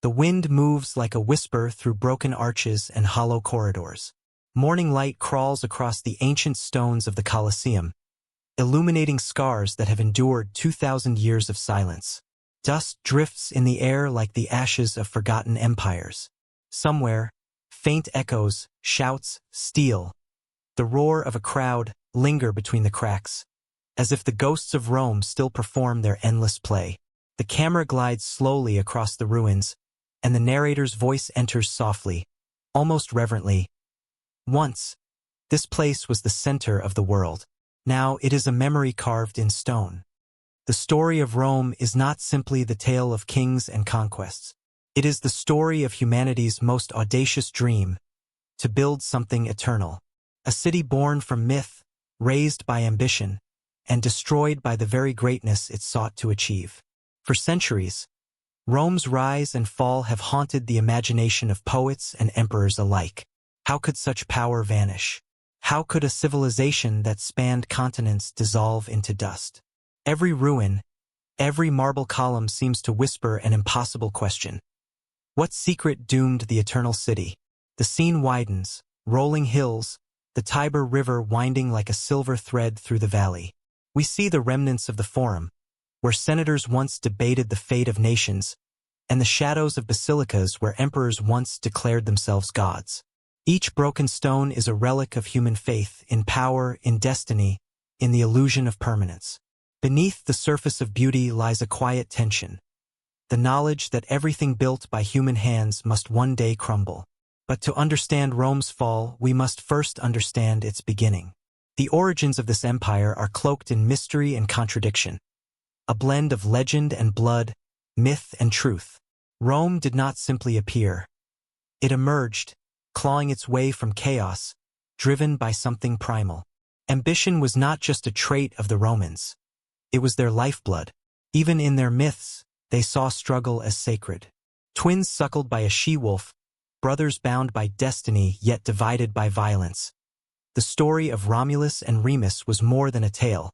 The wind moves like a whisper through broken arches and hollow corridors. Morning light crawls across the ancient stones of the Colosseum, illuminating scars that have endured 2,000 years of silence. Dust drifts in the air like the ashes of forgotten empires. Somewhere, faint echoes, shouts, steel, the roar of a crowd linger between the cracks, as if the ghosts of Rome still perform their endless play. The camera glides slowly across the ruins, and the narrator's voice enters softly, almost reverently. Once, this place was the center of the world. Now it is a memory carved in stone. The story of Rome is not simply the tale of kings and conquests. It is the story of humanity's most audacious dream, to build something eternal. A city born from myth, raised by ambition, and destroyed by the very greatness it sought to achieve. For centuries, Rome's rise and fall have haunted the imagination of poets and emperors alike. How could such power vanish? How could a civilization that spanned continents dissolve into dust? Every ruin, every marble column seems to whisper an impossible question. What secret doomed the eternal city? The scene widens, rolling hills, the Tiber River winding like a silver thread through the valley. We see the remnants of the Forum, where senators once debated the fate of nations, and the shadows of basilicas where emperors once declared themselves gods. Each broken stone is a relic of human faith in power, in destiny, in the illusion of permanence. Beneath the surface of beauty lies a quiet tension, the knowledge that everything built by human hands must one day crumble. But to understand Rome's fall, we must first understand its beginning. The origins of this empire are cloaked in mystery and contradiction, a blend of legend and blood, myth and truth. Rome did not simply appear. It emerged, clawing its way from chaos, driven by something primal. Ambition was not just a trait of the Romans. It was their lifeblood. Even in their myths, they saw struggle as sacred. Twins suckled by a she-wolf, brothers bound by destiny yet divided by violence. The story of Romulus and Remus was more than a tale.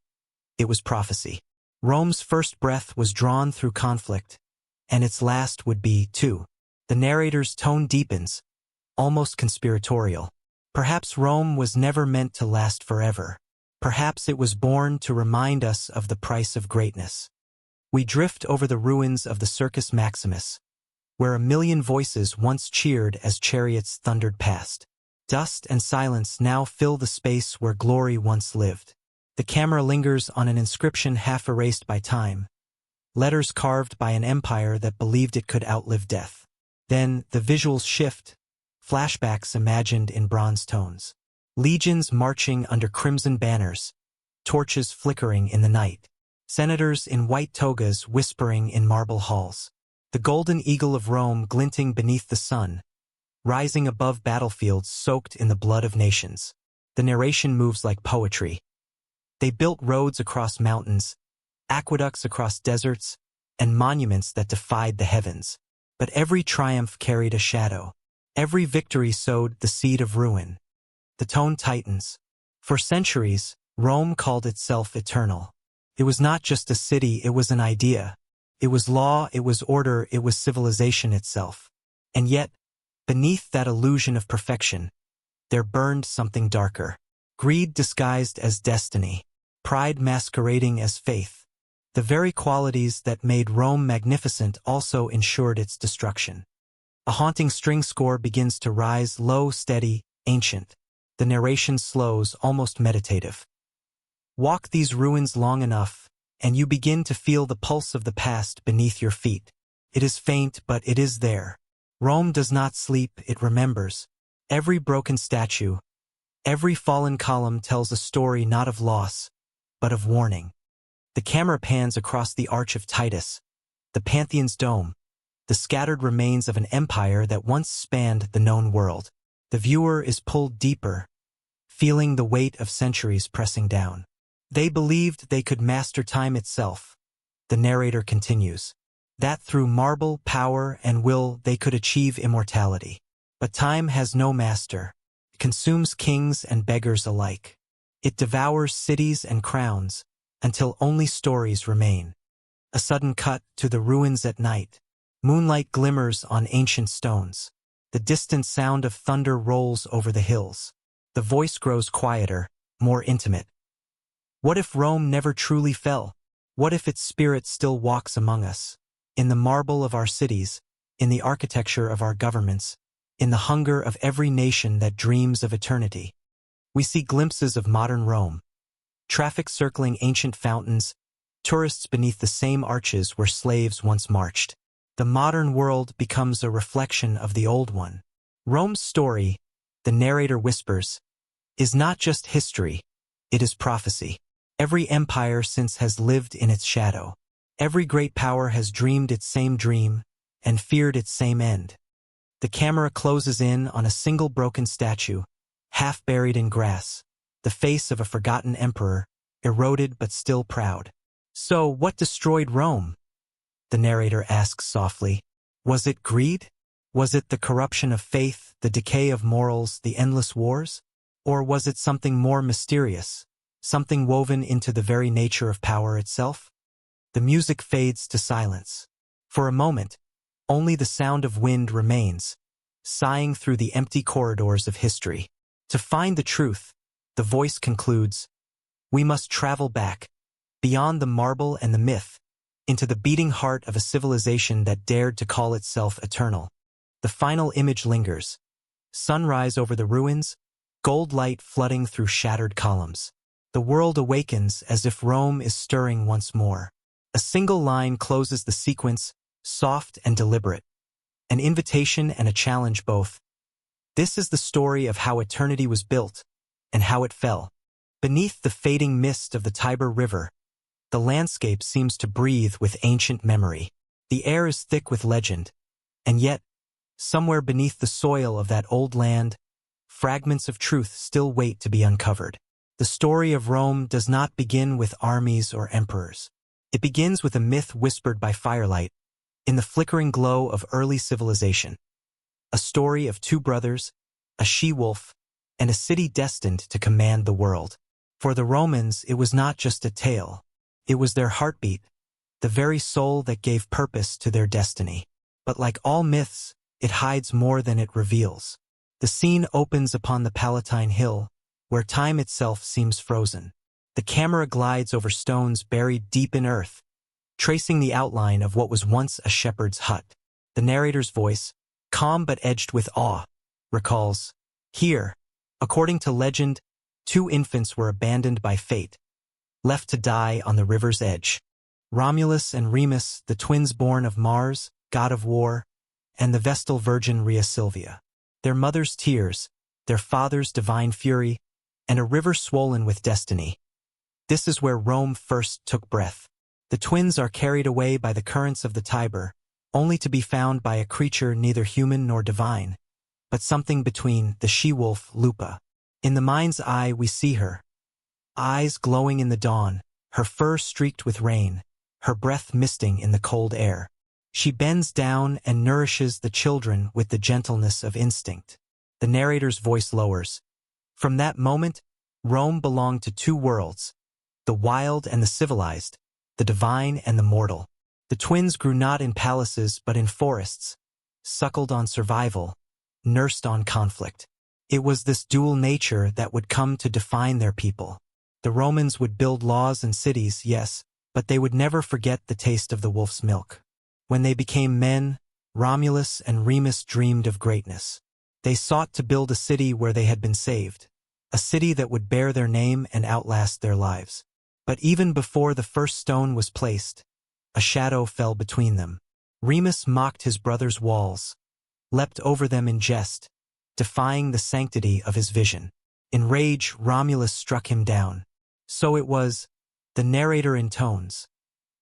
It was prophecy. Rome's first breath was drawn through conflict, and its last would be, too. The narrator's tone deepens, almost conspiratorial. Perhaps Rome was never meant to last forever. Perhaps it was born to remind us of the price of greatness. We drift over the ruins of the Circus Maximus, where a million voices once cheered as chariots thundered past. Dust and silence now fill the space where glory once lived. The camera lingers on an inscription half erased by time, letters carved by an empire that believed it could outlive death. Then the visuals shift, flashbacks imagined in bronze tones. Legions marching under crimson banners, torches flickering in the night. Senators in white togas whispering in marble halls. The golden eagle of Rome glinting beneath the sun, rising above battlefields soaked in the blood of nations. The narration moves like poetry. They built roads across mountains, aqueducts across deserts, and monuments that defied the heavens. But every triumph carried a shadow. Every victory sowed the seed of ruin. The tone tightens. For centuries, Rome called itself eternal. It was not just a city, it was an idea. It was law, it was order, it was civilization itself. And yet, beneath that illusion of perfection, there burned something darker. Greed disguised as destiny. Pride masquerading as faith. The very qualities that made Rome magnificent also ensured its destruction. A haunting string score begins to rise, low, steady, ancient. The narration slows, almost meditative. Walk these ruins long enough, and you begin to feel the pulse of the past beneath your feet. It is faint, but it is there. Rome does not sleep, it remembers. Every broken statue, every fallen column tells a story not of loss, but of warning. The camera pans across the Arch of Titus, the Pantheon's dome, the scattered remains of an empire that once spanned the known world. The viewer is pulled deeper, feeling the weight of centuries pressing down. They believed they could master time itself. The narrator continues, that through marble, power, and will they could achieve immortality. But time has no master. It consumes kings and beggars alike. It devours cities and crowns, until only stories remain. A sudden cut to the ruins at night. Moonlight glimmers on ancient stones. The distant sound of thunder rolls over the hills. The voice grows quieter, more intimate. What if Rome never truly fell? What if its spirit still walks among us? In the marble of our cities, in the architecture of our governments, in the hunger of every nation that dreams of eternity. We see glimpses of modern Rome. Traffic circling ancient fountains, tourists beneath the same arches where slaves once marched. The modern world becomes a reflection of the old one. Rome's story, the narrator whispers, is not just history, it is prophecy. Every empire since has lived in its shadow. Every great power has dreamed its same dream and feared its same end. The camera closes in on a single broken statue, half buried in grass, the face of a forgotten emperor, eroded but still proud. So, what destroyed Rome? The narrator asks softly. Was it greed? Was it the corruption of faith, the decay of morals, the endless wars? Or was it something more mysterious, something woven into the very nature of power itself? The music fades to silence. For a moment, only the sound of wind remains, sighing through the empty corridors of history. To find the truth, the voice concludes, we must travel back, beyond the marble and the myth, into the beating heart of a civilization that dared to call itself eternal. The final image lingers. Sunrise over the ruins, gold light flooding through shattered columns. The world awakens as if Rome is stirring once more. A single line closes the sequence, soft and deliberate. An invitation and a challenge both. This is the story of how eternity was built, and how it fell. Beneath the fading mist of the Tiber River, the landscape seems to breathe with ancient memory. The air is thick with legend, and yet, somewhere beneath the soil of that old land, fragments of truth still wait to be uncovered. The story of Rome does not begin with armies or emperors. It begins with a myth whispered by firelight, in the flickering glow of early civilization. A story of two brothers, a she-wolf, and a city destined to command the world. For the Romans, it was not just a tale. It was their heartbeat, the very soul that gave purpose to their destiny. But like all myths, it hides more than it reveals. The scene opens upon the Palatine Hill, where time itself seems frozen. The camera glides over stones buried deep in earth, tracing the outline of what was once a shepherd's hut. The narrator's voice, calm but edged with awe, recalls, here, according to legend, two infants were abandoned by fate, left to die on the river's edge. Romulus and Remus, the twins born of Mars, god of war, and the Vestal virgin Rhea Silvia. Their mother's tears, their father's divine fury, and a river swollen with destiny. This is where Rome first took breath. The twins are carried away by the currents of the Tiber, only to be found by a creature neither human nor divine, but something between, the she-wolf Lupa. In the mind's eye we see her, eyes glowing in the dawn, her fur streaked with rain, her breath misting in the cold air. She bends down and nourishes the children with the gentleness of instinct. The narrator's voice lowers. From that moment, Rome belonged to two worlds, the wild and the civilized, the divine and the mortal. The twins grew not in palaces but in forests, suckled on survival, nursed on conflict. It was this dual nature that would come to define their people. The Romans would build laws and cities, yes, but they would never forget the taste of the wolf's milk. When they became men, Romulus and Remus dreamed of greatness. They sought to build a city where they had been saved, a city that would bear their name and outlast their lives. But even before the first stone was placed, a shadow fell between them. Remus mocked his brother's walls, leapt over them in jest, defying the sanctity of his vision. In rage, Romulus struck him down. So it was, the narrator intones,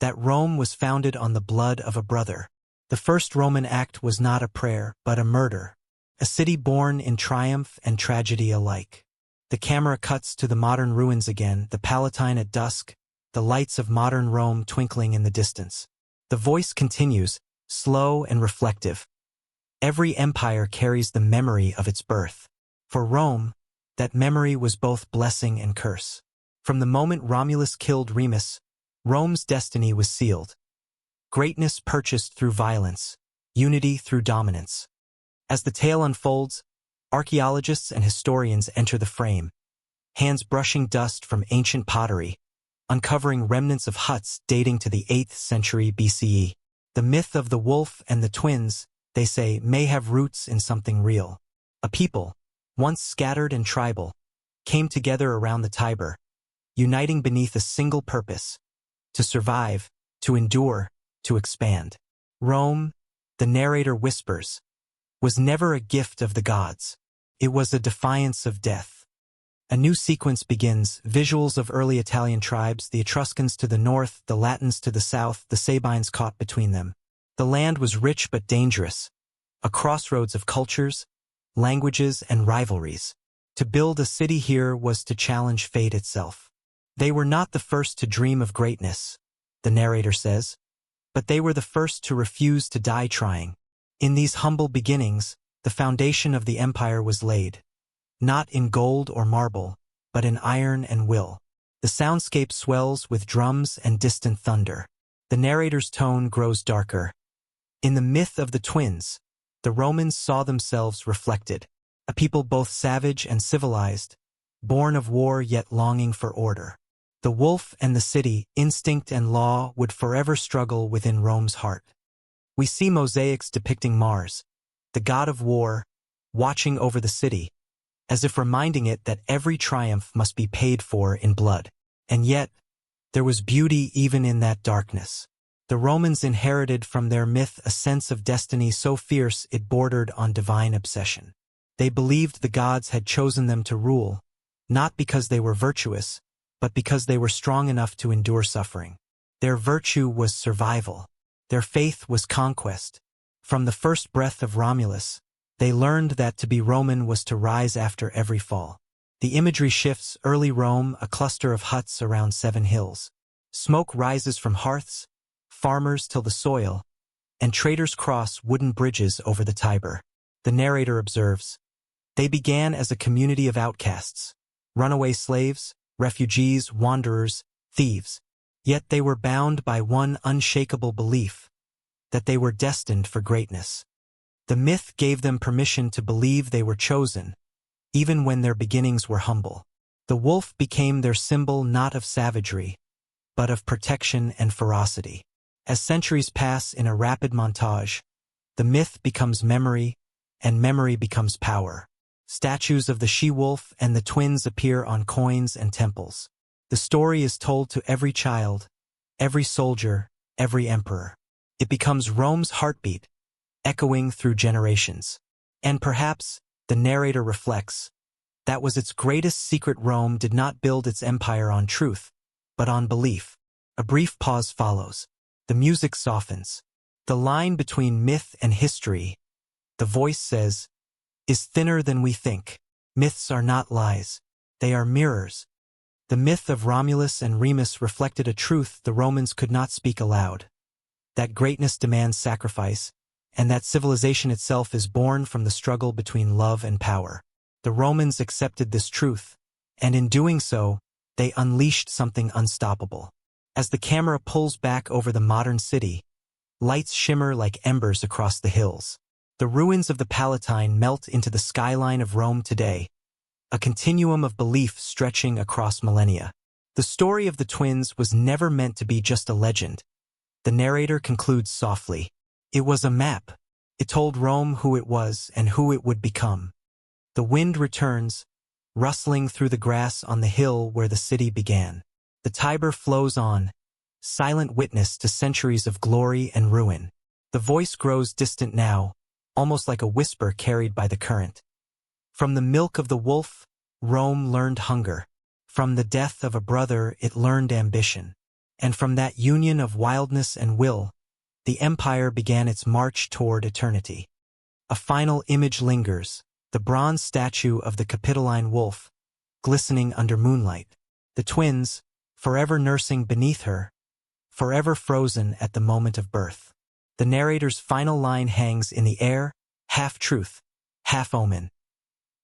that Rome was founded on the blood of a brother. The first Roman act was not a prayer, but a murder. A city born in triumph and tragedy alike. The camera cuts to the modern ruins again, the Palatine at dusk, the lights of modern Rome twinkling in the distance. The voice continues, slow and reflective. Every empire carries the memory of its birth. For Rome, that memory was both blessing and curse. From the moment Romulus killed Remus, Rome's destiny was sealed. Greatness purchased through violence, unity through dominance. As the tale unfolds, archaeologists and historians enter the frame, hands brushing dust from ancient pottery, uncovering remnants of huts dating to the 8th century BCE. The myth of the wolf and the twins, they say, may have roots in something real. A people, once scattered and tribal, came together around the Tiber, uniting beneath a single purpose: to survive, to endure, to expand. Rome, the narrator whispers, was never a gift of the gods. It was a defiance of death. A new sequence begins, visuals of early Italian tribes, the Etruscans to the north, the Latins to the south, the Sabines caught between them. The land was rich but dangerous, a crossroads of cultures, languages, and rivalries. To build a city here was to challenge fate itself. They were not the first to dream of greatness, the narrator says, but they were the first to refuse to die trying. In these humble beginnings, the foundation of the empire was laid, not in gold or marble, but in iron and will. The soundscape swells with drums and distant thunder. The narrator's tone grows darker. In the myth of the twins, the Romans saw themselves reflected, a people both savage and civilized, born of war yet longing for order. The wolf and the city, instinct and law, would forever struggle within Rome's heart. We see mosaics depicting Mars, the god of war, watching over the city, as if reminding it that every triumph must be paid for in blood. And yet, there was beauty even in that darkness. The Romans inherited from their myth a sense of destiny so fierce it bordered on divine obsession. They believed the gods had chosen them to rule, not because they were virtuous, but because they were strong enough to endure suffering. Their virtue was survival. Their faith was conquest. From the first breath of Romulus, they learned that to be Roman was to rise after every fall. The imagery shifts: early Rome, a cluster of huts around 7 hills. Smoke rises from hearths, farmers till the soil, and traders cross wooden bridges over the Tiber. The narrator observes, they began as a community of outcasts, runaway slaves, refugees, wanderers, thieves. Yet they were bound by one unshakable belief, that they were destined for greatness. The myth gave them permission to believe they were chosen, even when their beginnings were humble. The wolf became their symbol not of savagery, but of protection and ferocity. As centuries pass in a rapid montage, the myth becomes memory, and memory becomes power. Statues of the she-wolf and the twins appear on coins and temples. The story is told to every child, every soldier, every emperor. It becomes Rome's heartbeat, echoing through generations. And perhaps, the narrator reflects, that was its greatest secret. Rome did not build its empire on truth, but on belief. A brief pause follows. The music softens. The line between myth and history, the voice says, is thinner than we think. Myths are not lies. They are mirrors. The myth of Romulus and Remus reflected a truth the Romans could not speak aloud: that greatness demands sacrifice, and that civilization itself is born from the struggle between love and power. The Romans accepted this truth, and in doing so, they unleashed something unstoppable. As the camera pulls back over the modern city, lights shimmer like embers across the hills. The ruins of the Palatine melt into the skyline of Rome today, a continuum of belief stretching across millennia. The story of the twins was never meant to be just a legend. The narrator concludes softly. It was a map. It told Rome who it was and who it would become. The wind returns, rustling through the grass on the hill where the city began. The Tiber flows on, silent witness to centuries of glory and ruin. The voice grows distant now, almost like a whisper carried by the current. From the milk of the wolf, Rome learned hunger. From the death of a brother, it learned ambition. And from that union of wildness and will, the empire began its march toward eternity. A final image lingers, the bronze statue of the Capitoline wolf, glistening under moonlight. The twins, forever nursing beneath her, forever frozen at the moment of birth. The narrator's final line hangs in the air, half truth, half omen.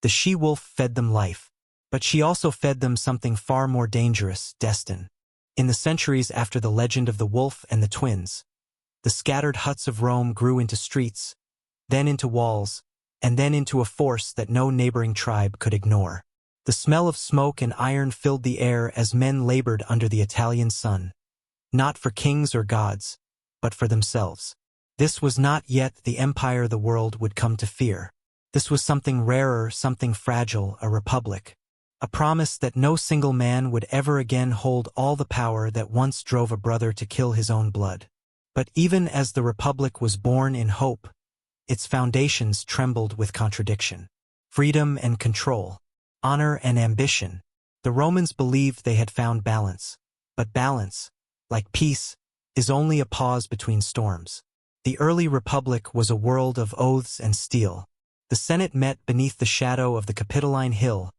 The she-wolf fed them life, but she also fed them something far more dangerous: destiny. In the centuries after the legend of the wolf and the twins, The scattered huts of Rome grew into streets, then into walls, and then into a force that no neighboring tribe could ignore. The smell of smoke and iron filled the air as men labored under the Italian sun, not for kings or gods, but for themselves. This was not yet the empire the world would come to fear. This was something rarer, something fragile, a republic. A promise that no single man would ever again hold all the power that once drove a brother to kill his own blood. But even as the republic was born in hope, its foundations trembled with contradiction. Freedom and control, honor and ambition. The Romans believed they had found balance, but balance, like peace, is only a pause between storms. The early republic was a world of oaths and steel. The Senate met beneath the shadow of the Capitoline Hill,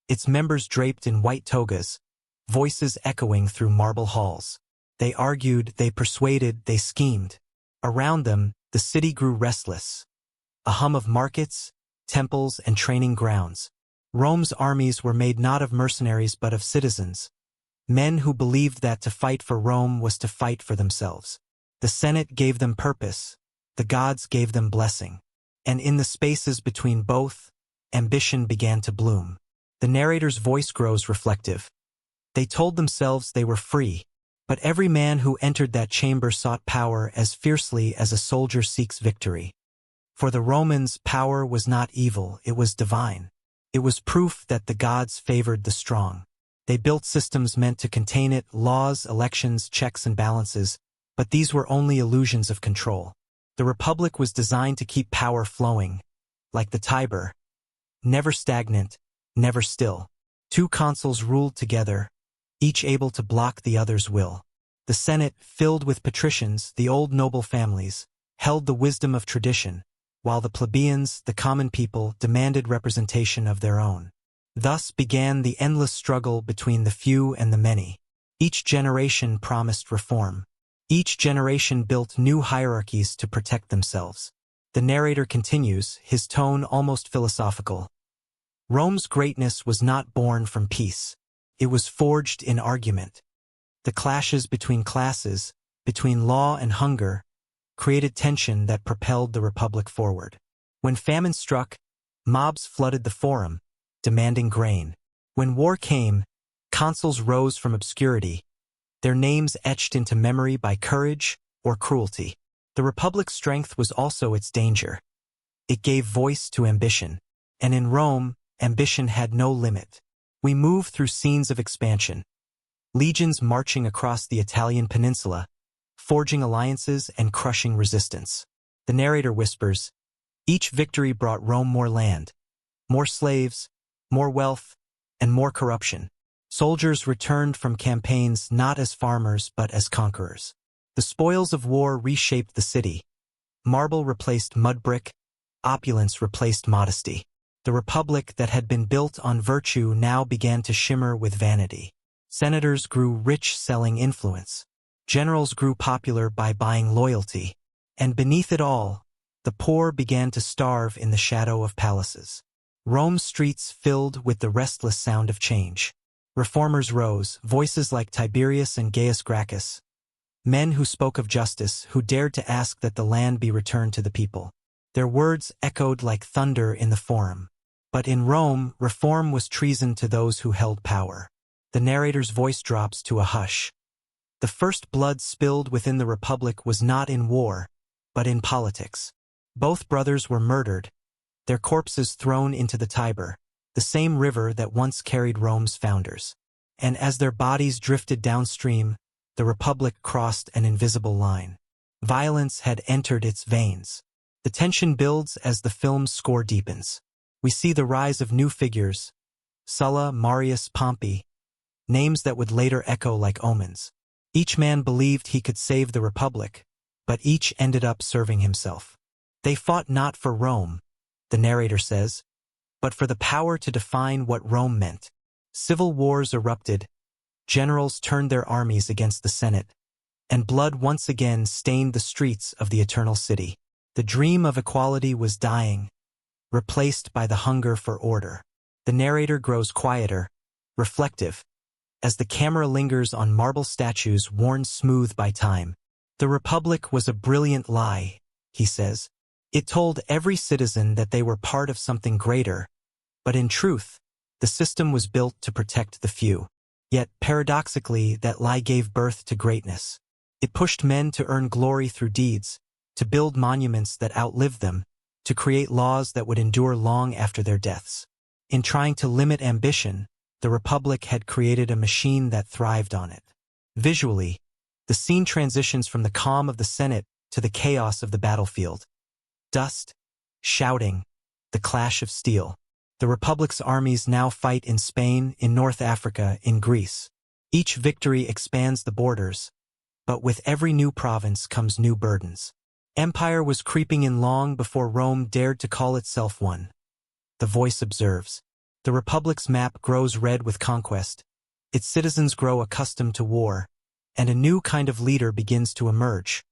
its members draped in white togas, voices echoing through marble halls. They argued, they persuaded, they schemed. Around them, the city grew restless, a hum of markets, temples, and training grounds. Rome's armies were made not of mercenaries but of citizens, men who believed that to fight for Rome was to fight for themselves. The Senate gave them purpose, the gods gave them blessing, and in the spaces between both, ambition began to bloom. The narrator's voice grows reflective. They told themselves they were free, but every man who entered that chamber sought power as fiercely as a soldier seeks victory. For the Romans, power was not evil, it was divine. It was proof that the gods favored the strong. They built systems meant to contain it, laws, elections, checks and balances, but these were only illusions of control. The Republic was designed to keep power flowing, like the Tiber, never stagnant, never still. Two consuls ruled together, each able to block the other's will. The Senate, filled with patricians, the old noble families, held the wisdom of tradition, while the plebeians, the common people, demanded representation of their own. Thus began the endless struggle between the few and the many. Each generation promised reform. Each generation built new hierarchies to protect themselves. The narrator continues, his tone almost philosophical. Rome's greatness was not born from peace. It was forged in argument. The clashes between classes, between law and hunger, created tension that propelled the Republic forward. When famine struck, mobs flooded the forum, demanding grain. When war came, consuls rose from obscurity, their names etched into memory by courage or cruelty. The Republic's strength was also its danger. It gave voice to ambition, and in Rome, ambition had no limit. We move through scenes of expansion, legions marching across the Italian peninsula, forging alliances and crushing resistance. The narrator whispers, each victory brought Rome more land, more slaves, more wealth, and more corruption. Soldiers returned from campaigns not as farmers but as conquerors. The spoils of war reshaped the city. Marble replaced mud brick, opulence replaced modesty. The Republic that had been built on virtue now began to shimmer with vanity. Senators grew rich selling influence. Generals grew popular by buying loyalty. And beneath it all, the poor began to starve in the shadow of palaces. Rome's streets filled with the restless sound of change. Reformers rose, voices like Tiberius and Gaius Gracchus, men who spoke of justice, who dared to ask that the land be returned to the people. Their words echoed like thunder in the forum. But in Rome, reform was treason to those who held power. The narrator's voice drops to a hush. The first blood spilled within the Republic was not in war, but in politics. Both brothers were murdered, their corpses thrown into the Tiber, the same river that once carried Rome's founders. And as their bodies drifted downstream, the Republic crossed an invisible line. Violence had entered its veins. The tension builds as the film's score deepens. We see the rise of new figures, Sulla, Marius, Pompey, names that would later echo like omens. Each man believed he could save the Republic, but each ended up serving himself. They fought not for Rome, the narrator says, but for the power to define what Rome meant. Civil wars erupted, generals turned their armies against the Senate, and blood once again stained the streets of the Eternal City. The dream of equality was dying, replaced by the hunger for order. The narrator grows quieter, reflective, as the camera lingers on marble statues worn smooth by time. The Republic was a brilliant lie, he says. It told every citizen that they were part of something greater, but in truth, the system was built to protect the few. Yet, paradoxically, that lie gave birth to greatness. It pushed men to earn glory through deeds, to build monuments that outlived them, to create laws that would endure long after their deaths. In trying to limit ambition, the Republic had created a machine that thrived on it. Visually, the scene transitions from the calm of the Senate to the chaos of the battlefield. Dust, shouting, the clash of steel. The Republic's armies now fight in Spain, in North Africa, in Greece. Each victory expands the borders, but with every new province comes new burdens. Empire was creeping in long before Rome dared to call itself one. The voice observes. The Republic's map grows red with conquest. Its citizens grow accustomed to war, and a new kind of leader begins to emerge.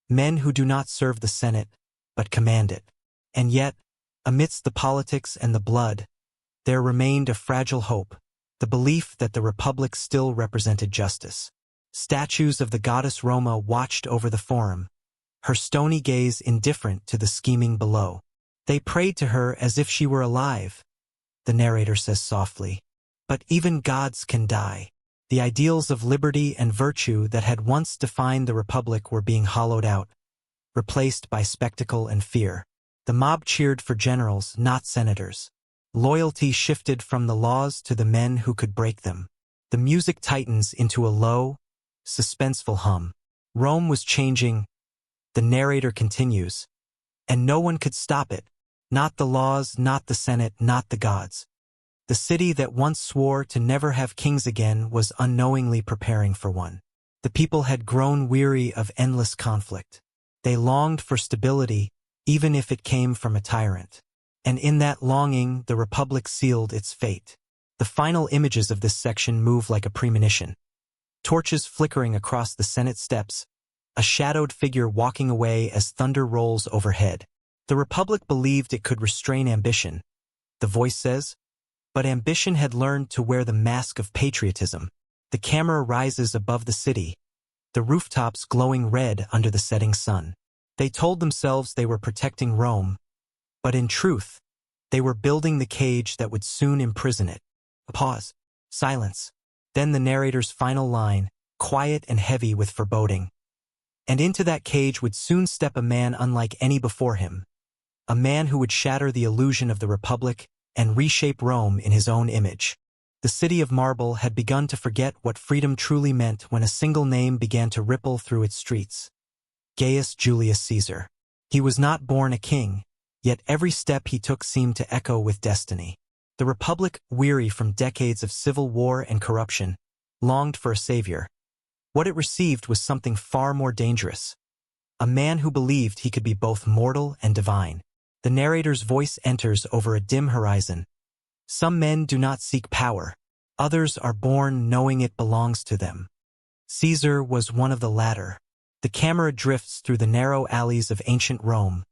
Men who do not serve the Senate, but command it. And yet, amidst the politics and the blood, there remained a fragile hope, the belief that the Republic still represented justice. Statues of the goddess Roma watched over the forum, her stony gaze indifferent to the scheming below. They prayed to her as if she were alive, the narrator says softly. But even gods can die. The ideals of liberty and virtue that had once defined the Republic were being hollowed out, replaced by spectacle and fear. The mob cheered for generals, not senators. Loyalty shifted from the laws to the men who could break them. The music tightens into a low, suspenseful hum. Rome was changing, the narrator continues, and no one could stop it. Not the laws, not the Senate, not the gods. The city that once swore to never have kings again was unknowingly preparing for one. The people had grown weary of endless conflict. They longed for stability, even if it came from a tyrant. And in that longing, the Republic sealed its fate. The final images of this section move like a premonition. Torches flickering across the Senate steps, a shadowed figure walking away as thunder rolls overhead. The Republic believed it could restrain ambition, the voice says, but ambition had learned to wear the mask of patriotism. The camera rises above the city, the rooftops glowing red under the setting sun. They told themselves they were protecting Rome, but in truth, they were building the cage that would soon imprison it. A pause. Silence. Then the narrator's final line, quiet and heavy with foreboding. And into that cage would soon step a man unlike any before him. A man who would shatter the illusion of the Republic and reshape Rome in his own image. The city of marble had begun to forget what freedom truly meant when a single name began to ripple through its streets. Gaius Julius Caesar. He was not born a king, yet every step he took seemed to echo with destiny. The Republic, weary from decades of civil war and corruption, longed for a savior. What it received was something far more dangerous. A man who believed he could be both mortal and divine. The narrator's voice enters over a dim horizon. Some men do not seek power. Others are born knowing it belongs to them. Caesar was one of the latter. The camera drifts through the narrow alleys of ancient Rome,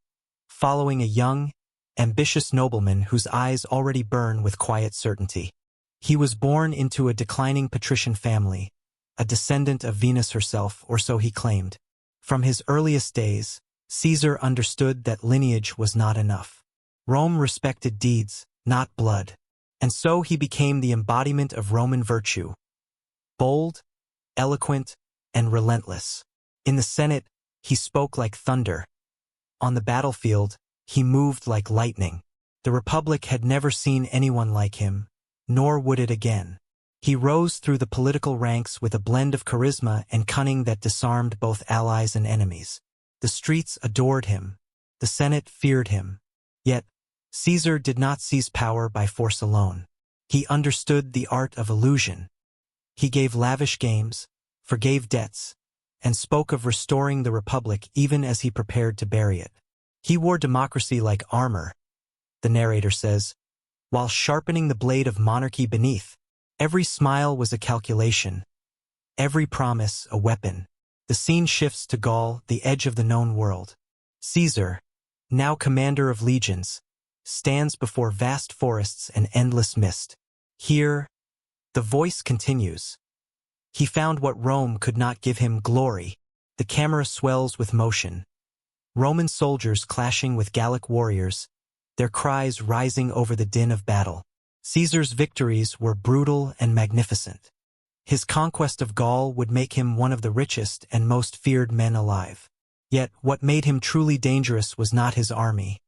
following a young, ambitious nobleman whose eyes already burn with quiet certainty. He was born into a declining patrician family, a descendant of Venus herself, or so he claimed. From his earliest days, Caesar understood that lineage was not enough. Rome respected deeds, not blood. And so he became the embodiment of Roman virtue. Bold, eloquent, and relentless. In the Senate, he spoke like thunder. On the battlefield, he moved like lightning. The Republic had never seen anyone like him, nor would it again. He rose through the political ranks with a blend of charisma and cunning that disarmed both allies and enemies. The streets adored him. The Senate feared him. Yet, Caesar did not seize power by force alone. He understood the art of illusion. He gave lavish games, forgave debts, and spoke of restoring the Republic even as he prepared to bury it. He wore democracy like armor, the narrator says, while sharpening the blade of monarchy beneath. Every smile was a calculation, every promise a weapon. The scene shifts to Gaul, the edge of the known world. Caesar, now commander of legions, stands before vast forests and endless mist. Here, the voice continues. He found what Rome could not give him: glory. The camera swells with motion. Roman soldiers clashing with Gallic warriors, their cries rising over the din of battle. Caesar's victories were brutal and magnificent. His conquest of Gaul would make him one of the richest and most feared men alive. Yet, what made him truly dangerous was not his army,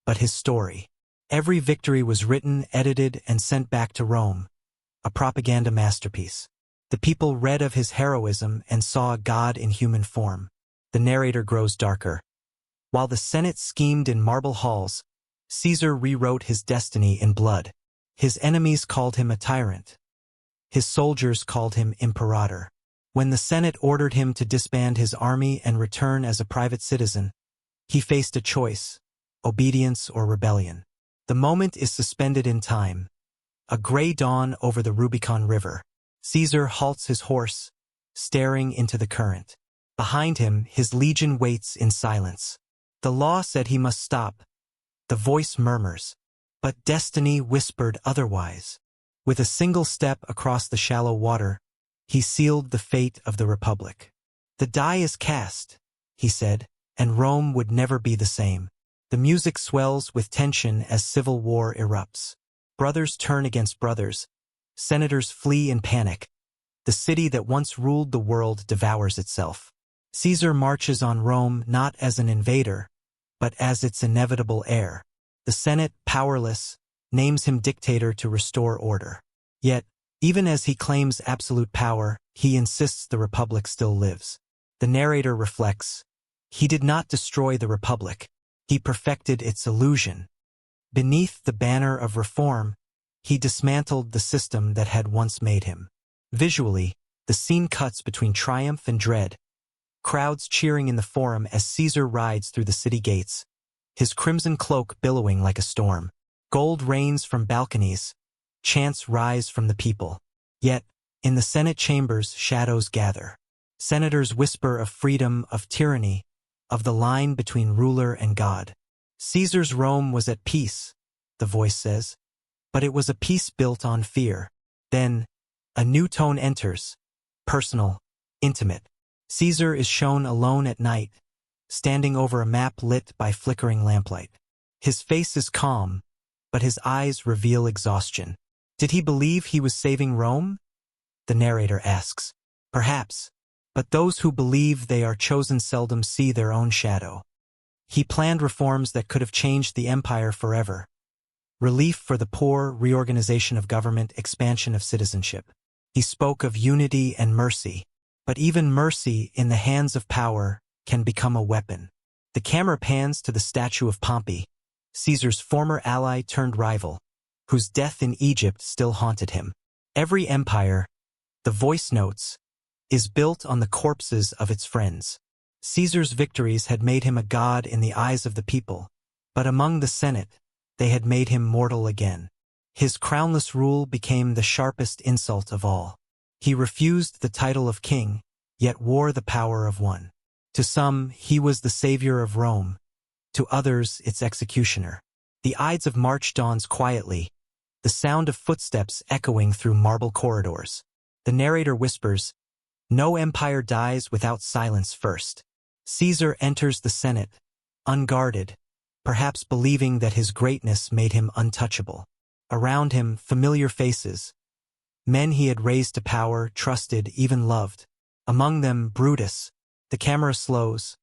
but his story. Every victory was written, edited, and sent back to Rome, a propaganda masterpiece. The people read of his heroism and saw a god in human form. The narrator grows darker. While the Senate schemed in marble halls, Caesar rewrote his destiny in blood. His enemies called him a tyrant. His soldiers called him imperator. When the Senate ordered him to disband his army and return as a private citizen, he faced a choice: obedience or rebellion. The moment is suspended in time. A gray dawn over the Rubicon River. Caesar halts his horse, staring into the current. Behind him, his legion waits in silence. The law said he must stop. The voice murmurs. But destiny whispered otherwise. With a single step across the shallow water, he sealed the fate of the Republic. The die is cast, he said, and Rome would never be the same. The music swells with tension as civil war erupts. Brothers turn against brothers. Senators flee in panic. The city that once ruled the world devours itself. Caesar marches on Rome not as an invader, but as its inevitable heir. The Senate, powerless, names him dictator to restore order. Yet, even as he claims absolute power, he insists the Republic still lives. The narrator reflects, he did not destroy the Republic. He perfected its illusion. Beneath the banner of reform, he dismantled the system that had once made him. Visually, the scene cuts between triumph and dread. Crowds cheering in the Forum as Caesar rides through the city gates, his crimson cloak billowing like a storm. Gold rains from balconies, chants rise from the people. Yet, in the Senate chambers, shadows gather. Senators whisper of freedom, of tyranny, of the line between ruler and God. Caesar's Rome was at peace, the voice says, but it was a peace built on fear. Then, a new tone enters, personal, intimate. Caesar is shown alone at night, standing over a map lit by flickering lamplight. His face is calm, but his eyes reveal exhaustion. Did he believe he was saving Rome? The narrator asks. Perhaps, but those who believe they are chosen seldom see their own shadow. He planned reforms that could have changed the empire forever. Relief for the poor, reorganization of government, expansion of citizenship. He spoke of unity and mercy, but even mercy in the hands of power can become a weapon. The camera pans to the statue of Pompey, Caesar's former ally turned rival, whose death in Egypt still haunted him. Every empire, the voice notes, is built on the corpses of its friends. Caesar's victories had made him a god in the eyes of the people, but among the Senate, they had made him mortal again. His crownless rule became the sharpest insult of all. He refused the title of king, yet wore the power of one. To some, he was the savior of Rome. To others, its executioner. The Ides of March dawns quietly, the sound of footsteps echoing through marble corridors. The narrator whispers, "No empire dies without silence first." Caesar enters the Senate, unguarded, perhaps believing that his greatness made him untouchable. Around him, familiar faces. Men he had raised to power, trusted, even loved. Among them, Brutus. The camera slows.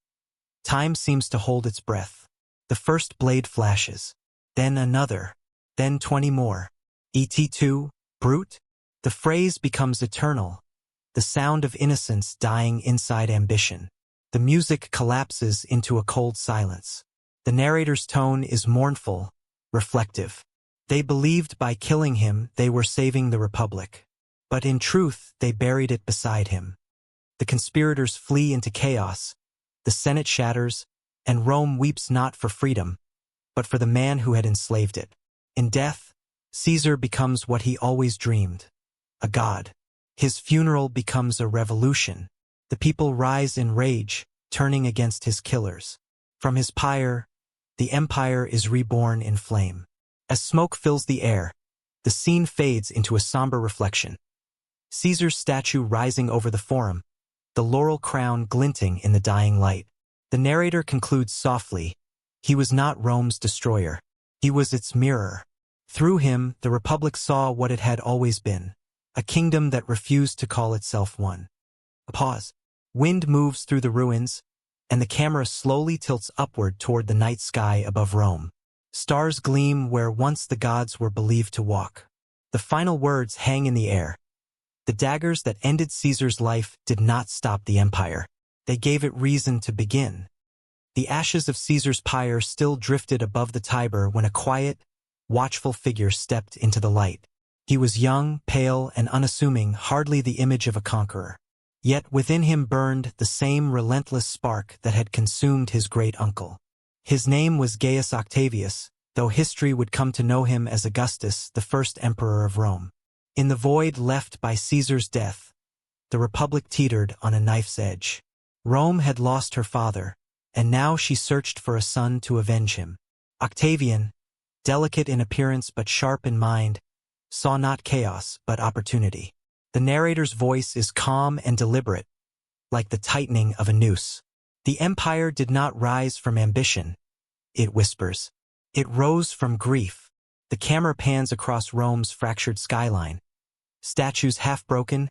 Time seems to hold its breath. The first blade flashes. Then another. Then 20 more. Et2, Brute? The phrase becomes eternal. The sound of innocence dying inside ambition. The music collapses into a cold silence. The narrator's tone is mournful, reflective. They believed by killing him they were saving the Republic. But in truth, they buried it beside him. The conspirators flee into chaos. The Senate shatters, and Rome weeps not for freedom, but for the man who had enslaved it. In death, Caesar becomes what he always dreamed, a god. His funeral becomes a revolution. The people rise in rage, turning against his killers. From his pyre, the empire is reborn in flame. As smoke fills the air, the scene fades into a somber reflection. Caesar's statue rising over the Forum, the laurel crown glinting in the dying light. The narrator concludes softly, he was not Rome's destroyer. He was its mirror. Through him, the Republic saw what it had always been, a kingdom that refused to call itself one. A pause. Wind moves through the ruins, and the camera slowly tilts upward toward the night sky above Rome. Stars gleam where once the gods were believed to walk. The final words hang in the air. The daggers that ended Caesar's life did not stop the empire. They gave it reason to begin. The ashes of Caesar's pyre still drifted above the Tiber when a quiet, watchful figure stepped into the light. He was young, pale, and unassuming, hardly the image of a conqueror. Yet within him burned the same relentless spark that had consumed his great uncle. His name was Gaius Octavius, though history would come to know him as Augustus, the first emperor of Rome. In the void left by Caesar's death, the Republic teetered on a knife's edge. Rome had lost her father, and now she searched for a son to avenge him. Octavian, delicate in appearance but sharp in mind, saw not chaos but opportunity. The narrator's voice is calm and deliberate, like the tightening of a noose. The empire did not rise from ambition, it whispers. It rose from grief. The camera pans across Rome's fractured skyline. Statues half broken,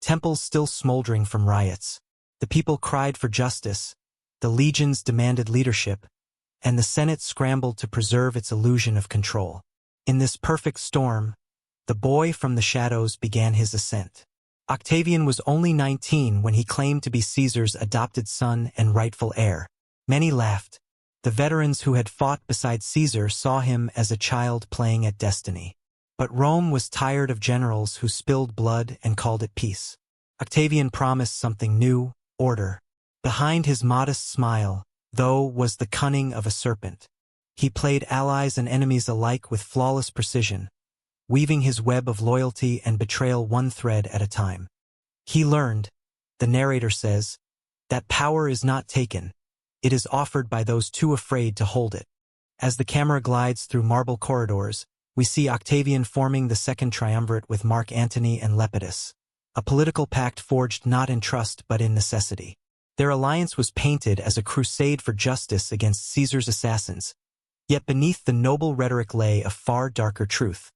temples still smoldering from riots. The people cried for justice, the legions demanded leadership, and the Senate scrambled to preserve its illusion of control. In this perfect storm, the boy from the shadows began his ascent. Octavian was only 19 when he claimed to be Caesar's adopted son and rightful heir. Many laughed. The veterans who had fought beside Caesar saw him as a child playing at destiny. But Rome was tired of generals who spilled blood and called it peace. Octavian promised something new, order. Behind his modest smile, though, was the cunning of a serpent. He played allies and enemies alike with flawless precision, weaving his web of loyalty and betrayal one thread at a time. He learned, the narrator says, that power is not taken, it is offered by those too afraid to hold it. As the camera glides through marble corridors, we see Octavian forming the second triumvirate with Mark Antony and Lepidus, a political pact forged not in trust but in necessity. Their alliance was painted as a crusade for justice against Caesar's assassins, yet beneath the noble rhetoric lay a far darker truth: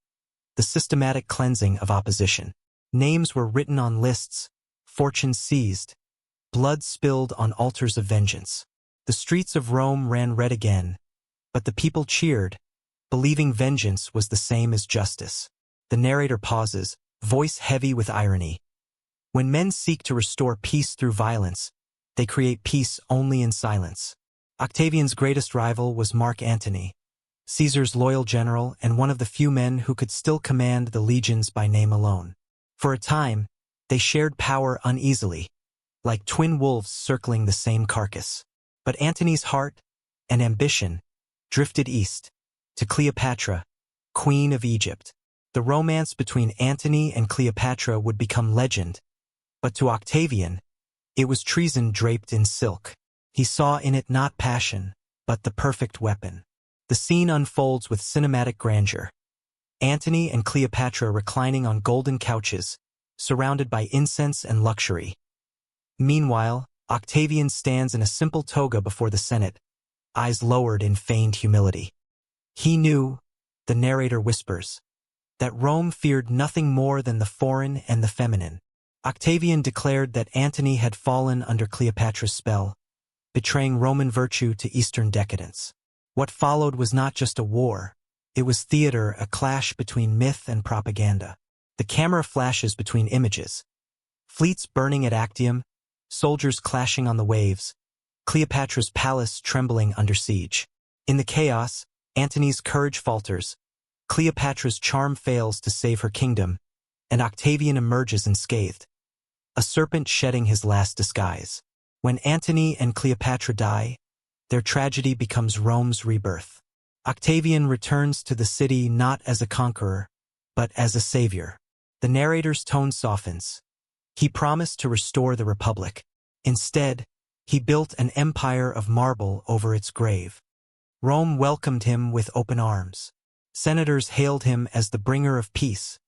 the systematic cleansing of opposition. Names were written on lists, fortunes seized, blood spilled on altars of vengeance. The streets of Rome ran red again, but the people cheered, believing vengeance was the same as justice. The narrator pauses, voice heavy with irony. When men seek to restore peace through violence, they create peace only in silence. Octavian's greatest rival was Mark Antony, Caesar's loyal general and one of the few men who could still command the legions by name alone. For a time, they shared power uneasily, like twin wolves circling the same carcass. But Antony's heart and ambition drifted east, to Cleopatra, Queen of Egypt. The romance between Antony and Cleopatra would become legend, but to Octavian, it was treason draped in silk. He saw in it not passion, but the perfect weapon. The scene unfolds with cinematic grandeur. Antony and Cleopatra reclining on golden couches, surrounded by incense and luxury. Meanwhile, Octavian stands in a simple toga before the Senate, eyes lowered in feigned humility. He knew, the narrator whispers, that Rome feared nothing more than the foreign and the feminine. Octavian declared that Antony had fallen under Cleopatra's spell, betraying Roman virtue to Eastern decadence. What followed was not just a war, it was theater, a clash between myth and propaganda. The camera flashes between images. Fleets burning at Actium, soldiers clashing on the waves, Cleopatra's palace trembling under siege. In the chaos, Antony's courage falters, Cleopatra's charm fails to save her kingdom, and Octavian emerges unscathed, a serpent shedding his last disguise. When Antony and Cleopatra die, their tragedy becomes Rome's rebirth. Octavian returns to the city not as a conqueror, but as a savior. The narrator's tone softens. He promised to restore the Republic. Instead, he built an empire of marble over its grave. Rome welcomed him with open arms. Senators hailed him as the bringer of peace,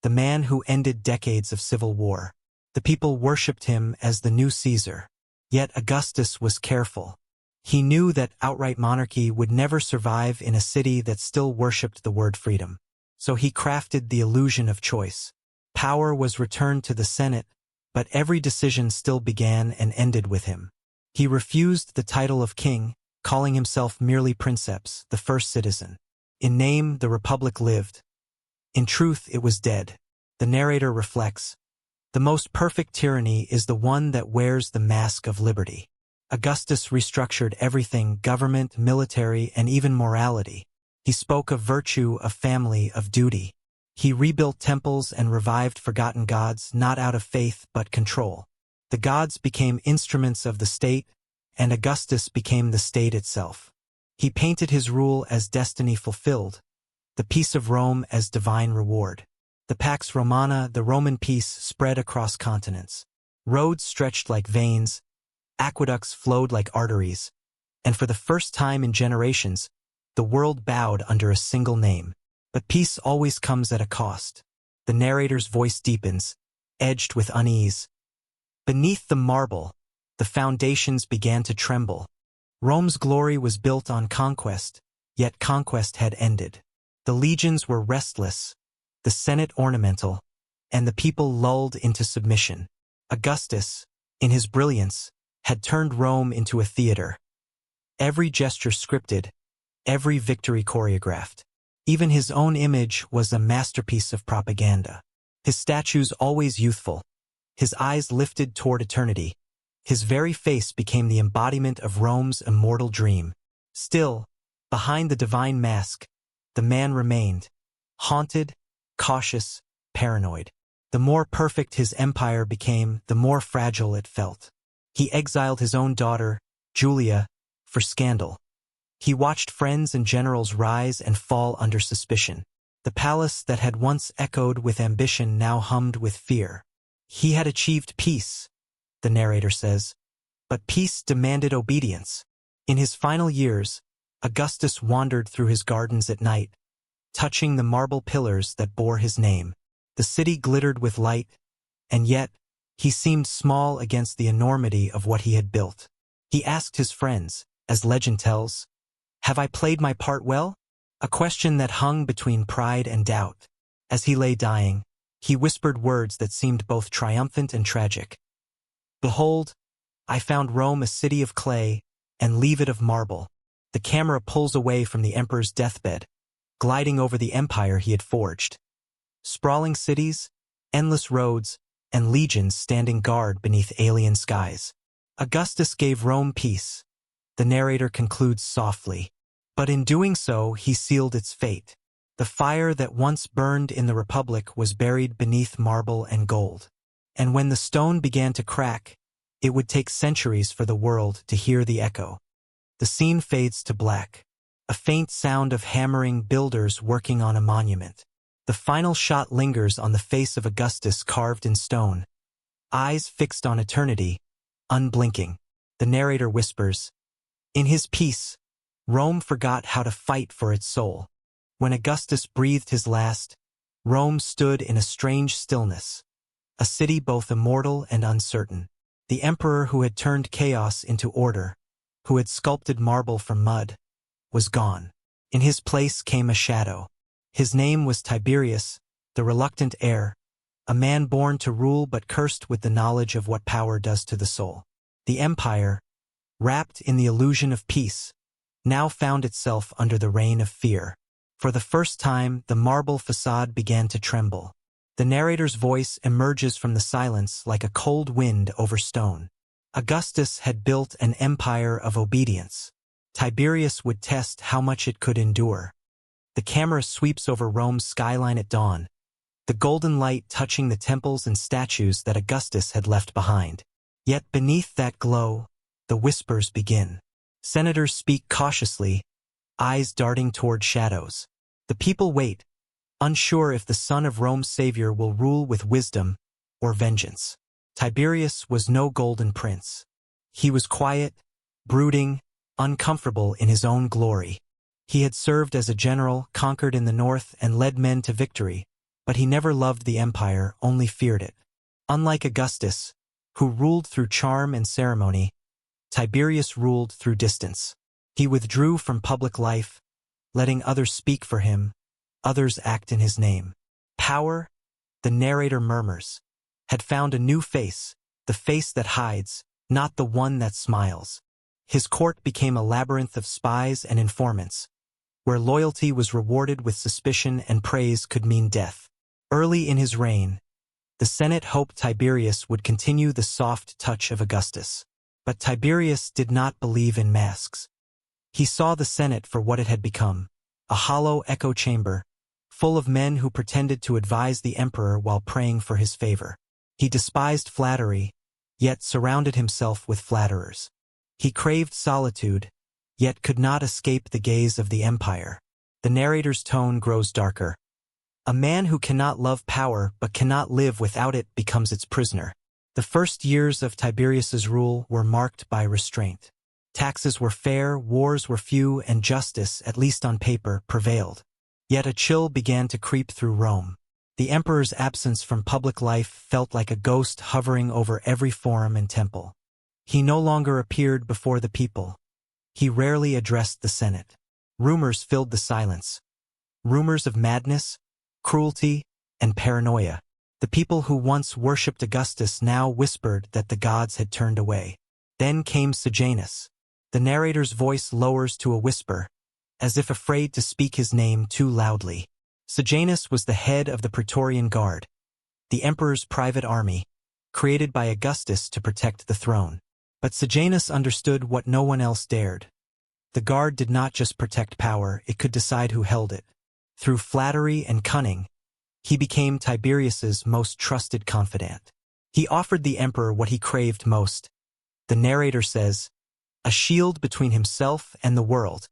the man who ended decades of civil war. The people worshipped him as the new Caesar. Yet Augustus was careful. He knew that outright monarchy would never survive in a city that still worshipped the word freedom. So he crafted the illusion of choice. Power was returned to the Senate, but every decision still began and ended with him. He refused the title of king, calling himself merely princeps, the first citizen. In name, the republic lived. In truth, it was dead. The narrator reflects, "The most perfect tyranny is the one that wears the mask of liberty." Augustus restructured everything: government, military, and even morality. He spoke of virtue, of family, of duty. He rebuilt temples and revived forgotten gods, not out of faith but control. The gods became instruments of the state, and Augustus became the state itself. He painted his rule as destiny fulfilled, the peace of Rome as divine reward. The Pax Romana, the Roman peace, spread across continents. Roads stretched like veins, aqueducts flowed like arteries, and for the first time in generations, the world bowed under a single name. But peace always comes at a cost. The narrator's voice deepens, edged with unease. Beneath the marble, the foundations began to tremble. Rome's glory was built on conquest, yet conquest had ended. The legions were restless, the Senate ornamental, and the people lulled into submission. Augustus, in his brilliance, had turned Rome into a theater. Every gesture scripted, every victory choreographed. Even his own image was a masterpiece of propaganda. His statues always youthful, his eyes lifted toward eternity. His very face became the embodiment of Rome's immortal dream. Still, behind the divine mask, the man remained, haunted, cautious, paranoid. The more perfect his empire became, the more fragile it felt. He exiled his own daughter, Julia, for scandal. He watched friends and generals rise and fall under suspicion. The palace that had once echoed with ambition now hummed with fear. He had achieved peace, the narrator says, but peace demanded obedience. In his final years, Augustus wandered through his gardens at night, touching the marble pillars that bore his name. The city glittered with light, and yet he seemed small against the enormity of what he had built. He asked his friends, as legend tells, "Have I played my part well?" A question that hung between pride and doubt. As he lay dying, he whispered words that seemed both triumphant and tragic. "Behold, I found Rome a city of clay, and leave it of marble." The camera pulls away from the emperor's deathbed, gliding over the empire he had forged. Sprawling cities, endless roads, and legions standing guard beneath alien skies. Augustus gave Rome peace, the narrator concludes softly. But in doing so, he sealed its fate. The fire that once burned in the Republic was buried beneath marble and gold. And when the stone began to crack, it would take centuries for the world to hear the echo. The scene fades to black, a faint sound of hammering builders working on a monument. The final shot lingers on the face of Augustus carved in stone, eyes fixed on eternity, unblinking. The narrator whispers, "In his peace, Rome forgot how to fight for its soul." When Augustus breathed his last, Rome stood in a strange stillness, a city both immortal and uncertain. The emperor who had turned chaos into order, who had sculpted marble from mud, was gone. In his place came a shadow. His name was Tiberius, the reluctant heir, a man born to rule but cursed with the knowledge of what power does to the soul. The empire, wrapped in the illusion of peace, now found itself under the reign of fear. For the first time, the marble facade began to tremble. The narrator's voice emerges from the silence like a cold wind over stone. Augustus had built an empire of obedience. Tiberius would test how much it could endure. The camera sweeps over Rome's skyline at dawn, the golden light touching the temples and statues that Augustus had left behind. Yet beneath that glow, the whispers begin. Senators speak cautiously, eyes darting toward shadows. The people wait, unsure if the son of Rome's savior will rule with wisdom or vengeance. Tiberius was no golden prince. He was quiet, brooding, uncomfortable in his own glory. He had served as a general, conquered in the north, and led men to victory, but he never loved the empire, only feared it. Unlike Augustus, who ruled through charm and ceremony, Tiberius ruled through distance. He withdrew from public life, letting others speak for him, others act in his name. Power, the narrator murmurs, had found a new face, the face that hides, not the one that smiles. His court became a labyrinth of spies and informants, where loyalty was rewarded with suspicion and praise could mean death. Early in his reign, the Senate hoped Tiberius would continue the soft touch of Augustus. But Tiberius did not believe in masks. He saw the Senate for what it had become, a hollow echo chamber, full of men who pretended to advise the emperor while praying for his favor. He despised flattery, yet surrounded himself with flatterers. He craved solitude, yet could not escape the gaze of the empire. The narrator's tone grows darker. A man who cannot love power but cannot live without it becomes its prisoner. The first years of Tiberius's rule were marked by restraint. Taxes were fair, wars were few, and justice, at least on paper, prevailed. Yet a chill began to creep through Rome. The emperor's absence from public life felt like a ghost hovering over every forum and temple. He no longer appeared before the people. He rarely addressed the Senate. Rumors filled the silence. Rumors of madness, cruelty, and paranoia. The people who once worshipped Augustus now whispered that the gods had turned away. Then came Sejanus. The narrator's voice lowers to a whisper, as if afraid to speak his name too loudly. Sejanus was the head of the Praetorian Guard, the emperor's private army, created by Augustus to protect the throne. But Sejanus understood what no one else dared. The guard did not just protect power, it could decide who held it. Through flattery and cunning, he became Tiberius's most trusted confidant. He offered the emperor what he craved most. The narrator says, a shield between himself and the world.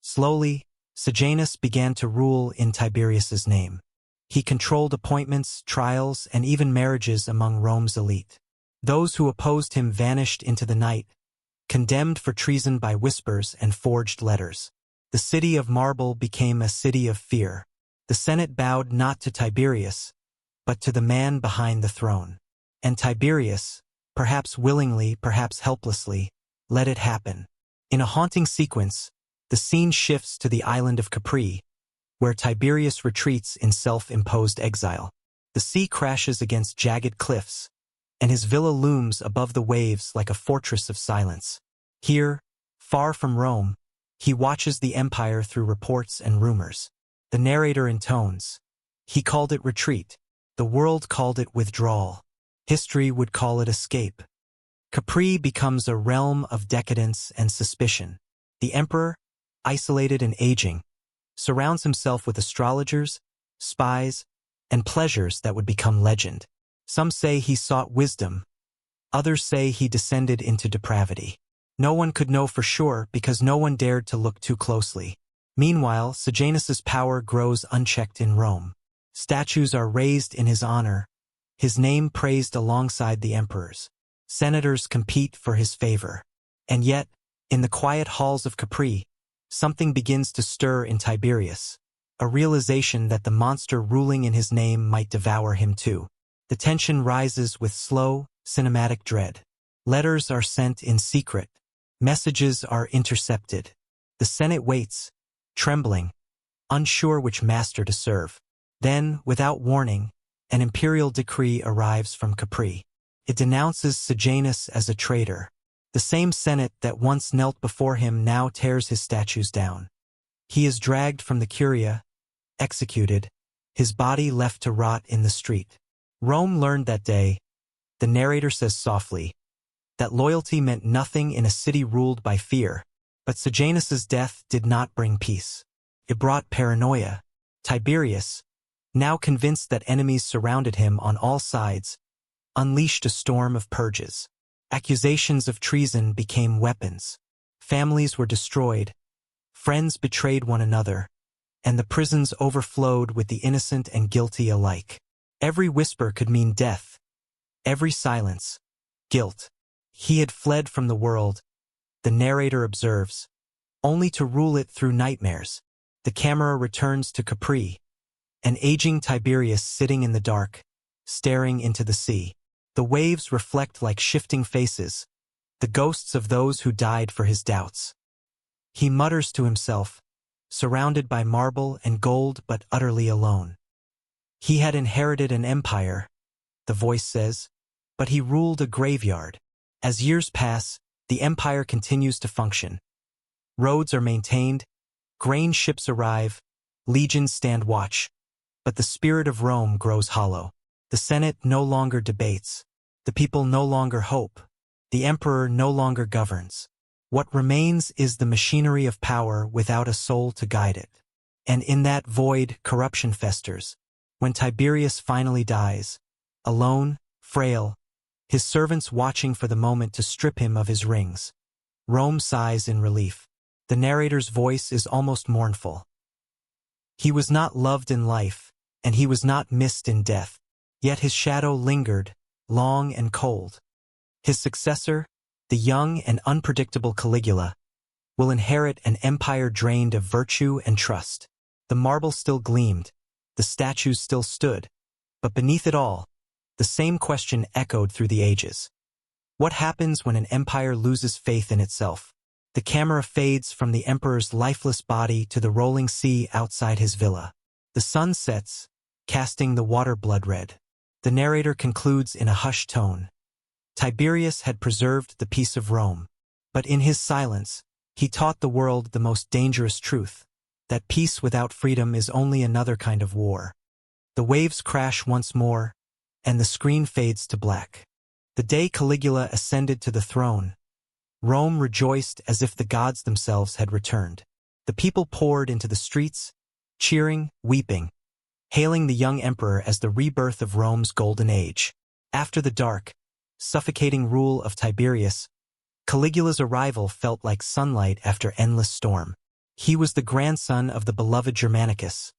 Slowly, Sejanus began to rule in Tiberius's name. He controlled appointments, trials, and even marriages among Rome's elite. Those who opposed him vanished into the night, condemned for treason by whispers and forged letters. The city of marble became a city of fear. The Senate bowed not to Tiberius, but to the man behind the throne. And Tiberius, perhaps willingly, perhaps helplessly, let it happen. In a haunting sequence, the scene shifts to the island of Capri, where Tiberius retreats in self-imposed exile. The sea crashes against jagged cliffs, and his villa looms above the waves like a fortress of silence. Here, far from Rome, he watches the empire through reports and rumors. The narrator intones. He called it retreat. The world called it withdrawal. History would call it escape. Capri becomes a realm of decadence and suspicion. The emperor, isolated and aging, surrounds himself with astrologers, spies, and pleasures that would become legend. Some say he sought wisdom. Others say he descended into depravity. No one could know for sure because no one dared to look too closely. Meanwhile, Sejanus's power grows unchecked in Rome. Statues are raised in his honor, his name praised alongside the emperor's. Senators compete for his favor. And yet, in the quiet halls of Capri, something begins to stir in Tiberius, a realization that the monster ruling in his name might devour him too. The tension rises with slow, cinematic dread. Letters are sent in secret. Messages are intercepted. The Senate waits, trembling, unsure which master to serve. Then, without warning, an imperial decree arrives from Capri. It denounces Sejanus as a traitor. The same Senate that once knelt before him now tears his statues down. He is dragged from the Curia, executed, his body left to rot in the street. Rome learned that day, the narrator says softly, that loyalty meant nothing in a city ruled by fear. But Sejanus's death did not bring peace. It brought paranoia. Tiberius, now convinced that enemies surrounded him on all sides, unleashed a storm of purges. Accusations of treason became weapons. Families were destroyed. Friends betrayed one another. And the prisons overflowed with the innocent and guilty alike. Every whisper could mean death. Every silence, guilt. He had fled from the world, the narrator observes, only to rule it through nightmares. The camera returns to Capri, an aging Tiberius sitting in the dark, staring into the sea. The waves reflect like shifting faces, the ghosts of those who died for his doubts. He mutters to himself, surrounded by marble and gold but utterly alone. He had inherited an empire, the voice says, but he ruled a graveyard. As years pass, the empire continues to function. Roads are maintained, grain ships arrive, legions stand watch, but the spirit of Rome grows hollow. The Senate no longer debates, the people no longer hope, the emperor no longer governs. What remains is the machinery of power without a soul to guide it. And in that void, corruption festers. When Tiberius finally dies, alone, frail, his servants watching for the moment to strip him of his rings, Rome sighs in relief. The narrator's voice is almost mournful. He was not loved in life, and he was not missed in death, yet his shadow lingered, long and cold. His successor, the young and unpredictable Caligula, will inherit an empire drained of virtue and trust. The marble still gleamed, the statues still stood, but beneath it all, the same question echoed through the ages. What happens when an empire loses faith in itself? The camera fades from the emperor's lifeless body to the rolling sea outside his villa. The sun sets, casting the water blood-red. The narrator concludes in a hushed tone. Tiberius had preserved the peace of Rome, but in his silence, he taught the world the most dangerous truth, that peace without freedom is only another kind of war. The waves crash once more, and the screen fades to black. The day Caligula ascended to the throne, Rome rejoiced as if the gods themselves had returned. The people poured into the streets, cheering, weeping, hailing the young emperor as the rebirth of Rome's golden age. After the dark, suffocating rule of Tiberius, Caligula's arrival felt like sunlight after endless storm. He was the grandson of the beloved Germanicus,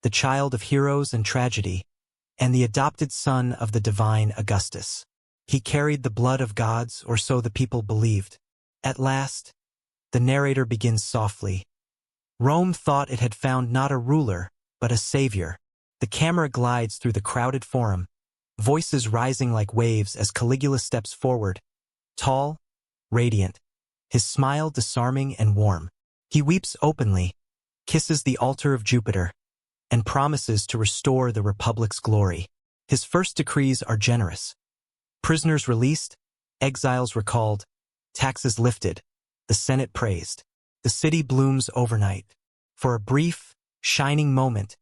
the child of heroes and tragedy, and the adopted son of the divine Augustus. He carried the blood of gods, or so the people believed. At last, the narrator begins softly. Rome thought it had found not a ruler, but a savior. The camera glides through the crowded forum, voices rising like waves as Caligula steps forward, tall, radiant, his smile disarming and warm. He weeps openly, kisses the altar of Jupiter, and promises to restore the Republic's glory. His first decrees are generous. Prisoners released, exiles recalled, taxes lifted, the Senate praised. The city blooms overnight. For a brief, shining moment,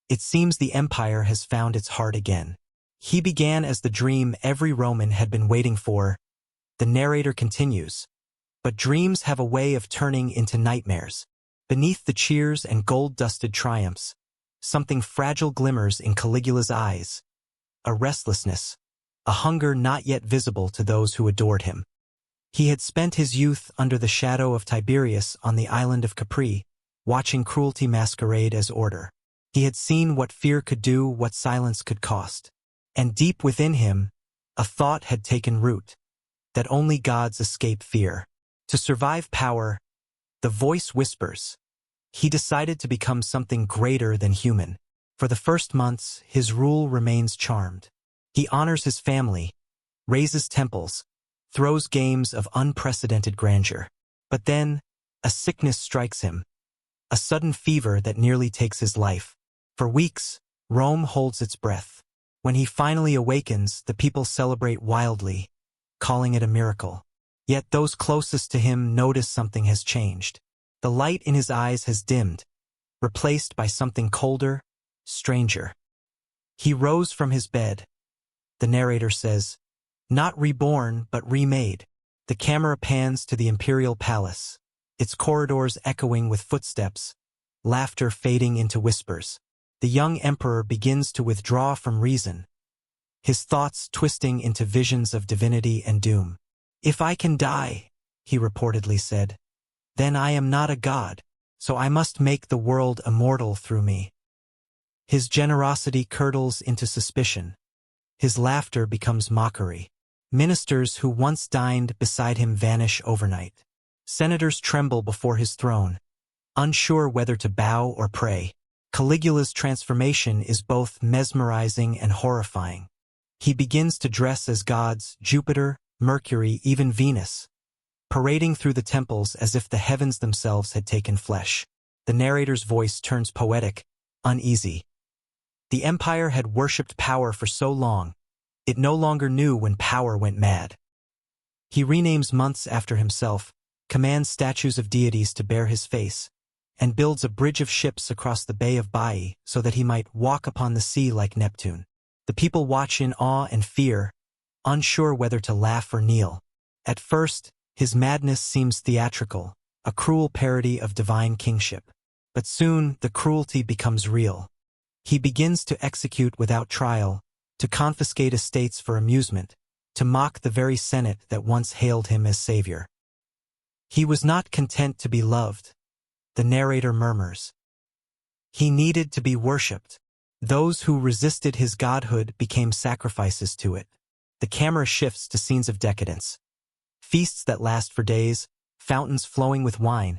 it seems the empire has found its heart again. He began as the dream every Roman had been waiting for. The narrator continues. But dreams have a way of turning into nightmares. Beneath the cheers and gold-dusted triumphs, something fragile glimmers in Caligula's eyes. A restlessness, a hunger not yet visible to those who adored him. He had spent his youth under the shadow of Tiberius on the island of Capri, watching cruelty masquerade as order. He had seen what fear could do, what silence could cost. And deep within him, a thought had taken root, that only gods escape fear. To survive power, the voice whispers. He decided to become something greater than human. For the first months, his rule remains charmed. He honors his family, raises temples, throws games of unprecedented grandeur. But then, a sickness strikes him, a sudden fever that nearly takes his life. For weeks, Rome holds its breath. When he finally awakens, the people celebrate wildly, calling it a miracle. Yet those closest to him notice something has changed. The light in his eyes has dimmed, replaced by something colder, stranger. He rose from his bed. The narrator says, not reborn, but remade. The camera pans to the imperial palace, its corridors echoing with footsteps, laughter fading into whispers. The young emperor begins to withdraw from reason, his thoughts twisting into visions of divinity and doom. If I can die, he reportedly said, then I am not a god, so I must make the world immortal through me. His generosity curdles into suspicion. His laughter becomes mockery. Ministers who once dined beside him vanish overnight. Senators tremble before his throne, unsure whether to bow or pray. Caligula's transformation is both mesmerizing and horrifying. He begins to dress as gods, Jupiter, Mercury, even Venus, parading through the temples as if the heavens themselves had taken flesh. The narrator's voice turns poetic, uneasy. The empire had worshipped power for so long, it no longer knew when power went mad. He renames months after himself, commands statues of deities to bear his face, and builds a bridge of ships across the Bay of Baiae so that he might walk upon the sea like Neptune. The people watch in awe and fear, unsure whether to laugh or kneel. At first, his madness seems theatrical, a cruel parody of divine kingship. But soon, the cruelty becomes real. He begins to execute without trial, to confiscate estates for amusement, to mock the very Senate that once hailed him as savior. He was not content to be loved, the narrator murmurs. He needed to be worshipped. Those who resisted his godhood became sacrifices to it. The camera shifts to scenes of decadence. Feasts that last for days, fountains flowing with wine,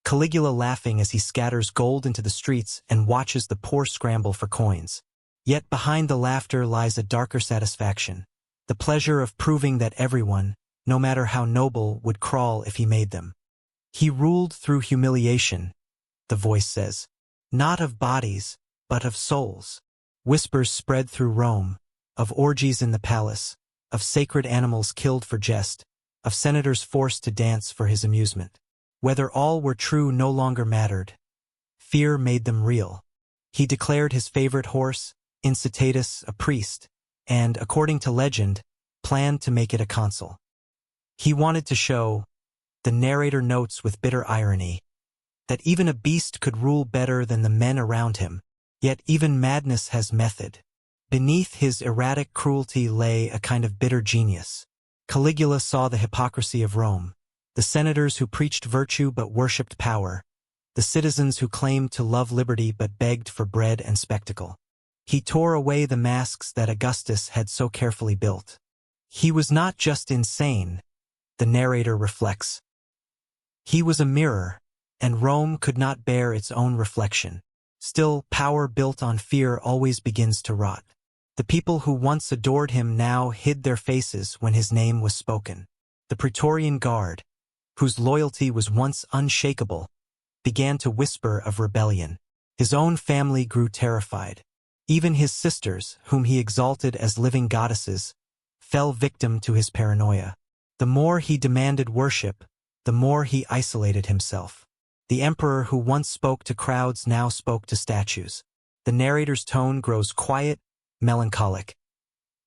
Caligula laughing as he scatters gold into the streets and watches the poor scramble for coins. Yet behind the laughter lies a darker satisfaction, the pleasure of proving that everyone, no matter how noble, would crawl if he made them. He ruled through humiliation, the voice says, not of bodies, but of souls. Whispers spread through Rome, of orgies in the palace, of sacred animals killed for jest, of senators forced to dance for his amusement. Whether all were true no longer mattered. Fear made them real. He declared his favorite horse, Incitatus, a priest, and, according to legend, planned to make it a consul. He wanted to show, the narrator notes with bitter irony, that even a beast could rule better than the men around him, yet even madness has method. Beneath his erratic cruelty lay a kind of bitter genius. Caligula saw the hypocrisy of Rome, the senators who preached virtue but worshipped power, the citizens who claimed to love liberty but begged for bread and spectacle. He tore away the masks that Augustus had so carefully built. He was not just insane, the narrator reflects. He was a mirror, and Rome could not bear its own reflection. Still, power built on fear always begins to rot. The people who once adored him now hid their faces when his name was spoken. The Praetorian Guard, whose loyalty was once unshakable, began to whisper of rebellion. His own family grew terrified. Even his sisters, whom he exalted as living goddesses, fell victim to his paranoia. The more he demanded worship, the more he isolated himself. The emperor who once spoke to crowds now spoke to statues. The narrator's tone grows quiet, melancholic.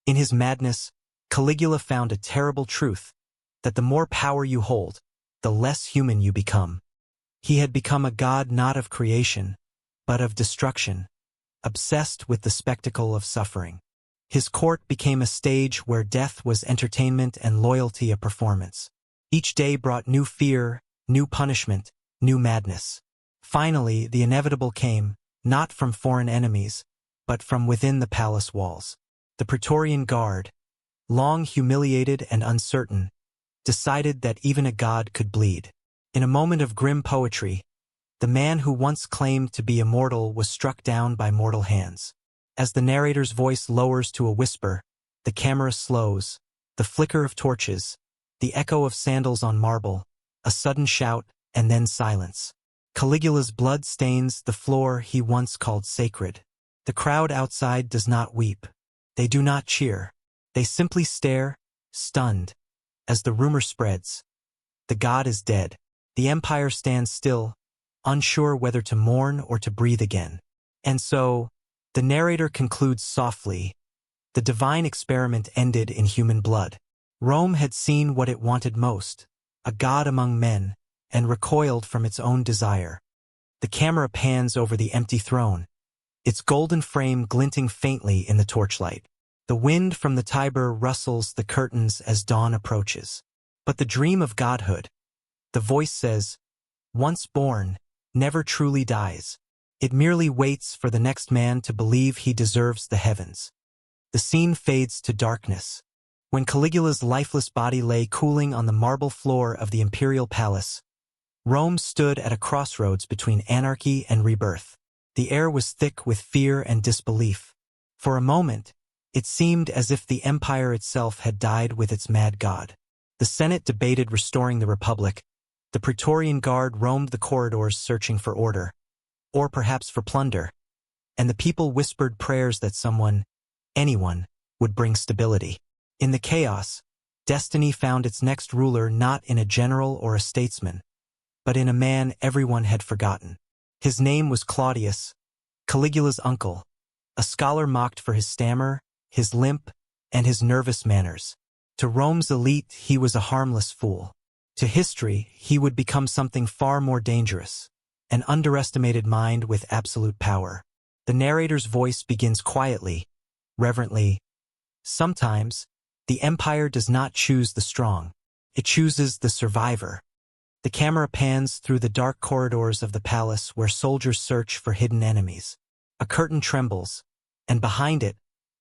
In his madness, Caligula found a terrible truth, that the more power you hold, the less human you become. He had become a god not of creation, but of destruction, obsessed with the spectacle of suffering. His court became a stage where death was entertainment and loyalty a performance. Each day brought new fear, new punishment, new madness. Finally, the inevitable came, not from foreign enemies, but from within the palace walls. The Praetorian Guard, long humiliated and uncertain, decided that even a god could bleed. In a moment of grim poetry, the man who once claimed to be immortal was struck down by mortal hands. As the narrator's voice lowers to a whisper, the camera slows, the flicker of torches, the echo of sandals on marble, a sudden shout, and then silence. Caligula's blood stains the floor he once called sacred. The crowd outside does not weep. They do not cheer. They simply stare, stunned. As the rumor spreads, the god is dead. The empire stands still, unsure whether to mourn or to breathe again. And so, the narrator concludes softly, the divine experiment ended in human blood. Rome had seen what it wanted most, a god among men, and recoiled from its own desire. The camera pans over the empty throne, its golden frame glinting faintly in the torchlight. The wind from the Tiber rustles the curtains as dawn approaches. But the dream of godhood, the voice says, once born, never truly dies. It merely waits for the next man to believe he deserves the heavens. The scene fades to darkness. When Caligula's lifeless body lay cooling on the marble floor of the imperial palace, Rome stood at a crossroads between anarchy and rebirth. The air was thick with fear and disbelief. For a moment, It seemed as if the empire itself had died with its mad god. The Senate debated restoring the Republic. The Praetorian Guard roamed the corridors searching for order, or perhaps for plunder, and the people whispered prayers that someone, anyone, would bring stability. In the chaos, destiny found its next ruler not in a general or a statesman, but in a man everyone had forgotten. His name was Claudius, Caligula's uncle, a scholar mocked for his stammer, his limp, and his nervous manners. To Rome's elite, he was a harmless fool. To history, he would become something far more dangerous, an underestimated mind with absolute power. The narrator's voice begins quietly, reverently. Sometimes, the empire does not choose the strong. It chooses the survivor. The camera pans through the dark corridors of the palace where soldiers search for hidden enemies. A curtain trembles, and behind it,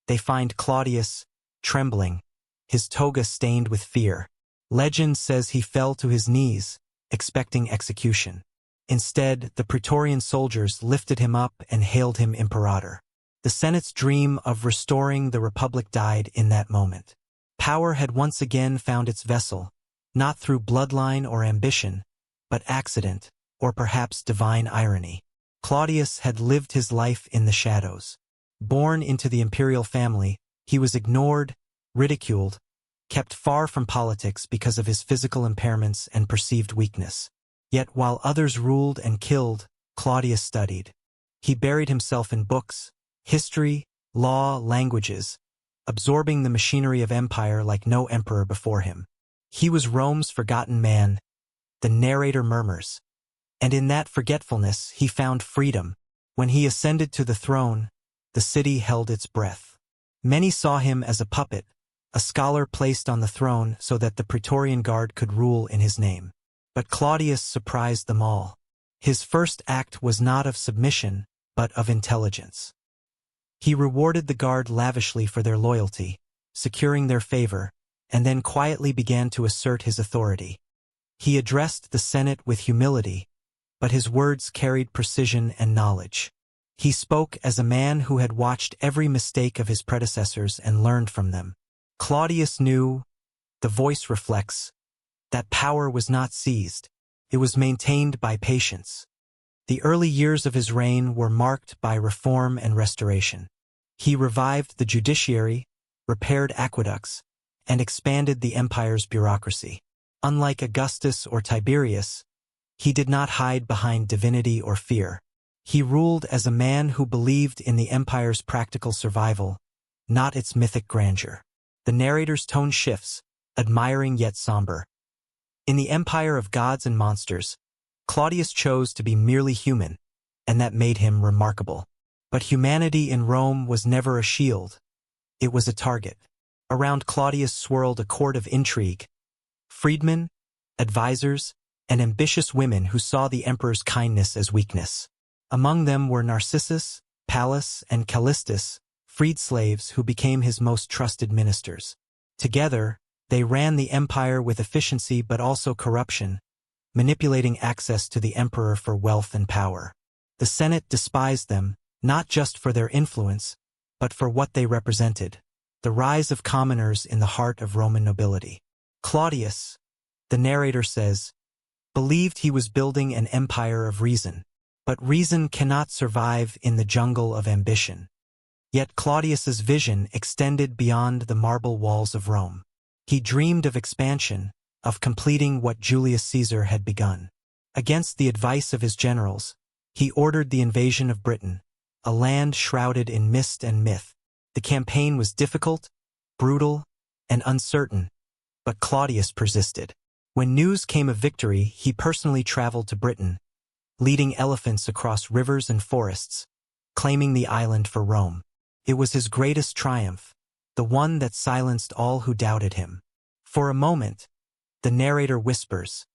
they find Claudius, trembling, his toga stained with fear. Legend says he fell to his knees, expecting execution. Instead, the Praetorian soldiers lifted him up and hailed him imperator. The Senate's dream of restoring the Republic died in that moment. Power had once again found its vessel, not through bloodline or ambition, but accident, or perhaps divine irony. Claudius had lived his life in the shadows. Born into the imperial family, he was ignored, ridiculed, kept far from politics because of his physical impairments and perceived weakness. Yet while others ruled and killed, Claudius studied. He buried himself in books, history, law, languages, absorbing the machinery of empire like no emperor before him. He was Rome's forgotten man, the narrator murmurs. And in that forgetfulness he found freedom. When he ascended to the throne, the city held its breath. Many saw him as a puppet, a scholar placed on the throne so that the Praetorian Guard could rule in his name. But Claudius surprised them all. His first act was not of submission, but of intelligence. He rewarded the guard lavishly for their loyalty, securing their favor, and then quietly began to assert his authority. He addressed the Senate with humility, but his words carried precision and knowledge. He spoke as a man who had watched every mistake of his predecessors and learned from them. Claudius knew, the voice reflects, that power was not seized. It was maintained by patience. The early years of his reign were marked by reform and restoration. He revived the judiciary, repaired aqueducts, and expanded the empire's bureaucracy. Unlike Augustus or Tiberius, he did not hide behind divinity or fear. He ruled as a man who believed in the empire's practical survival, not its mythic grandeur. The narrator's tone shifts, admiring yet somber. In the empire of gods and monsters, Claudius chose to be merely human, and that made him remarkable. But humanity in Rome was never a shield. It was a target. Around Claudius swirled a court of intrigue, freedmen, advisors, and ambitious women who saw the emperor's kindness as weakness. Among them were Narcissus, Pallas, and Callistus, freed slaves who became his most trusted ministers. Together, they ran the empire with efficiency but also corruption, manipulating access to the emperor for wealth and power. The Senate despised them, not just for their influence, but for what they represented, the rise of commoners in the heart of Roman nobility. Claudius, the narrator says, believed he was building an empire of reason, but reason cannot survive in the jungle of ambition. Yet Claudius's vision extended beyond the marble walls of Rome. He dreamed of expansion, of completing what Julius Caesar had begun. Against the advice of his generals, he ordered the invasion of Britain, a land shrouded in mist and myth. The campaign was difficult, brutal, and uncertain, but Claudius persisted. When news came of victory, he personally traveled to Britain, leading elephants across rivers and forests, claiming the island for Rome. It was his greatest triumph, the one that silenced all who doubted him. For a moment, the narrator whispers,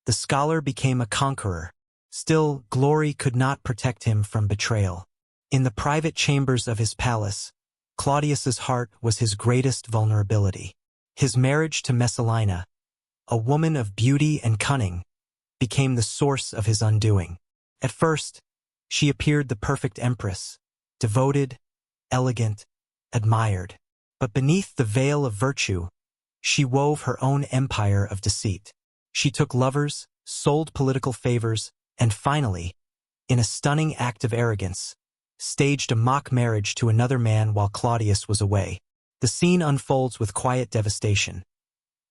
the scholar became a conqueror. Still, glory could not protect him from betrayal. In the private chambers of his palace, Claudius's heart was his greatest vulnerability. His marriage to Messalina, a woman of beauty and cunning, became the source of his undoing. At first, she appeared the perfect empress, devoted, elegant, admired. But beneath the veil of virtue, she wove her own empire of deceit. She took lovers, sold political favors, and finally, in a stunning act of arrogance, staged a mock marriage to another man while Claudius was away. The scene unfolds with quiet devastation.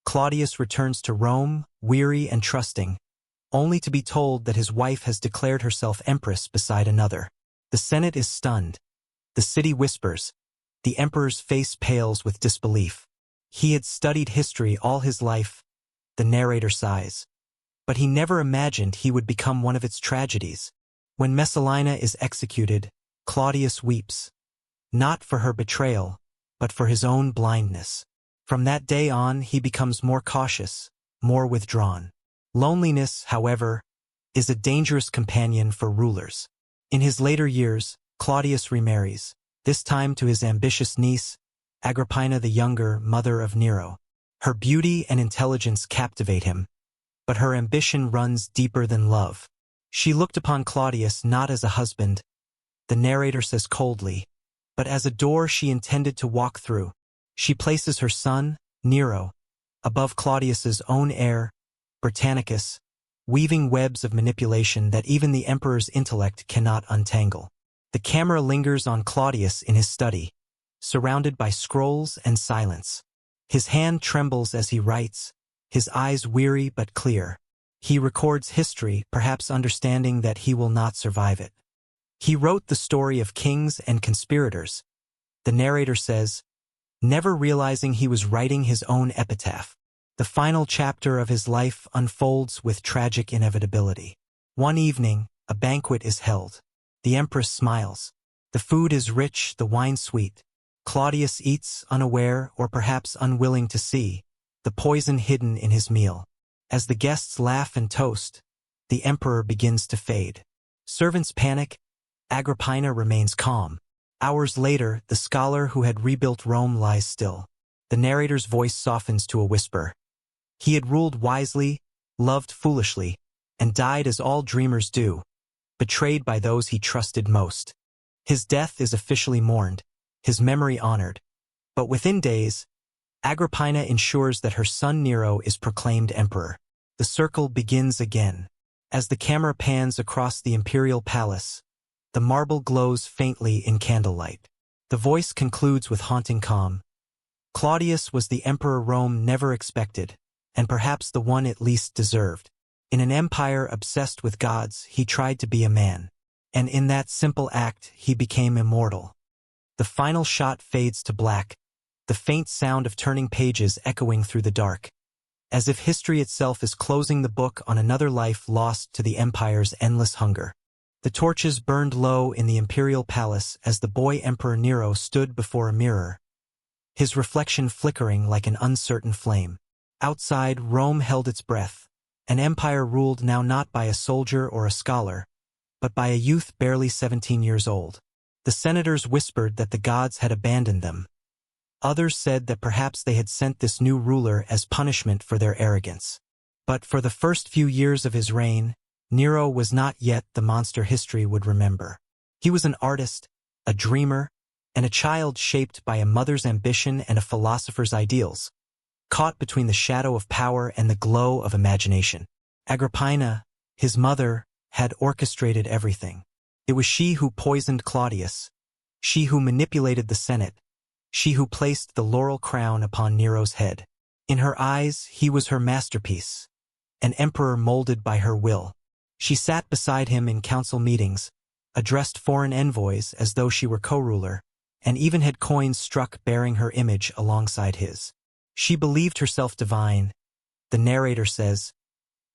Claudius returns to Rome, weary and trusting, only to be told that his wife has declared herself empress beside another. The Senate is stunned. The city whispers. The emperor's face pales with disbelief. He had studied history all his life, the narrator sighs. But he never imagined he would become one of its tragedies. When Messalina is executed, Claudius weeps, not for her betrayal, but for his own blindness. From that day on, he becomes more cautious, more withdrawn. Loneliness, however, is a dangerous companion for rulers. In his later years, Claudius remarries, this time to his ambitious niece, Agrippina the Younger, mother of Nero. Her beauty and intelligence captivate him, but her ambition runs deeper than love. She looked upon Claudius not as a husband, the narrator says coldly, but as a door she intended to walk through. She places her son, Nero, above Claudius's own heir, Britannicus, weaving webs of manipulation that even the emperor's intellect cannot untangle. The camera lingers on Claudius in his study, surrounded by scrolls and silence. His hand trembles as he writes, his eyes weary but clear. He records history, perhaps understanding that he will not survive it. He wrote the story of kings and conspirators, the narrator says, never realizing he was writing his own epitaph. The final chapter of his life unfolds with tragic inevitability. One evening, a banquet is held. The empress smiles. The food is rich, the wine sweet. Claudius eats, unaware or perhaps unwilling to see, the poison hidden in his meal. As the guests laugh and toast, the emperor begins to fade. Servants panic. Agrippina remains calm. Hours later, the scholar who had rebuilt Rome lies still. The narrator's voice softens to a whisper. He had ruled wisely, loved foolishly, and died as all dreamers do, betrayed by those he trusted most. His death is officially mourned, his memory honored. But within days, Agrippina ensures that her son Nero is proclaimed emperor. The circle begins again. As the camera pans across the imperial palace, the marble glows faintly in candlelight. The voice concludes with haunting calm. Claudius was the emperor Rome never expected, and perhaps the one it least deserved. In an empire obsessed with gods, he tried to be a man. And in that simple act, he became immortal. The final shot fades to black, the faint sound of turning pages echoing through the dark, as if history itself is closing the book on another life lost to the empire's endless hunger. The torches burned low in the imperial palace as the boy Emperor Nero stood before a mirror, his reflection flickering like an uncertain flame. Outside, Rome held its breath, an empire ruled now not by a soldier or a scholar, but by a youth barely 17 years old. The senators whispered that the gods had abandoned them. Others said that perhaps they had sent this new ruler as punishment for their arrogance. But for the first few years of his reign, Nero was not yet the monster history would remember. He was an artist, a dreamer, and a child shaped by a mother's ambition and a philosopher's ideals, caught between the shadow of power and the glow of imagination. Agrippina, his mother, had orchestrated everything. It was she who poisoned Claudius, she who manipulated the Senate, she who placed the laurel crown upon Nero's head. In her eyes, he was her masterpiece, an emperor molded by her will. She sat beside him in council meetings, addressed foreign envoys as though she were co-ruler, and even had coins struck bearing her image alongside his. She believed herself divine, the narrator says,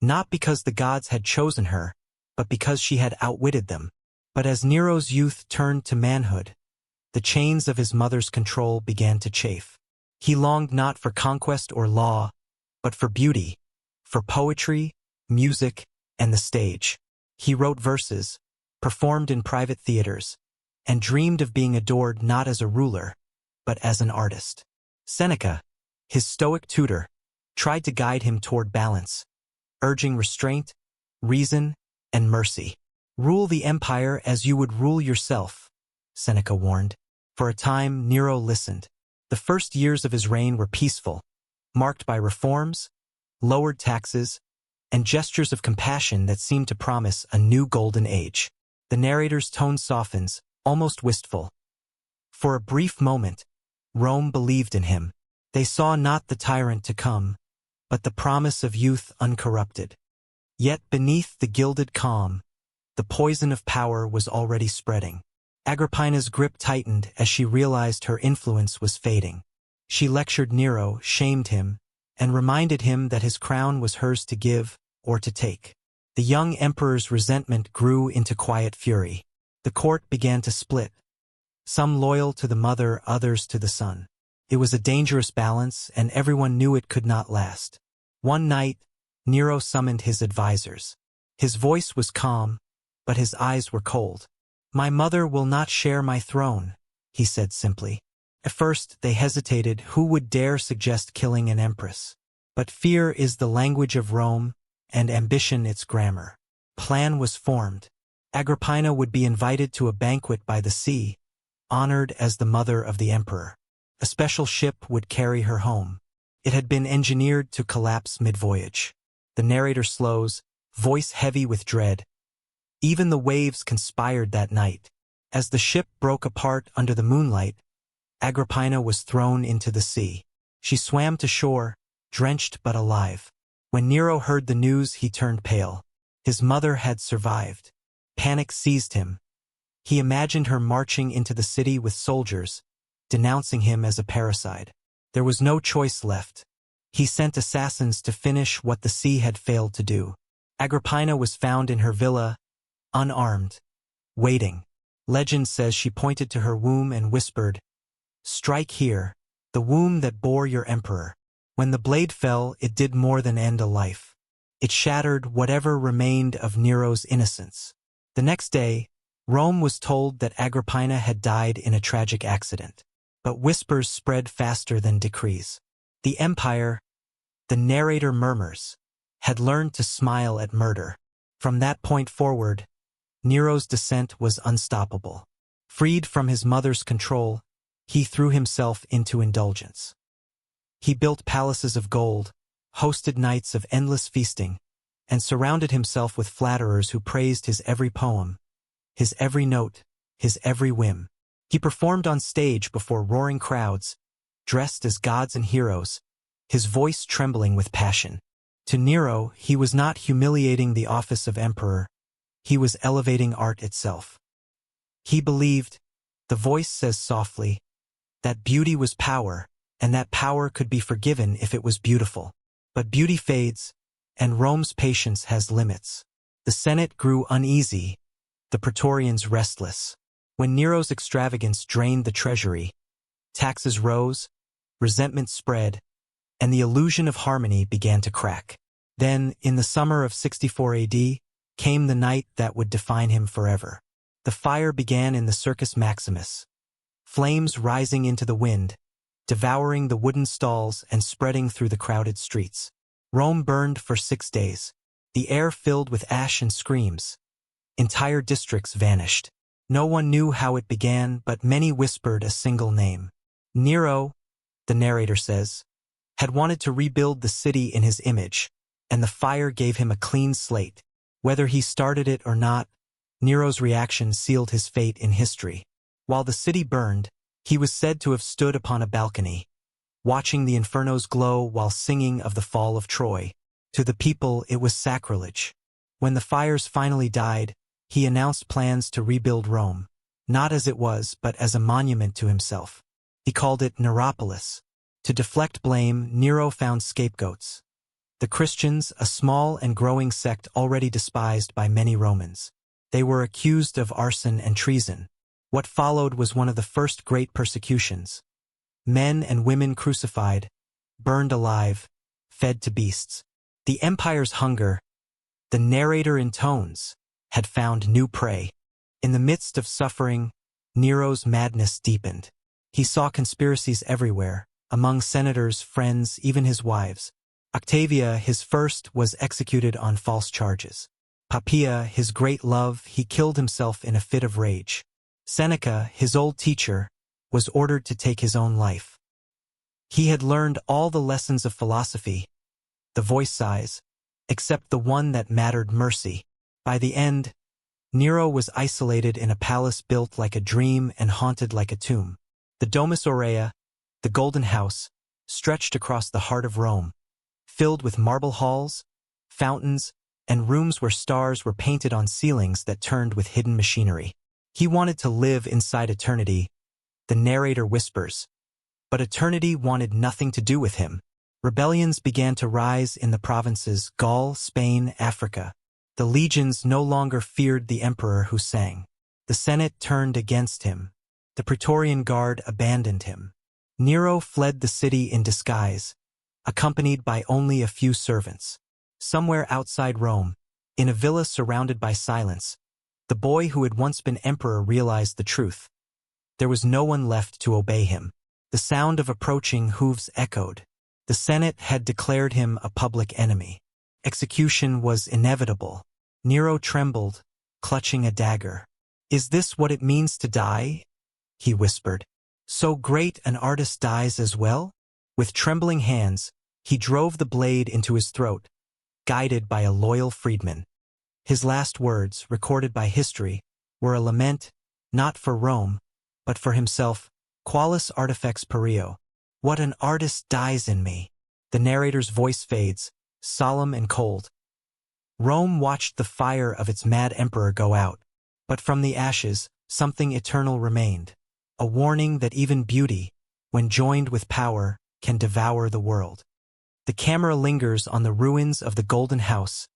not because the gods had chosen her, but because she had outwitted them. But as Nero's youth turned to manhood, the chains of his mother's control began to chafe. He longed not for conquest or law, but for beauty, for poetry, music, and the stage. He wrote verses, performed in private theaters, and dreamed of being adored not as a ruler, but as an artist. Seneca, his stoic tutor, tried to guide him toward balance, urging restraint, reason, and mercy. Rule the empire as you would rule yourself, Seneca warned. For a time, Nero listened. The first years of his reign were peaceful, marked by reforms, lowered taxes, and gestures of compassion that seemed to promise a new golden age. The narrator's tone softens, almost wistful. For a brief moment, Rome believed in him. They saw not the tyrant to come, but the promise of youth uncorrupted. Yet beneath the gilded calm, the poison of power was already spreading. Agrippina's grip tightened as she realized her influence was fading. She lectured Nero, shamed him, and reminded him that his crown was hers to give or to take. The young emperor's resentment grew into quiet fury. The court began to split, some loyal to the mother, others to the son. It was a dangerous balance, and everyone knew it could not last. One night, Nero summoned his advisors. His voice was calm, but his eyes were cold. "My mother will not share my throne," he said simply. At first, they hesitated. Who would dare suggest killing an empress? But fear is the language of Rome, and ambition its grammar. Plan was formed. Agrippina would be invited to a banquet by the sea, honored as the mother of the emperor. A special ship would carry her home. It had been engineered to collapse mid-voyage. The narrator slows, voice heavy with dread. Even the waves conspired that night. As the ship broke apart under the moonlight, Agrippina was thrown into the sea. She swam to shore, drenched but alive. When Nero heard the news, he turned pale. His mother had survived. Panic seized him. He imagined her marching into the city with soldiers, denouncing him as a parricide. There was no choice left. He sent assassins to finish what the sea had failed to do. Agrippina was found in her villa, unarmed, waiting. Legend says she pointed to her womb and whispered, "Strike here, the womb that bore your emperor." When the blade fell, it did more than end a life. It shattered whatever remained of Nero's innocence. The next day, Rome was told that Agrippina had died in a tragic accident. But whispers spread faster than decrees. The empire, the narrator murmurs, had learned to smile at murder. From that point forward, Nero's descent was unstoppable. Freed from his mother's control, he threw himself into indulgence. He built palaces of gold, hosted nights of endless feasting, and surrounded himself with flatterers who praised his every poem, his every note, his every whim. He performed on stage before roaring crowds, dressed as gods and heroes, his voice trembling with passion. To Nero, he was not humiliating the office of emperor, he was elevating art itself. He believed, the voice says softly, that beauty was power, and that power could be forgiven if it was beautiful. But beauty fades, and Rome's patience has limits. The Senate grew uneasy, the praetorians restless. When Nero's extravagance drained the treasury, taxes rose, resentment spread, and the illusion of harmony began to crack. Then, in the summer of 64 AD, came the night that would define him forever. The fire began in the Circus Maximus, flames rising into the wind, devouring the wooden stalls and spreading through the crowded streets. Rome burned for 6 days. The air filled with ash and screams. Entire districts vanished. No one knew how it began, but many whispered a single name. Nero, the narrator says, had wanted to rebuild the city in his image, and the fire gave him a clean slate. Whether he started it or not, Nero's reaction sealed his fate in history. While the city burned, he was said to have stood upon a balcony, watching the infernos glow while singing of the fall of Troy. To the people, it was sacrilege. When the fires finally died, he announced plans to rebuild Rome, not as it was, but as a monument to himself. He called it Neropolis. To deflect blame, Nero found scapegoats. The Christians, a small and growing sect already despised by many Romans. They were accused of arson and treason. What followed was one of the first great persecutions. Men and women crucified, burned alive, fed to beasts. The empire's hunger, the narrator intones, had found new prey. In the midst of suffering, Nero's madness deepened. He saw conspiracies everywhere, among senators, friends, even his wives. Octavia, his first, was executed on false charges. Poppaea, his great love, he killed himself in a fit of rage. Seneca, his old teacher, was ordered to take his own life. He had learned all the lessons of philosophy, the voice size, except the one that mattered: mercy. By the end, Nero was isolated in a palace built like a dream and haunted like a tomb. The Domus Aurea, the Golden House, stretched across the heart of Rome, filled with marble halls, fountains, and rooms where stars were painted on ceilings that turned with hidden machinery. He wanted to live inside eternity, the narrator whispers, but eternity wanted nothing to do with him. Rebellions began to rise in the provinces: Gaul, Spain, Africa. The legions no longer feared the emperor who sang. The Senate turned against him. The Praetorian Guard abandoned him. Nero fled the city in disguise, accompanied by only a few servants. Somewhere outside Rome, in a villa surrounded by silence, the boy who had once been emperor realized the truth. There was no one left to obey him. The sound of approaching hooves echoed. The Senate had declared him a public enemy. Execution was inevitable. Nero trembled, clutching a dagger. "Is this what it means to die?" he whispered. "So great an artist dies as well?" With trembling hands, he drove the blade into his throat, guided by a loyal freedman. His last words, recorded by history, were a lament, not for Rome, but for himself: "Qualis artifex perio." What an artist dies in me. The narrator's voice fades, solemn and cold. Rome watched the fire of its mad emperor go out, but from the ashes, something eternal remained. A warning that even beauty, when joined with power, can devour the world. The camera lingers on the ruins of the Golden House,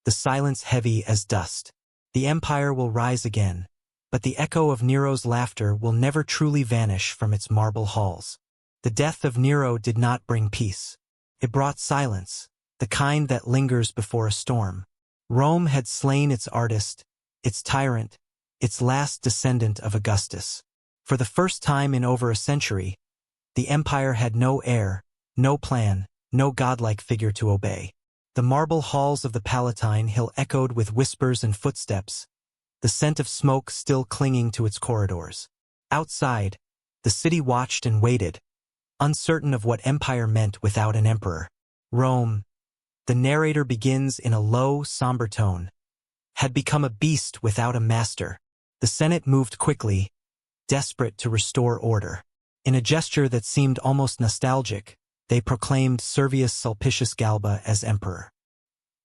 the silence heavy as dust. The empire will rise again, but the echo of Nero's laughter will never truly vanish from its marble halls. The death of Nero did not bring peace. It brought silence, the kind that lingers before a storm. Rome had slain its artist, its tyrant, its last descendant of Augustus. For the first time in over a century, the empire had no heir, no plan, no godlike figure to obey. The marble halls of the Palatine Hill echoed with whispers and footsteps, the scent of smoke still clinging to its corridors. Outside, the city watched and waited, uncertain of what empire meant without an emperor. Rome, the narrator begins in a low, somber tone, had become a beast without a master. The Senate moved quickly, desperate to restore order. In a gesture that seemed almost nostalgic, they proclaimed Servius Sulpicius Galba as emperor.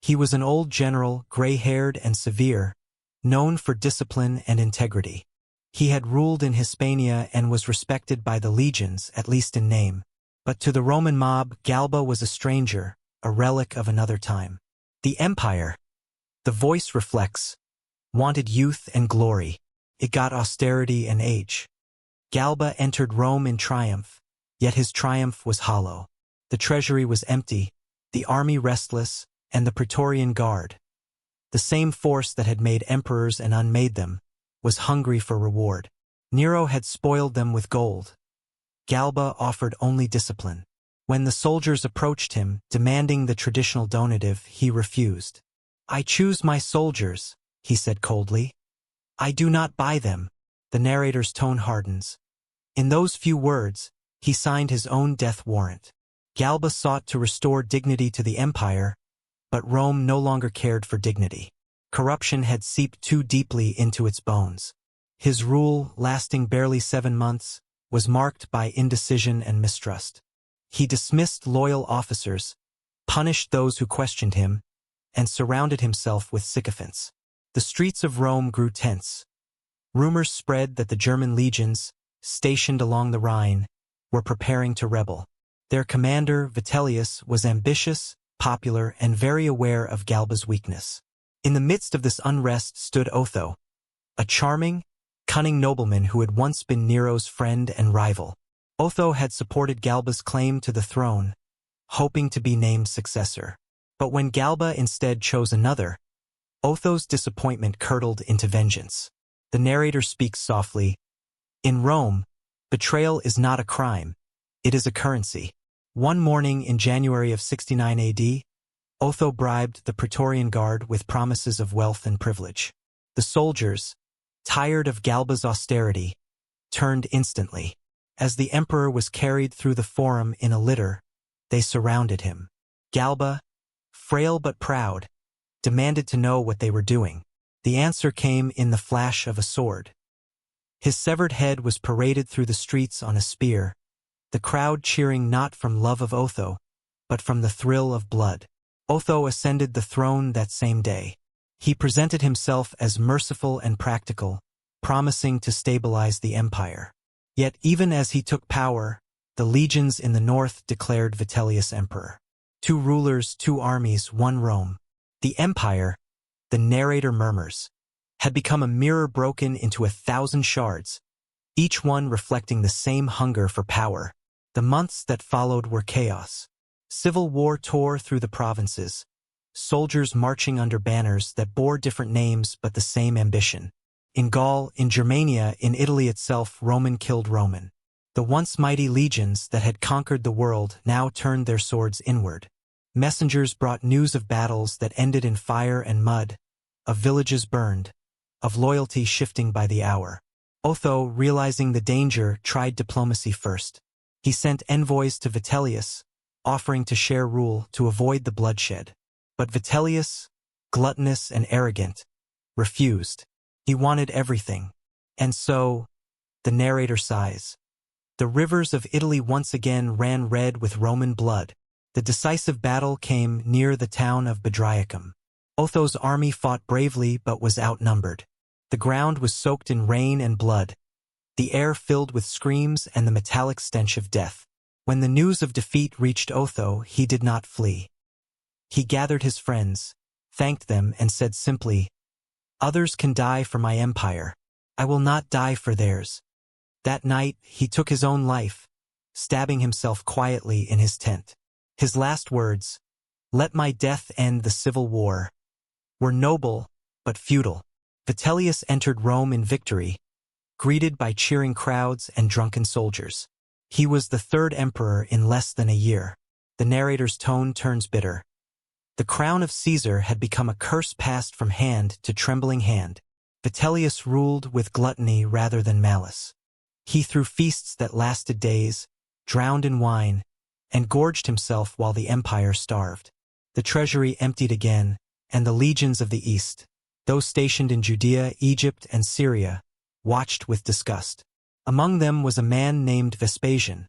He was an old general, gray-haired and severe, known for discipline and integrity. He had ruled in Hispania and was respected by the legions, at least in name. But to the Roman mob, Galba was a stranger, a relic of another time. The empire, the voice reflects, wanted youth and glory. It got austerity and age. Galba entered Rome in triumph, yet his triumph was hollow. The treasury was empty, the army restless, and the Praetorian Guard, the same force that had made emperors and unmade them, was hungry for reward. Nero had spoiled them with gold. Galba offered only discipline. When the soldiers approached him, demanding the traditional donative, he refused. "I choose my soldiers," he said coldly. "I do not buy them." The narrator's tone hardens. In those few words, he signed his own death warrant. Galba sought to restore dignity to the empire, but Rome no longer cared for dignity. Corruption had seeped too deeply into its bones. His rule, lasting barely 7 months, was marked by indecision and mistrust. He dismissed loyal officers, punished those who questioned him, and surrounded himself with sycophants. The streets of Rome grew tense. Rumors spread that the German legions, stationed along the Rhine, were preparing to rebel. Their commander, Vitellius, was ambitious, popular, and very aware of Galba's weakness. In the midst of this unrest stood Otho, a charming, cunning nobleman who had once been Nero's friend and rival. Otho had supported Galba's claim to the throne, hoping to be named successor. But when Galba instead chose another, Otho's disappointment curdled into vengeance. The narrator speaks softly. In Rome, betrayal is not a crime, it is a currency. One morning in January of 69 AD, Otho bribed the Praetorian Guard with promises of wealth and privilege. The soldiers, tired of Galba's austerity, turned instantly. As the emperor was carried through the forum in a litter, they surrounded him. Galba, frail but proud, demanded to know what they were doing. The answer came in the flash of a sword. His severed head was paraded through the streets on a spear, the crowd cheering not from love of Otho, but from the thrill of blood. Otho ascended the throne that same day. He presented himself as merciful and practical, promising to stabilize the empire. Yet even as he took power, the legions in the north declared Vitellius emperor. 2 rulers, 2 armies, 1 Rome. The empire, the narrator murmurs, had become a mirror broken into 1,000 shards, each one reflecting the same hunger for power. The months that followed were chaos. Civil war tore through the provinces, soldiers marching under banners that bore different names but the same ambition. In Gaul, in Germania, in Italy itself, Roman killed Roman. The once mighty legions that had conquered the world now turned their swords inward. Messengers brought news of battles that ended in fire and mud, of villages burned, of loyalty shifting by the hour. Otho, realizing the danger, tried diplomacy first. He sent envoys to Vitellius, offering to share rule to avoid the bloodshed. But Vitellius, gluttonous and arrogant, refused. He wanted everything. And so, the narrator sighs. The rivers of Italy once again ran red with Roman blood. The decisive battle came near the town of Bedriacum. Otho's army fought bravely but was outnumbered. The ground was soaked in rain and blood, the air filled with screams and the metallic stench of death. When the news of defeat reached Otho, he did not flee. He gathered his friends, thanked them, and said simply, "Others can die for my empire. I will not die for theirs." That night, he took his own life, stabbing himself quietly in his tent. His last words, "Let my death end the civil war," were noble but futile. Vitellius entered Rome in victory, greeted by cheering crowds and drunken soldiers. He was the 3rd emperor in less than a year. The narrator's tone turns bitter. The crown of Caesar had become a curse passed from hand to trembling hand. Vitellius ruled with gluttony rather than malice. He threw feasts that lasted days, drowned in wine, and gorged himself while the empire starved. The treasury emptied again, and the legions of the east, those stationed in Judea, Egypt, and Syria, watched with disgust. Among them was a man named Vespasian,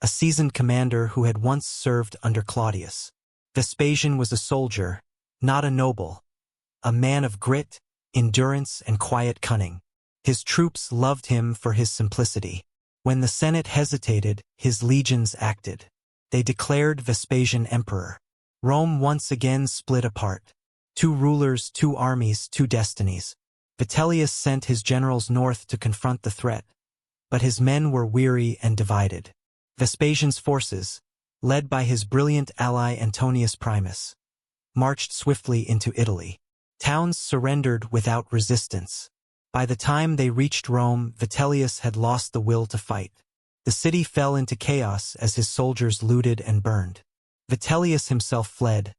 a seasoned commander who had once served under Claudius. Vespasian was a soldier, not a noble, a man of grit, endurance, and quiet cunning. His troops loved him for his simplicity. When the Senate hesitated, his legions acted. They declared Vespasian emperor. Rome once again split apart. 2 rulers, 2 armies, 2 destinies. Vitellius sent his generals north to confront the threat, but his men were weary and divided. Vespasian's forces, led by his brilliant ally Antonius Primus, marched swiftly into Italy. Towns surrendered without resistance. By the time they reached Rome, Vitellius had lost the will to fight. The city fell into chaos as his soldiers looted and burned. Vitellius himself fled,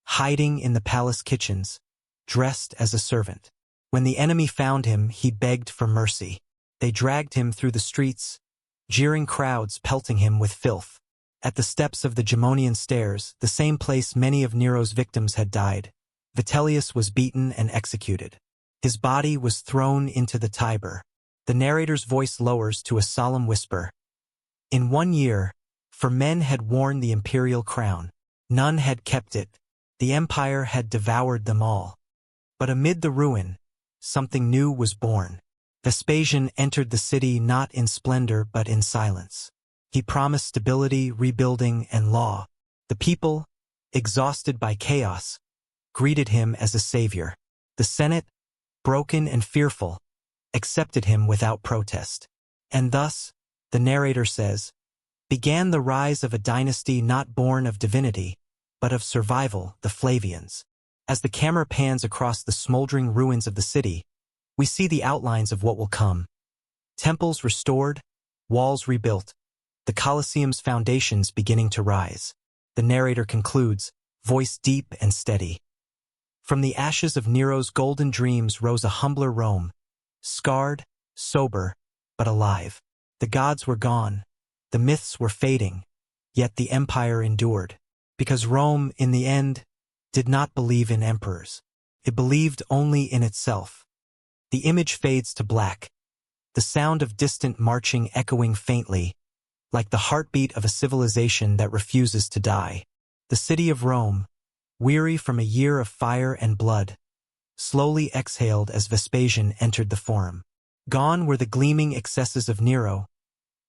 hiding in the palace kitchens, dressed as a servant. When the enemy found him, he begged for mercy. They dragged him through the streets, jeering crowds pelting him with filth. At the steps of the Gemonian stairs, the same place many of Nero's victims had died, Vitellius was beaten and executed. His body was thrown into the Tiber. The narrator's voice lowers to a solemn whisper. In 1 year, for men had worn the imperial crown. None had kept it. The empire had devoured them all. But amid the ruin, something new was born. Vespasian entered the city not in splendor but in silence. He promised stability, rebuilding, and law. The people, exhausted by chaos, greeted him as a savior. The Senate, broken and fearful, accepted him without protest. And thus, the narrator says, began the rise of a dynasty not born of divinity, but of survival, the Flavians. As the camera pans across the smoldering ruins of the city, we see the outlines of what will come. Temples restored, walls rebuilt, the Colosseum's foundations beginning to rise. The narrator concludes, voice deep and steady. From the ashes of Nero's golden dreams rose a humbler Rome, scarred, sober, but alive. The gods were gone, the myths were fading, yet the empire endured. Because Rome, in the end, did not believe in emperors. It believed only in itself. The image fades to black, the sound of distant marching echoing faintly, like the heartbeat of a civilization that refuses to die. The city of Rome, weary from a year of fire and blood, slowly exhaled as Vespasian entered the Forum. Gone were the gleaming excesses of Nero.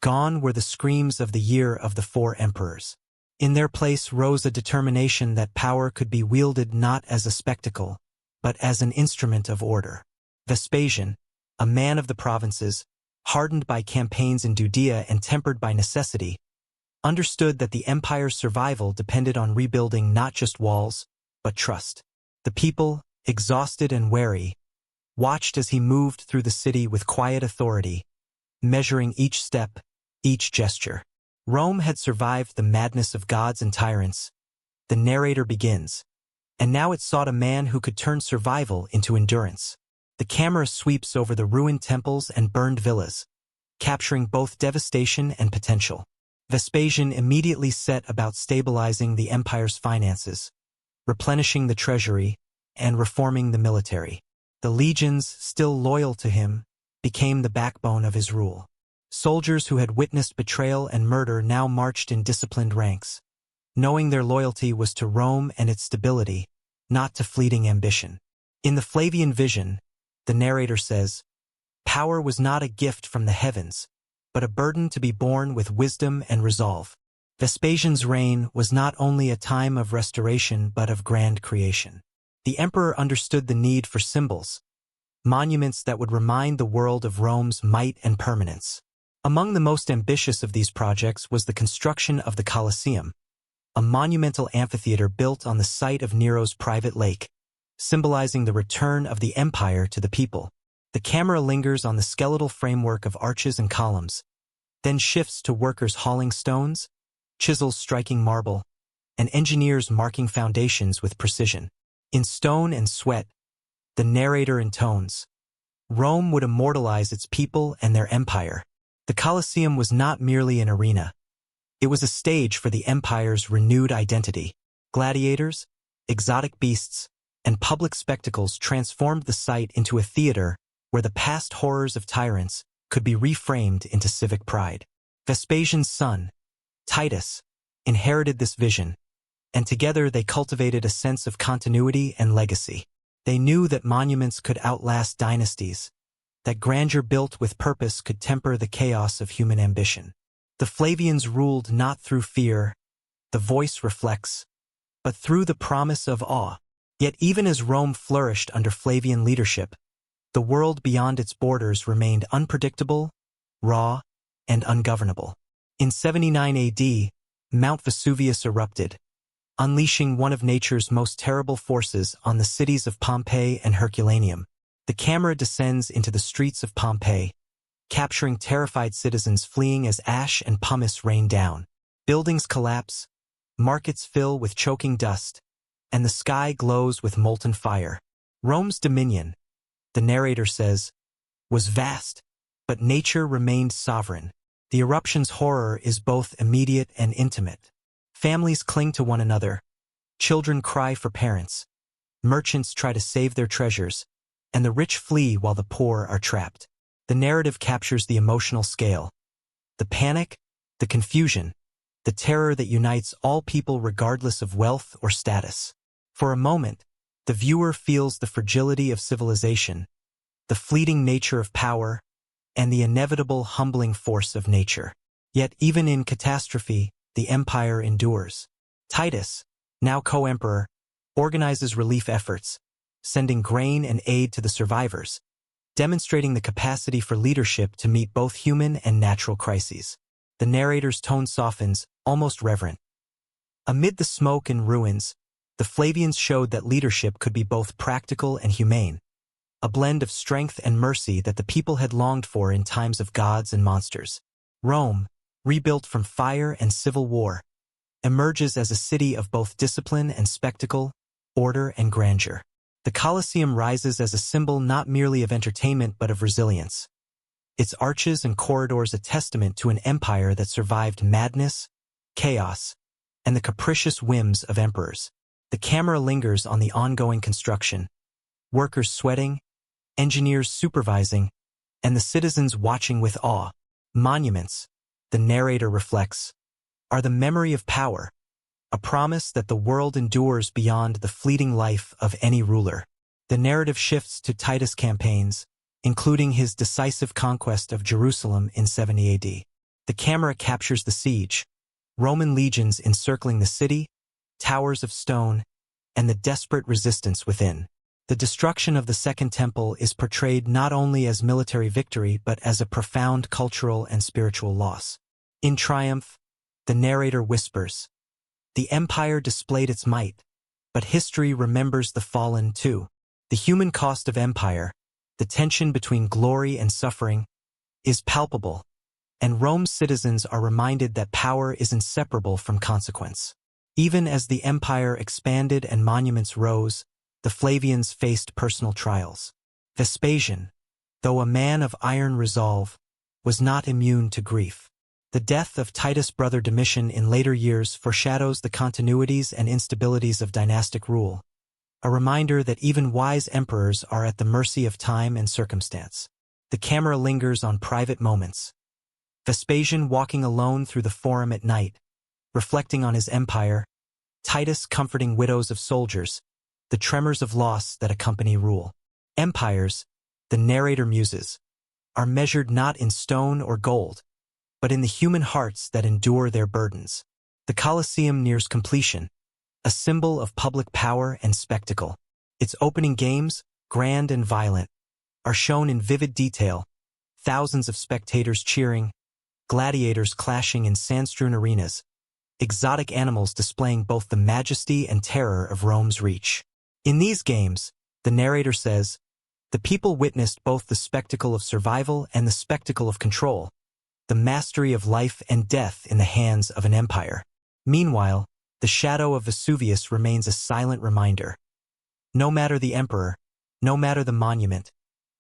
Gone were the screams of the year of the 4 emperors. In their place rose a determination that power could be wielded not as a spectacle, but as an instrument of order. Vespasian, a man of the provinces, hardened by campaigns in Judea and tempered by necessity, understood that the empire's survival depended on rebuilding not just walls, but trust. The people, exhausted and wary, watched as he moved through the city with quiet authority, measuring each step, each gesture. Rome had survived the madness of gods and tyrants. The narrator begins, and now it sought a man who could turn survival into endurance. The camera sweeps over the ruined temples and burned villas, capturing both devastation and potential. Vespasian immediately set about stabilizing the empire's finances, replenishing the treasury, and reforming the military. The legions, still loyal to him, became the backbone of his rule. Soldiers who had witnessed betrayal and murder now marched in disciplined ranks, knowing their loyalty was to Rome and its stability, not to fleeting ambition. In the Flavian vision, the narrator says, power was not a gift from the heavens, but a burden to be borne with wisdom and resolve. Vespasian's reign was not only a time of restoration but of grand creation. The emperor understood the need for symbols, monuments that would remind the world of Rome's might and permanence. Among the most ambitious of these projects was the construction of the Colosseum, a monumental amphitheater built on the site of Nero's private lake, symbolizing the return of the empire to the people. The camera lingers on the skeletal framework of arches and columns, then shifts to workers hauling stones, chisels striking marble, and engineers marking foundations with precision. In stone and sweat, the narrator intones, Rome would immortalize its people and their empire. The Colosseum was not merely an arena. It was a stage for the empire's renewed identity. Gladiators, exotic beasts, and public spectacles transformed the site into a theater where the past horrors of tyrants could be reframed into civic pride. Vespasian's son, Titus, inherited this vision, and together they cultivated a sense of continuity and legacy. They knew that monuments could outlast dynasties, that grandeur built with purpose could temper the chaos of human ambition. The Flavians ruled not through fear, the voice reflects, but through the promise of awe. Yet even as Rome flourished under Flavian leadership, the world beyond its borders remained unpredictable, raw, and ungovernable. In 79 AD, Mount Vesuvius erupted, unleashing one of nature's most terrible forces on the cities of Pompeii and Herculaneum. The camera descends into the streets of Pompeii, capturing terrified citizens fleeing as ash and pumice rain down. Buildings collapse, markets fill with choking dust, and the sky glows with molten fire. Rome's dominion, the narrator says, was vast, but nature remained sovereign. The eruption's horror is both immediate and intimate. Families cling to one another, children cry for parents, merchants try to save their treasures, and the rich flee while the poor are trapped. The narrative captures the emotional scale. The panic, the confusion, the terror that unites all people regardless of wealth or status. For a moment, the viewer feels the fragility of civilization, the fleeting nature of power, and the inevitable humbling force of nature. Yet even in catastrophe, the empire endures. Titus, now co-emperor, organizes relief efforts, sending grain and aid to the survivors, demonstrating the capacity for leadership to meet both human and natural crises. The narrator's tone softens, almost reverent. Amid the smoke and ruins, the Flavians showed that leadership could be both practical and humane, a blend of strength and mercy that the people had longed for in times of gods and monsters. Rome, rebuilt from fire and civil war, emerges as a city of both discipline and spectacle, order and grandeur. The Colosseum rises as a symbol not merely of entertainment but of resilience. its arches and corridors a testament to an empire that survived madness, chaos, and the capricious whims of emperors. The camera lingers on the ongoing construction, workers sweating, engineers supervising, and the citizens watching with awe. Monuments, the narrator reflects, are the memory of power, a promise that the world endures beyond the fleeting life of any ruler. The narrative shifts to Titus' campaigns, including his decisive conquest of Jerusalem in 70 AD. The camera captures the siege, Roman legions encircling the city, towers of stone, and the desperate resistance within. The destruction of the Second Temple is portrayed not only as military victory but as a profound cultural and spiritual loss. In triumph, the narrator whispers, "The empire displayed its might, but history remembers the fallen too." The human cost of empire, the tension between glory and suffering, is palpable, and Rome's citizens are reminded that power is inseparable from consequence. Even as the empire expanded and monuments rose, the Flavians faced personal trials. Vespasian, though a man of iron resolve, was not immune to grief. The death of Titus' brother Domitian in later years foreshadows the continuities and instabilities of dynastic rule, a reminder that even wise emperors are at the mercy of time and circumstance. The camera lingers on private moments. Vespasian walking alone through the forum at night, reflecting on his empire, Titus comforting widows of soldiers, the tremors of loss that accompany rule. Empires, the narrator muses, are measured not in stone or gold, but in the human hearts that endure their burdens. The Colosseum nears completion, a symbol of public power and spectacle. Its opening games, grand and violent, are shown in vivid detail, thousands of spectators cheering, gladiators clashing in sand-strewn arenas, exotic animals displaying both the majesty and terror of Rome's reach. In these games, the narrator says, the people witnessed both the spectacle of survival and the spectacle of control, the mastery of life and death in the hands of an empire. Meanwhile, the shadow of Vesuvius remains a silent reminder. No matter the emperor, no matter the monument,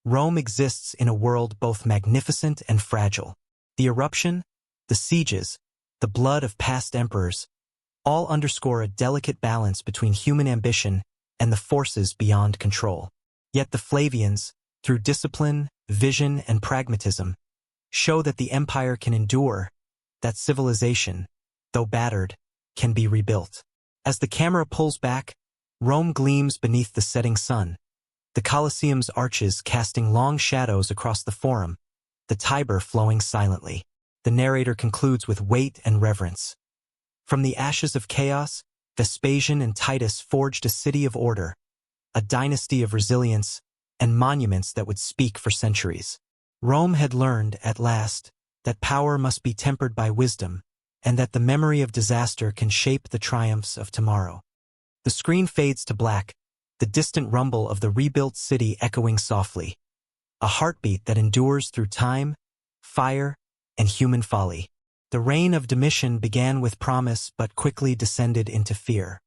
Rome exists in a world both magnificent and fragile. The eruption, the sieges, the blood of past emperors, all underscore a delicate balance between human ambition and the forces beyond control. Yet the Flavians, through discipline, vision, and pragmatism, show that the empire can endure, that civilization, though battered, can be rebuilt. As the camera pulls back, Rome gleams beneath the setting sun, the Colosseum's arches casting long shadows across the forum, the Tiber flowing silently. The narrator concludes with weight and reverence. From the ashes of chaos, Vespasian and Titus forged a city of order, a dynasty of resilience, and monuments that would speak for centuries. Rome had learned, at last, that power must be tempered by wisdom, and that the memory of disaster can shape the triumphs of tomorrow. The screen fades to black, the distant rumble of the rebuilt city echoing softly, a heartbeat that endures through time, fire, and human folly. The reign of Domitian began with promise but quickly descended into fear.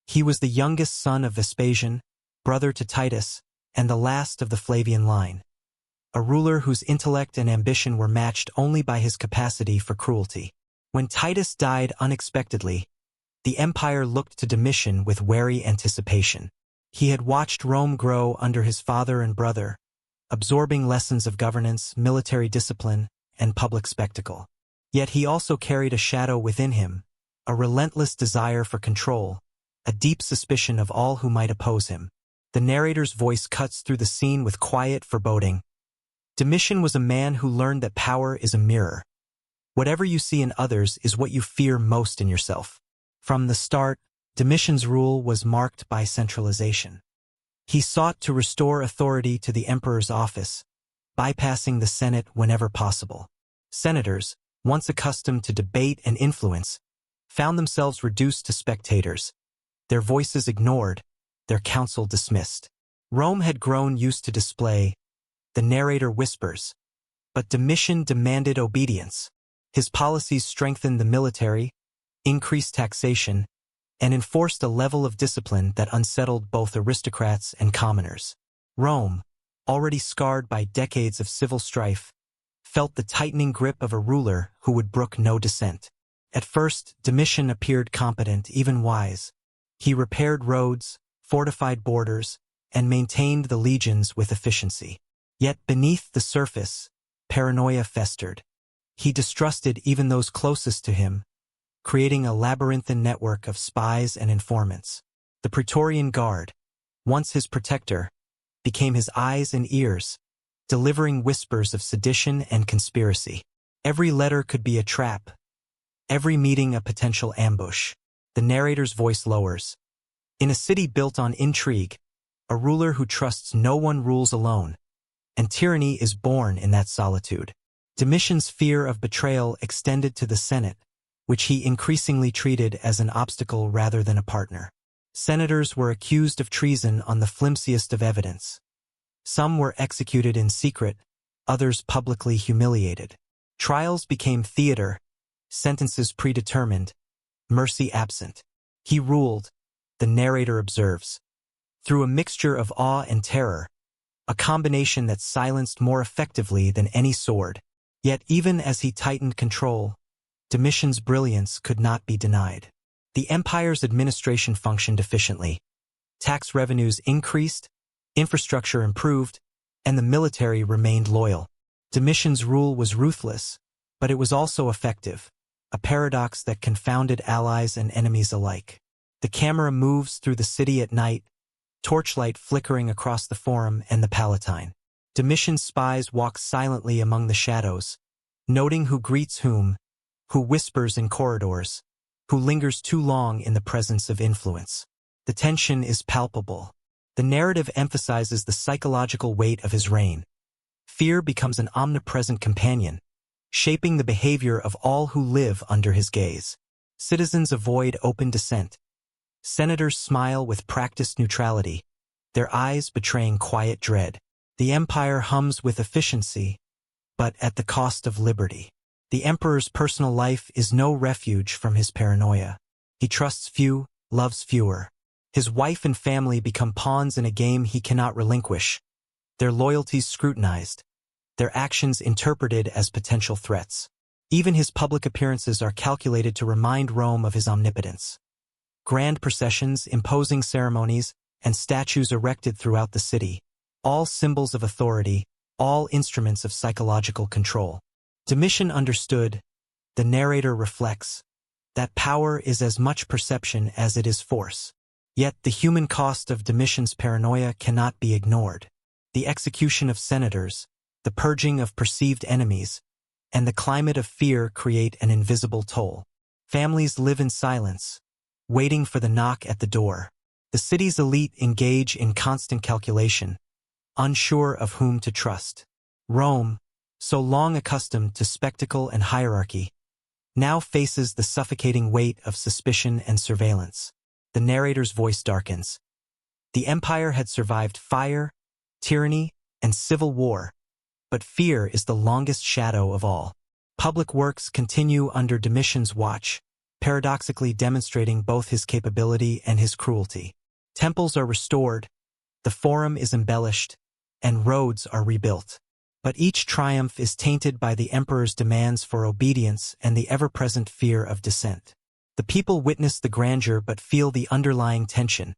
He was the youngest son of Vespasian, brother to Titus, and the last of the Flavian line, a ruler whose intellect and ambition were matched only by his capacity for cruelty. When Titus died unexpectedly, the empire looked to Domitian with wary anticipation. He had watched Rome grow under his father and brother, absorbing lessons of governance, military discipline, and public spectacle. Yet he also carried a shadow within him, a relentless desire for control, a deep suspicion of all who might oppose him. The narrator's voice cuts through the scene with quiet foreboding. Domitian was a man who learned that power is a mirror. Whatever you see in others is what you fear most in yourself. From the start, Domitian's rule was marked by centralization. He sought to restore authority to the emperor's office, bypassing the Senate whenever possible. Senators, once accustomed to debate and influence, found themselves reduced to spectators, their voices ignored, their counsel dismissed. Rome had grown used to display, the narrator whispers, but Domitian demanded obedience. His policies strengthened the military, increased taxation, and enforced a level of discipline that unsettled both aristocrats and commoners. Rome, already scarred by decades of civil strife, felt the tightening grip of a ruler who would brook no dissent. At first, Domitian appeared competent, even wise. He repaired roads, fortified borders, and maintained the legions with efficiency. Yet beneath the surface, paranoia festered. He distrusted even those closest to him, creating a labyrinthine network of spies and informants. The Praetorian Guard, once his protector, became his eyes and ears, delivering whispers of sedition and conspiracy. Every letter could be a trap, every meeting a potential ambush. The narrator's voice lowers. In a city built on intrigue, a ruler who trusts no one rules alone, and tyranny is born in that solitude. Domitian's fear of betrayal extended to the Senate, which he increasingly treated as an obstacle rather than a partner. Senators were accused of treason on the flimsiest of evidence. Some were executed in secret, others publicly humiliated. Trials became theater, sentences predetermined, mercy absent. He ruled, the narrator observes, through a mixture of awe and terror, a combination that silenced more effectively than any sword. Yet even as he tightened control, Domitian's brilliance could not be denied. The empire's administration functioned efficiently. Tax revenues increased, infrastructure improved, and the military remained loyal. Domitian's rule was ruthless, but it was also effective, a paradox that confounded allies and enemies alike. The camera moves through the city at night, torchlight flickering across the Forum and the Palatine. Domitian's spies walk silently among the shadows, noting who greets whom, who whispers in corridors, who lingers too long in the presence of influence. The tension is palpable. The narrative emphasizes the psychological weight of his reign. Fear becomes an omnipresent companion, shaping the behavior of all who live under his gaze. Citizens avoid open dissent. Senators smile with practiced neutrality, their eyes betraying quiet dread. The empire hums with efficiency, but at the cost of liberty. The emperor's personal life is no refuge from his paranoia. He trusts few, loves fewer. His wife and family become pawns in a game he cannot relinquish, their loyalties scrutinized, their actions interpreted as potential threats. Even his public appearances are calculated to remind Rome of his omnipotence. Grand processions, imposing ceremonies, and statues erected throughout the city, all symbols of authority, all instruments of psychological control. Domitian understood, the narrator reflects, that power is as much perception as it is force. Yet the human cost of Domitian's paranoia cannot be ignored. The execution of senators, the purging of perceived enemies, and the climate of fear create an invisible toll. Families live in silence, waiting for the knock at the door. The city's elite engage in constant calculation, unsure of whom to trust. Rome, so long accustomed to spectacle and hierarchy, now faces the suffocating weight of suspicion and surveillance. The narrator's voice darkens. The empire had survived fire, tyranny, and civil war, but fear is the longest shadow of all. Public works continue under Domitian's watch, paradoxically demonstrating both his capability and his cruelty. Temples are restored, the Forum is embellished, and roads are rebuilt. But each triumph is tainted by the emperor's demands for obedience and the ever-present fear of dissent. The people witness the grandeur but feel the underlying tension,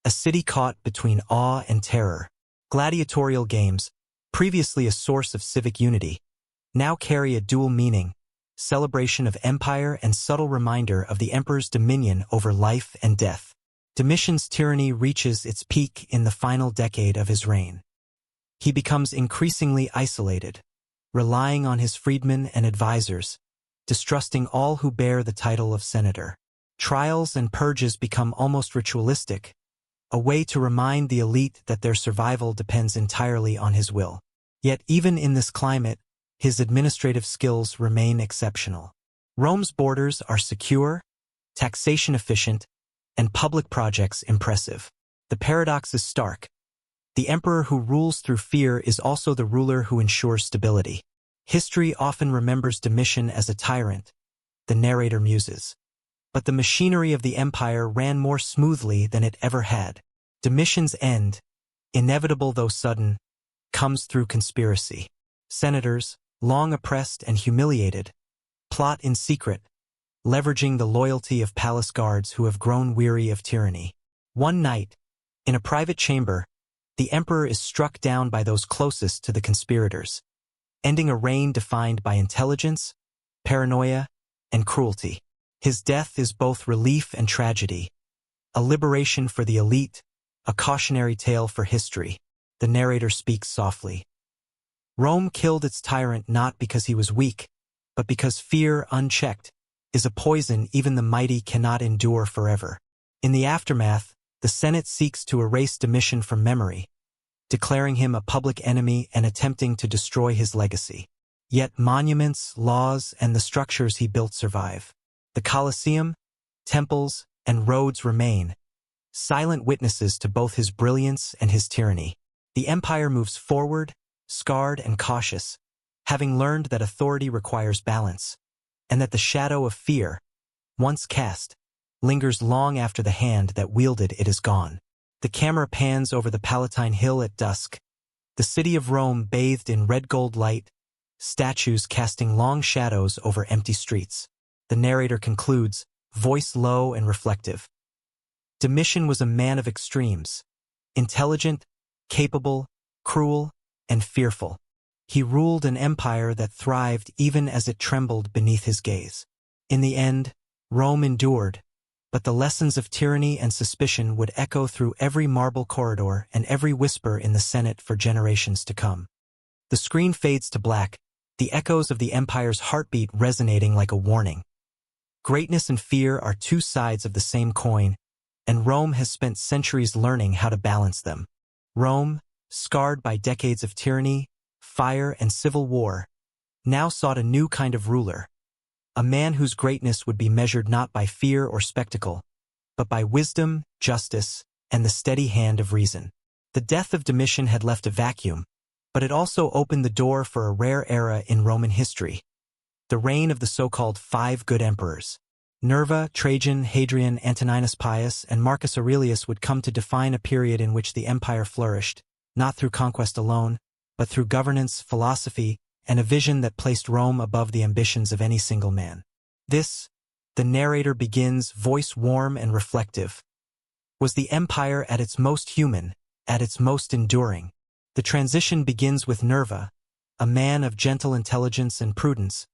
a city caught between awe and terror. Gladiatorial games, previously a source of civic unity, now carry a dual meaning, celebration of empire and subtle reminder of the emperor's dominion over life and death. Domitian's tyranny reaches its peak in the final decade of his reign. He becomes increasingly isolated, relying on his freedmen and advisors, distrusting all who bear the title of senator. Trials and purges become almost ritualistic, a way to remind the elite that their survival depends entirely on his will. Yet even in this climate, his administrative skills remain exceptional. Rome's borders are secure, taxation efficient, and public projects impressive. The paradox is stark. The emperor who rules through fear is also the ruler who ensures stability. History often remembers Domitian as a tyrant, the narrator muses. But the machinery of the empire ran more smoothly than it ever had. Domitian's end, inevitable though sudden, comes through conspiracy. Senators, long oppressed and humiliated, plot in secret, leveraging the loyalty of palace guards who have grown weary of tyranny. One night, in a private chamber, the emperor is struck down by those closest to the conspirators, ending a reign defined by intelligence, paranoia, and cruelty. His death is both relief and tragedy, a liberation for the elite, a cautionary tale for history. The narrator speaks softly. Rome killed its tyrant not because he was weak, but because fear, unchecked, is a poison even the mighty cannot endure forever. In the aftermath, the Senate seeks to erase Domitian from memory, declaring him a public enemy and attempting to destroy his legacy. Yet monuments, laws, and the structures he built survive. The Colosseum, temples, and roads remain, silent witnesses to both his brilliance and his tyranny. The empire moves forward, scarred and cautious, having learned that authority requires balance, and that the shadow of fear, once cast, lingers long after the hand that wielded it is gone. The camera pans over the Palatine Hill at dusk, the city of Rome bathed in red gold light, statues casting long shadows over empty streets. The narrator concludes, voice low and reflective. Domitian was a man of extremes, intelligent, capable, cruel, and fearful. He ruled an empire that thrived even as it trembled beneath his gaze. In the end, Rome endured, but the lessons of tyranny and suspicion would echo through every marble corridor and every whisper in the Senate for generations to come. The screen fades to black, the echoes of the empire's heartbeat resonating like a warning. Greatness and fear are two sides of the same coin, and Rome has spent centuries learning how to balance them. Rome, scarred by decades of tyranny, fire, and civil war, now sought a new kind of ruler, a man whose greatness would be measured not by fear or spectacle, but by wisdom, justice, and the steady hand of reason. The death of Domitian had left a vacuum, but it also opened the door for a rare era in Roman history, the reign of the so-called Five Good Emperors. Nerva, Trajan, Hadrian, Antoninus Pius, and Marcus Aurelius would come to define a period in which the empire flourished, not through conquest alone, but through governance, philosophy, and a vision that placed Rome above the ambitions of any single man. This, the narrator begins, voice warm and reflective, was the empire at its most human, at its most enduring. The transition begins with Nerva, a man of gentle intelligence and prudence,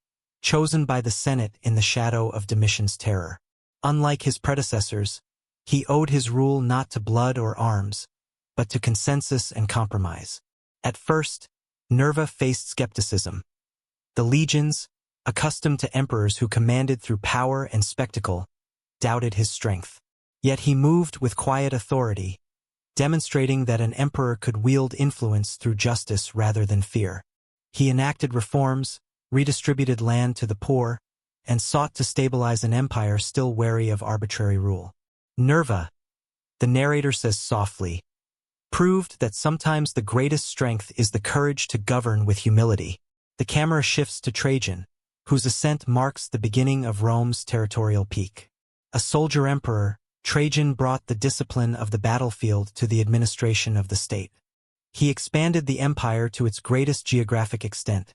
chosen by the Senate in the shadow of Domitian's terror. Unlike his predecessors, he owed his rule not to blood or arms, but to consensus and compromise. At first, Nerva faced skepticism. The legions, accustomed to emperors who commanded through power and spectacle, doubted his strength. Yet he moved with quiet authority, demonstrating that an emperor could wield influence through justice rather than fear. He enacted reforms, redistributed land to the poor, and sought to stabilize an empire still wary of arbitrary rule. Nerva, the narrator says softly, proved that sometimes the greatest strength is the courage to govern with humility. The camera shifts to Trajan, whose ascent marks the beginning of Rome's territorial peak. A soldier emperor, Trajan brought the discipline of the battlefield to the administration of the state. He expanded the empire to its greatest geographic extent,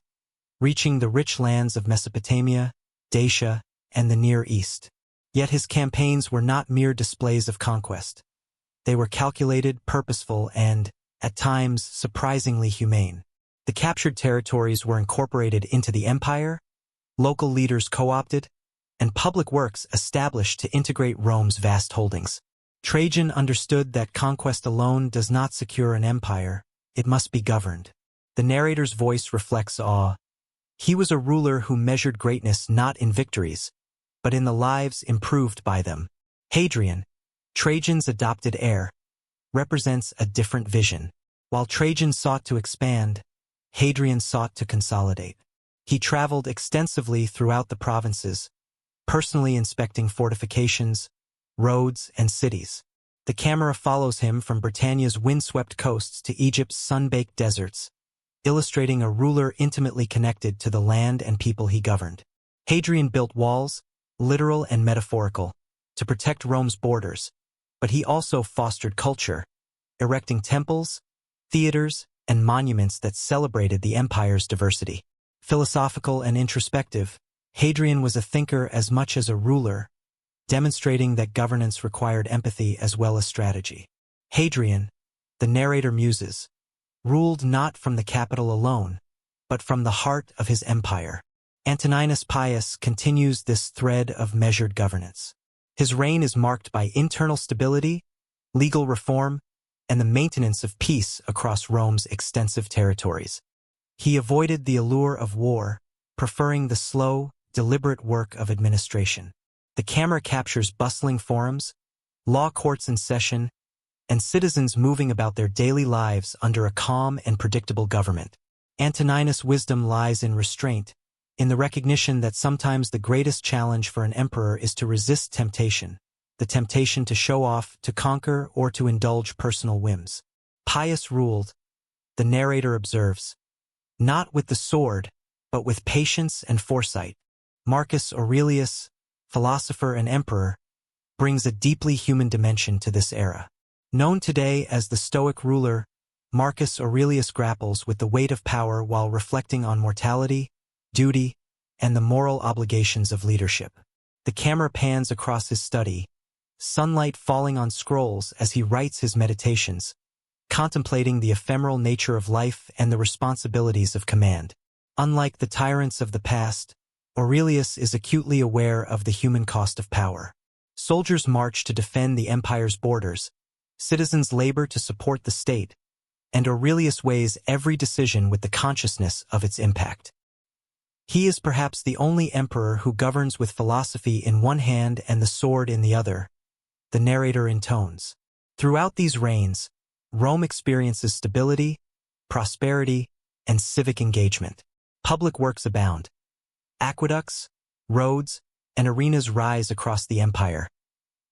reaching the rich lands of Mesopotamia, Dacia, and the Near East. Yet his campaigns were not mere displays of conquest. They were calculated, purposeful, and, at times, surprisingly humane. The captured territories were incorporated into the empire, local leaders co-opted, and public works established to integrate Rome's vast holdings. Trajan understood that conquest alone does not secure an empire, it must be governed. The narrator's voice reflects awe. He was a ruler who measured greatness not in victories, but in the lives improved by them. Hadrian, Trajan's adopted heir, represents a different vision. While Trajan sought to expand, Hadrian sought to consolidate. He traveled extensively throughout the provinces, personally inspecting fortifications, roads, and cities. The camera follows him from Britannia's windswept coasts to Egypt's sun-baked deserts, illustrating a ruler intimately connected to the land and people he governed. Hadrian built walls, literal and metaphorical, to protect Rome's borders, but he also fostered culture, erecting temples, theaters, and monuments that celebrated the empire's diversity. Philosophical and introspective, Hadrian was a thinker as much as a ruler, demonstrating that governance required empathy as well as strategy. Hadrian, the narrator muses, ruled not from the capital alone, but from the heart of his empire. Antoninus Pius continues this thread of measured governance. His reign is marked by internal stability, legal reform, and the maintenance of peace across Rome's extensive territories. He avoided the allure of war, preferring the slow, deliberate work of administration. The camera captures bustling forums, law courts in session, and citizens moving about their daily lives under a calm and predictable government. Antoninus' wisdom lies in restraint, in the recognition that sometimes the greatest challenge for an emperor is to resist temptation, the temptation to show off, to conquer, or to indulge personal whims. Pius ruled, the narrator observes, not with the sword, but with patience and foresight. Marcus Aurelius, philosopher and emperor, brings a deeply human dimension to this era. Known today as the Stoic ruler, Marcus Aurelius grapples with the weight of power while reflecting on mortality, duty, and the moral obligations of leadership. The camera pans across his study, sunlight falling on scrolls as he writes his meditations, contemplating the ephemeral nature of life and the responsibilities of command. Unlike the tyrants of the past, Aurelius is acutely aware of the human cost of power. Soldiers march to defend the empire's borders, citizens labor to support the state, and Aurelius weighs every decision with the consciousness of its impact. He is perhaps the only emperor who governs with philosophy in one hand and the sword in the other, the narrator intones. Throughout these reigns, Rome experiences stability, prosperity, and civic engagement. Public works abound. Aqueducts, roads, and arenas rise across the empire.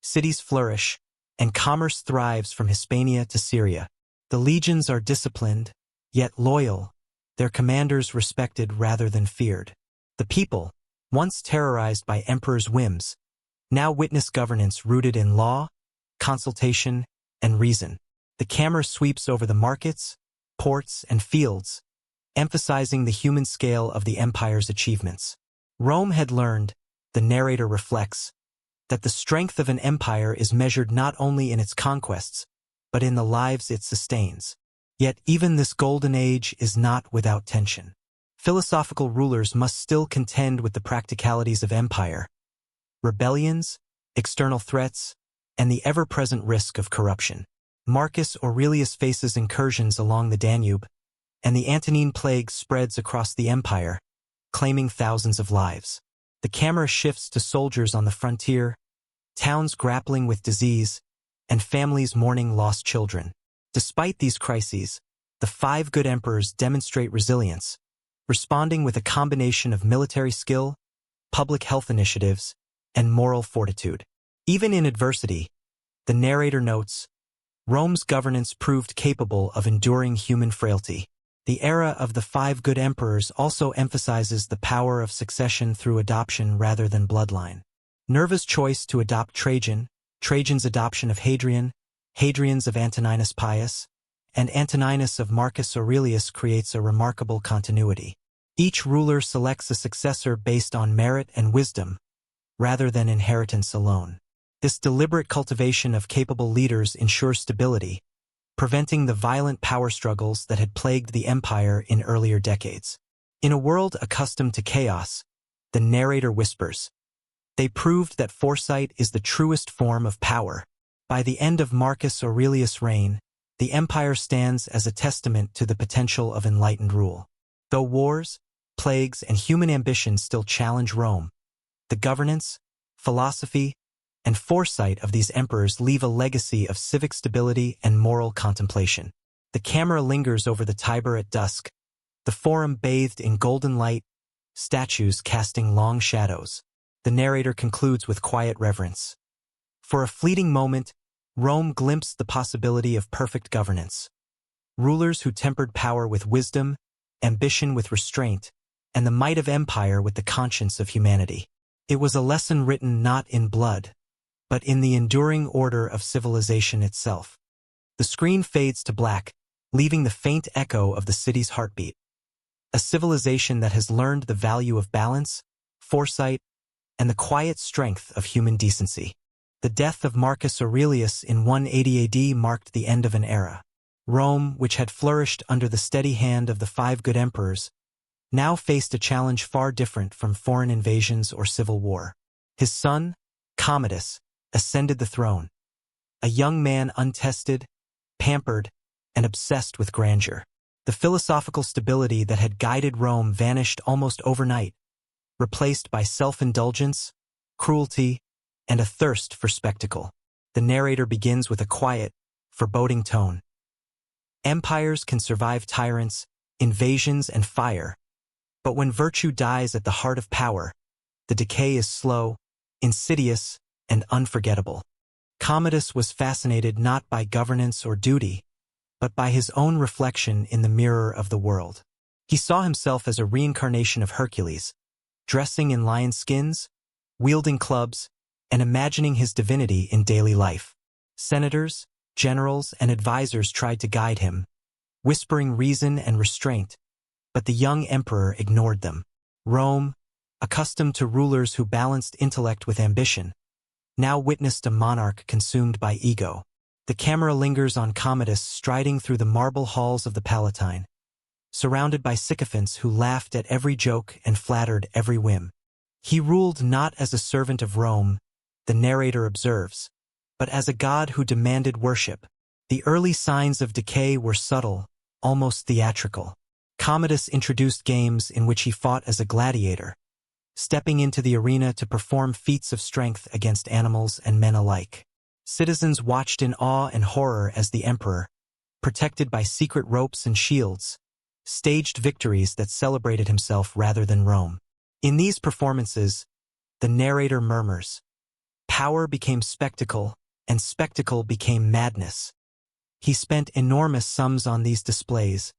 Cities flourish, and commerce thrives from Hispania to Syria. The legions are disciplined, yet loyal, their commanders respected rather than feared. The people, once terrorized by emperors' whims, now witness governance rooted in law, consultation, and reason. The camera sweeps over the markets, ports, and fields, emphasizing the human scale of the empire's achievements. Rome had learned, the narrator reflects, that the strength of an empire is measured not only in its conquests, but in the lives it sustains. Yet even this golden age is not without tension. Philosophical rulers must still contend with the practicalities of empire, rebellions, external threats, and the ever-present risk of corruption. Marcus Aurelius faces incursions along the Danube, and the Antonine plague spreads across the empire, claiming thousands of lives. The camera shifts to soldiers on the frontier, towns grappling with disease, and families mourning lost children. Despite these crises, the 5 good emperors demonstrate resilience, responding with a combination of military skill, public health initiatives, and moral fortitude. Even in adversity, the narrator notes, Rome's governance proved capable of enduring human frailty. The era of the 5 good emperors also emphasizes the power of succession through adoption rather than bloodline. Nerva's choice to adopt Trajan, Trajan's adoption of Hadrian, Hadrian's of Antoninus Pius, and Antoninus of Marcus Aurelius creates a remarkable continuity. Each ruler selects a successor based on merit and wisdom, rather than inheritance alone. This deliberate cultivation of capable leaders ensures stability, preventing the violent power struggles that had plagued the empire in earlier decades. In a world accustomed to chaos, the narrator whispers, they proved that foresight is the truest form of power. By the end of Marcus Aurelius' reign, the empire stands as a testament to the potential of enlightened rule. Though wars, plagues, and human ambition still challenge Rome, the governance, philosophy, and foresight of these emperors leave a legacy of civic stability and moral contemplation. The camera lingers over the Tiber at dusk, the forum bathed in golden light, statues casting long shadows. The narrator concludes with quiet reverence. For a fleeting moment, Rome glimpsed the possibility of perfect governance. Rulers who tempered power with wisdom, ambition with restraint, and the might of empire with the conscience of humanity. It was a lesson written not in blood, but in the enduring order of civilization itself. The screen fades to black, leaving the faint echo of the city's heartbeat. a civilization that has learned the value of balance, foresight, and the quiet strength of human decency. The death of Marcus Aurelius in 180 AD marked the end of an era. Rome, which had flourished under the steady hand of the five good emperors, now faced a challenge far different from foreign invasions or civil war. His son, Commodus, ascended the throne, a young man untested, pampered, and obsessed with grandeur. The philosophical stability that had guided Rome vanished almost overnight, replaced by self-indulgence, cruelty, and a thirst for spectacle. The narrator begins with a quiet, foreboding tone. Empires can survive tyrants, invasions, and fire, but when virtue dies at the heart of power, the decay is slow, insidious, and unforgettable. Commodus was fascinated not by governance or duty, but by his own reflection in the mirror of the world. He saw himself as a reincarnation of Hercules, dressing in lion skins, wielding clubs, and imagining his divinity in daily life. Senators, generals, and advisors tried to guide him, whispering reason and restraint, but the young emperor ignored them. Rome, accustomed to rulers who balanced intellect with ambition, now witnessed a monarch consumed by ego. The camera lingers on Commodus striding through the marble halls of the Palatine, surrounded by sycophants who laughed at every joke and flattered every whim. He ruled not as a servant of Rome, the narrator observes, but as a god who demanded worship. The early signs of decay were subtle, almost theatrical. Commodus introduced games in which he fought as a gladiator, stepping into the arena to perform feats of strength against animals and men alike. Citizens watched in awe and horror as the emperor, protected by secret ropes and shields, staged victories that celebrated himself rather than Rome. In these performances, the narrator murmurs, power became spectacle, and spectacle became madness. He spent enormous sums on these displays,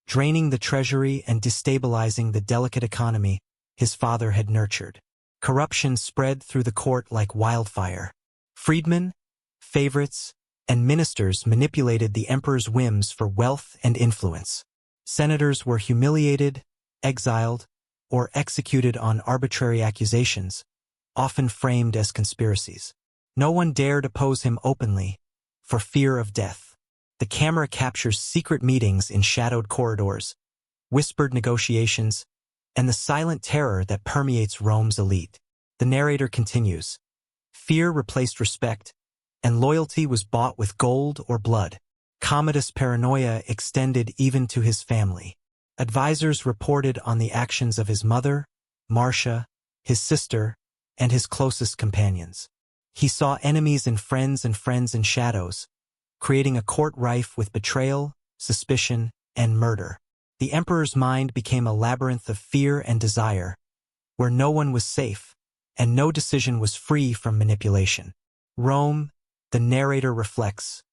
draining the treasury and destabilizing the delicate economy his father had nurtured. Corruption spread through the court like wildfire. Freedmen, favorites, and ministers manipulated the emperor's whims for wealth and influence. Senators were humiliated, exiled, or executed on arbitrary accusations, often framed as conspiracies. No one dared oppose him openly, for fear of death. The camera captures secret meetings in shadowed corridors, whispered negotiations, and the silent terror that permeates Rome's elite. The narrator continues. Fear replaced respect, and loyalty was bought with gold or blood. Commodus' paranoia extended even to his family. Advisors reported on the actions of his mother, Marcia, his sister, and his closest companions. He saw enemies in friends and friends in shadows, creating a court rife with betrayal, suspicion, and murder. The emperor's mind became a labyrinth of fear and desire, where no one was safe, and no decision was free from manipulation. Rome, the narrator reflects,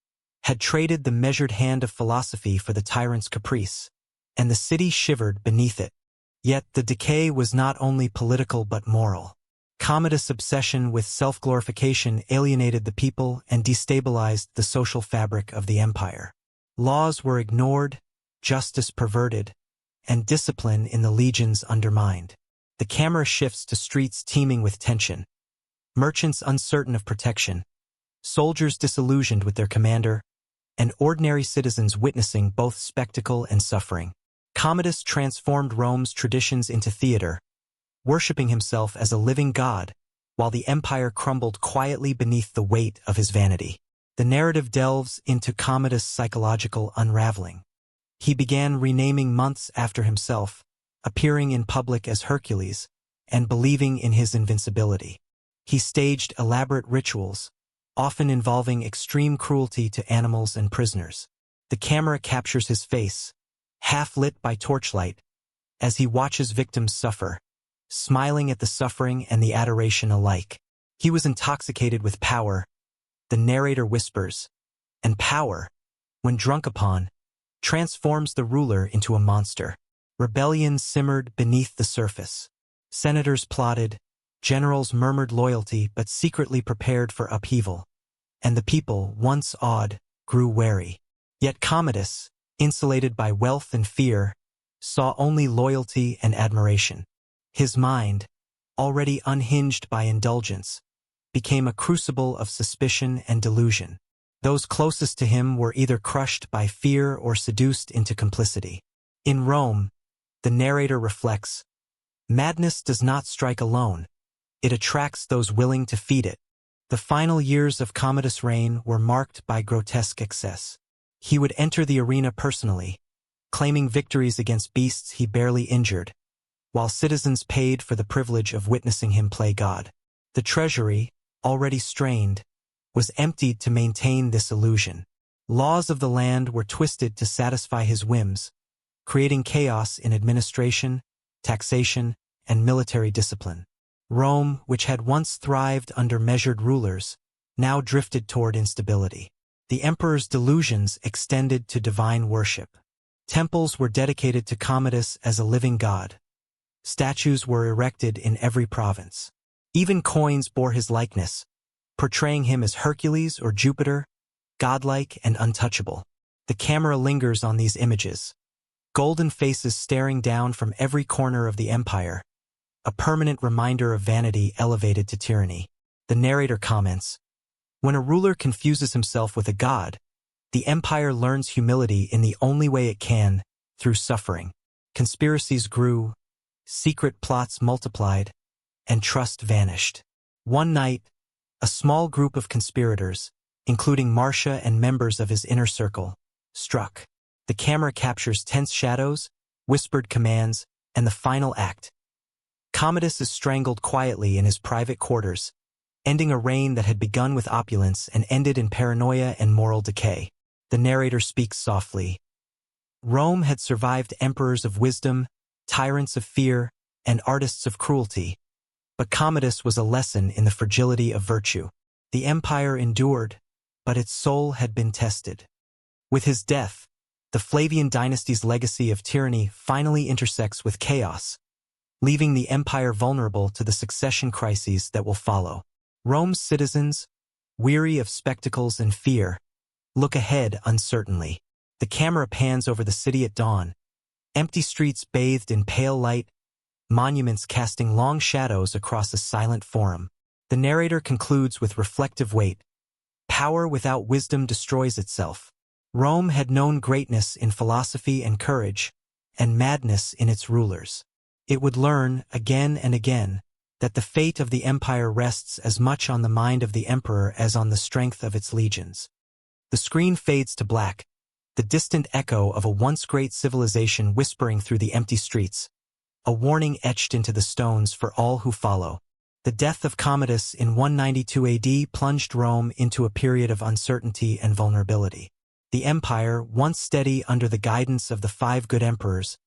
had traded the measured hand of philosophy for the tyrant's caprice, and the city shivered beneath it. Yet the decay was not only political but moral. Commodus' obsession with self-glorification alienated the people and destabilized the social fabric of the empire. Laws were ignored, justice perverted, and discipline in the legions undermined. The camera shifts to streets teeming with tension, merchants uncertain of protection, soldiers disillusioned with their commander, and ordinary citizens witnessing both spectacle and suffering. Commodus transformed Rome's traditions into theater, worshipping himself as a living god, while the empire crumbled quietly beneath the weight of his vanity. The narrative delves into Commodus' psychological unraveling. He began renaming months after himself, appearing in public as Hercules, and believing in his invincibility. He staged elaborate rituals, often involving extreme cruelty to animals and prisoners. The camera captures his face, half lit by torchlight, as he watches victims suffer, smiling at the suffering and the adoration alike. He was intoxicated with power, the narrator whispers, and power, when drunk upon, transforms the ruler into a monster. Rebellion simmered beneath the surface. Senators plotted, generals murmured loyalty but secretly prepared for upheaval, and the people, once awed, grew wary. Yet Commodus, insulated by wealth and fear, saw only loyalty and admiration. His mind, already unhinged by indulgence, became a crucible of suspicion and delusion. Those closest to him were either crushed by fear or seduced into complicity. In Rome, the narrator reflects, madness does not strike alone. It attracts those willing to feed it. The final years of Commodus' reign were marked by grotesque excess. He would enter the arena personally, claiming victories against beasts he barely injured, while citizens paid for the privilege of witnessing him play God. The treasury, already strained, was emptied to maintain this illusion. Laws of the land were twisted to satisfy his whims, creating chaos in administration, taxation, and military discipline. Rome, which had once thrived under measured rulers, now drifted toward instability. The emperor's delusions extended to divine worship. Temples were dedicated to Commodus as a living god. Statues were erected in every province. Even coins bore his likeness, portraying him as Hercules or Jupiter, godlike and untouchable. The camera lingers on these images, golden faces staring down from every corner of the empire, a permanent reminder of vanity elevated to tyranny. The narrator comments, when a ruler confuses himself with a god, the empire learns humility in the only way it can, through suffering. Conspiracies grew, secret plots multiplied, and trust vanished. One night, a small group of conspirators, including Marcia and members of his inner circle, struck. The camera captures tense shadows, whispered commands, and the final act. Commodus is strangled quietly in his private quarters, ending a reign that had begun with opulence and ended in paranoia and moral decay. The narrator speaks softly. Rome had survived emperors of wisdom, tyrants of fear, and artists of cruelty. But Commodus was a lesson in the fragility of virtue. The empire endured, but its soul had been tested. With his death, the Flavian dynasty's legacy of tyranny finally intersects with chaos, leaving the empire vulnerable to the succession crises that will follow. Rome's citizens, weary of spectacles and fear, look ahead uncertainly. The camera pans over the city at dawn, empty streets bathed in pale light, monuments casting long shadows across a silent forum. The narrator concludes with reflective weight. Power without wisdom destroys itself. Rome had known greatness in philosophy and courage, and madness in its rulers. It would learn, again and again, that the fate of the empire rests as much on the mind of the emperor as on the strength of its legions. The screen fades to black, the distant echo of a once great civilization whispering through the empty streets, a warning etched into the stones for all who follow. The death of Commodus in 192 AD plunged Rome into a period of uncertainty and vulnerability. The empire, once steady under the guidance of the 5 good emperors,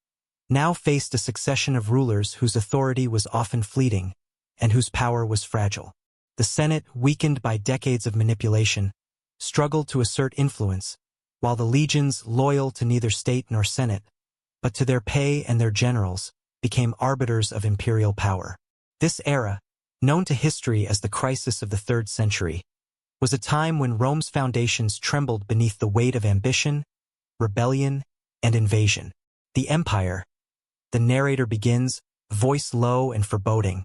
now faced a succession of rulers whose authority was often fleeting and whose power was fragile. The Senate, weakened by decades of manipulation, struggled to assert influence, while the legions, loyal to neither state nor senate, but to their pay and their generals, became arbiters of imperial power. This era, known to history as the crisis of the 3rd century, was a time when Rome's foundations trembled beneath the weight of ambition, rebellion, and invasion. The empire, the narrator begins, voice low and foreboding,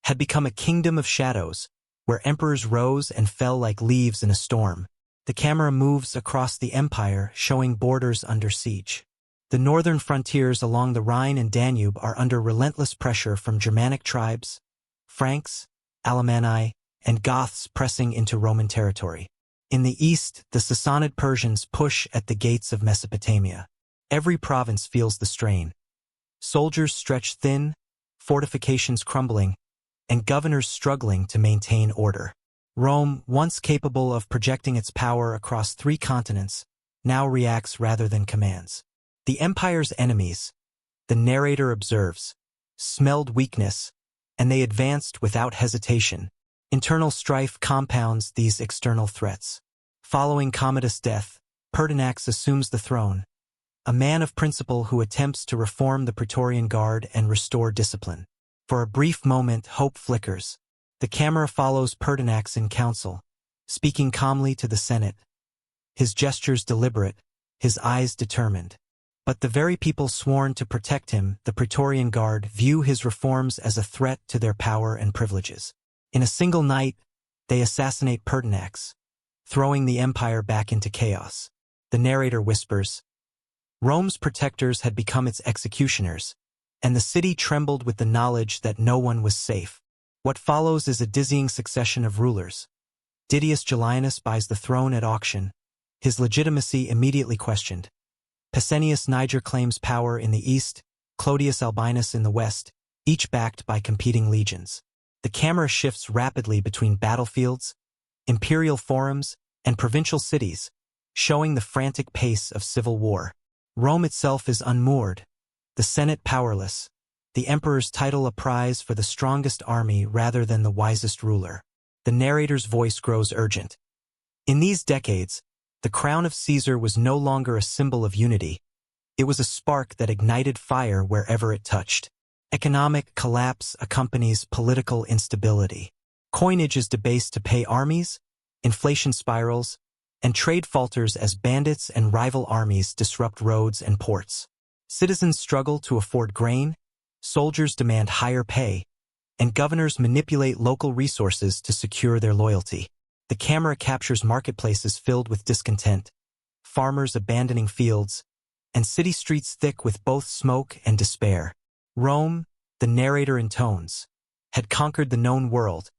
had become a kingdom of shadows, where emperors rose and fell like leaves in a storm. The camera moves across the empire, showing borders under siege. The northern frontiers along the Rhine and Danube are under relentless pressure from Germanic tribes, Franks, Alemanni, and Goths pressing into Roman territory. In the east, the Sassanid Persians push at the gates of Mesopotamia. Every province feels the strain. Soldiers stretch thin, fortifications crumbling, and governors struggling to maintain order. Rome, once capable of projecting its power across 3 continents, now reacts rather than commands. The empire's enemies, the narrator observes, smelled weakness, and they advanced without hesitation. Internal strife compounds these external threats. Following Commodus' death, Pertinax assumes the throne, a man of principle who attempts to reform the Praetorian Guard and restore discipline. For a brief moment, hope flickers. The camera follows Pertinax in council, speaking calmly to the Senate, his gestures deliberate, his eyes determined. But the very people sworn to protect him, the Praetorian Guard, view his reforms as a threat to their power and privileges. In a single night, they assassinate Pertinax, throwing the empire back into chaos. The narrator whispers, Rome's protectors had become its executioners, and the city trembled with the knowledge that no one was safe. What follows is a dizzying succession of rulers. Didius Julianus buys the throne at auction, his legitimacy immediately questioned. Pescennius Niger claims power in the east, Clodius Albinus in the west, each backed by competing legions. The camera shifts rapidly between battlefields, imperial forums, and provincial cities, showing the frantic pace of civil war. Rome itself is unmoored, the Senate powerless, the emperor's title a prize for the strongest army rather than the wisest ruler. The narrator's voice grows urgent. In these decades, the crown of Caesar was no longer a symbol of unity. It was a spark that ignited fire wherever it touched. Economic collapse accompanies political instability. Coinage is debased to pay armies, inflation spirals, and trade falters as bandits and rival armies disrupt roads and ports. Citizens struggle to afford grain, soldiers demand higher pay, and governors manipulate local resources to secure their loyalty. The camera captures marketplaces filled with discontent, farmers abandoning fields, and city streets thick with both smoke and despair. Rome, the narrator intones, had conquered the known world,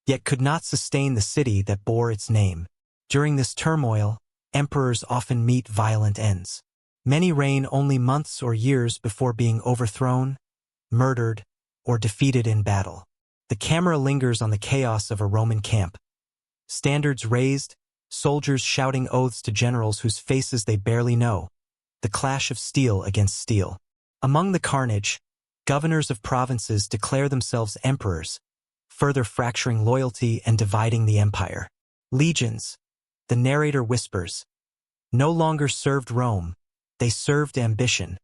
yet could not sustain the city that bore its name. During this turmoil, emperors often meet violent ends. Many reign only months or years before being overthrown, murdered, or defeated in battle. The camera lingers on the chaos of a Roman camp. Standards raised, soldiers shouting oaths to generals whose faces they barely know. The clash of steel against steel. Among the carnage, governors of provinces declare themselves emperors, further fracturing loyalty and dividing the empire. Legions, the narrator whispers, no longer served Rome, they served ambition.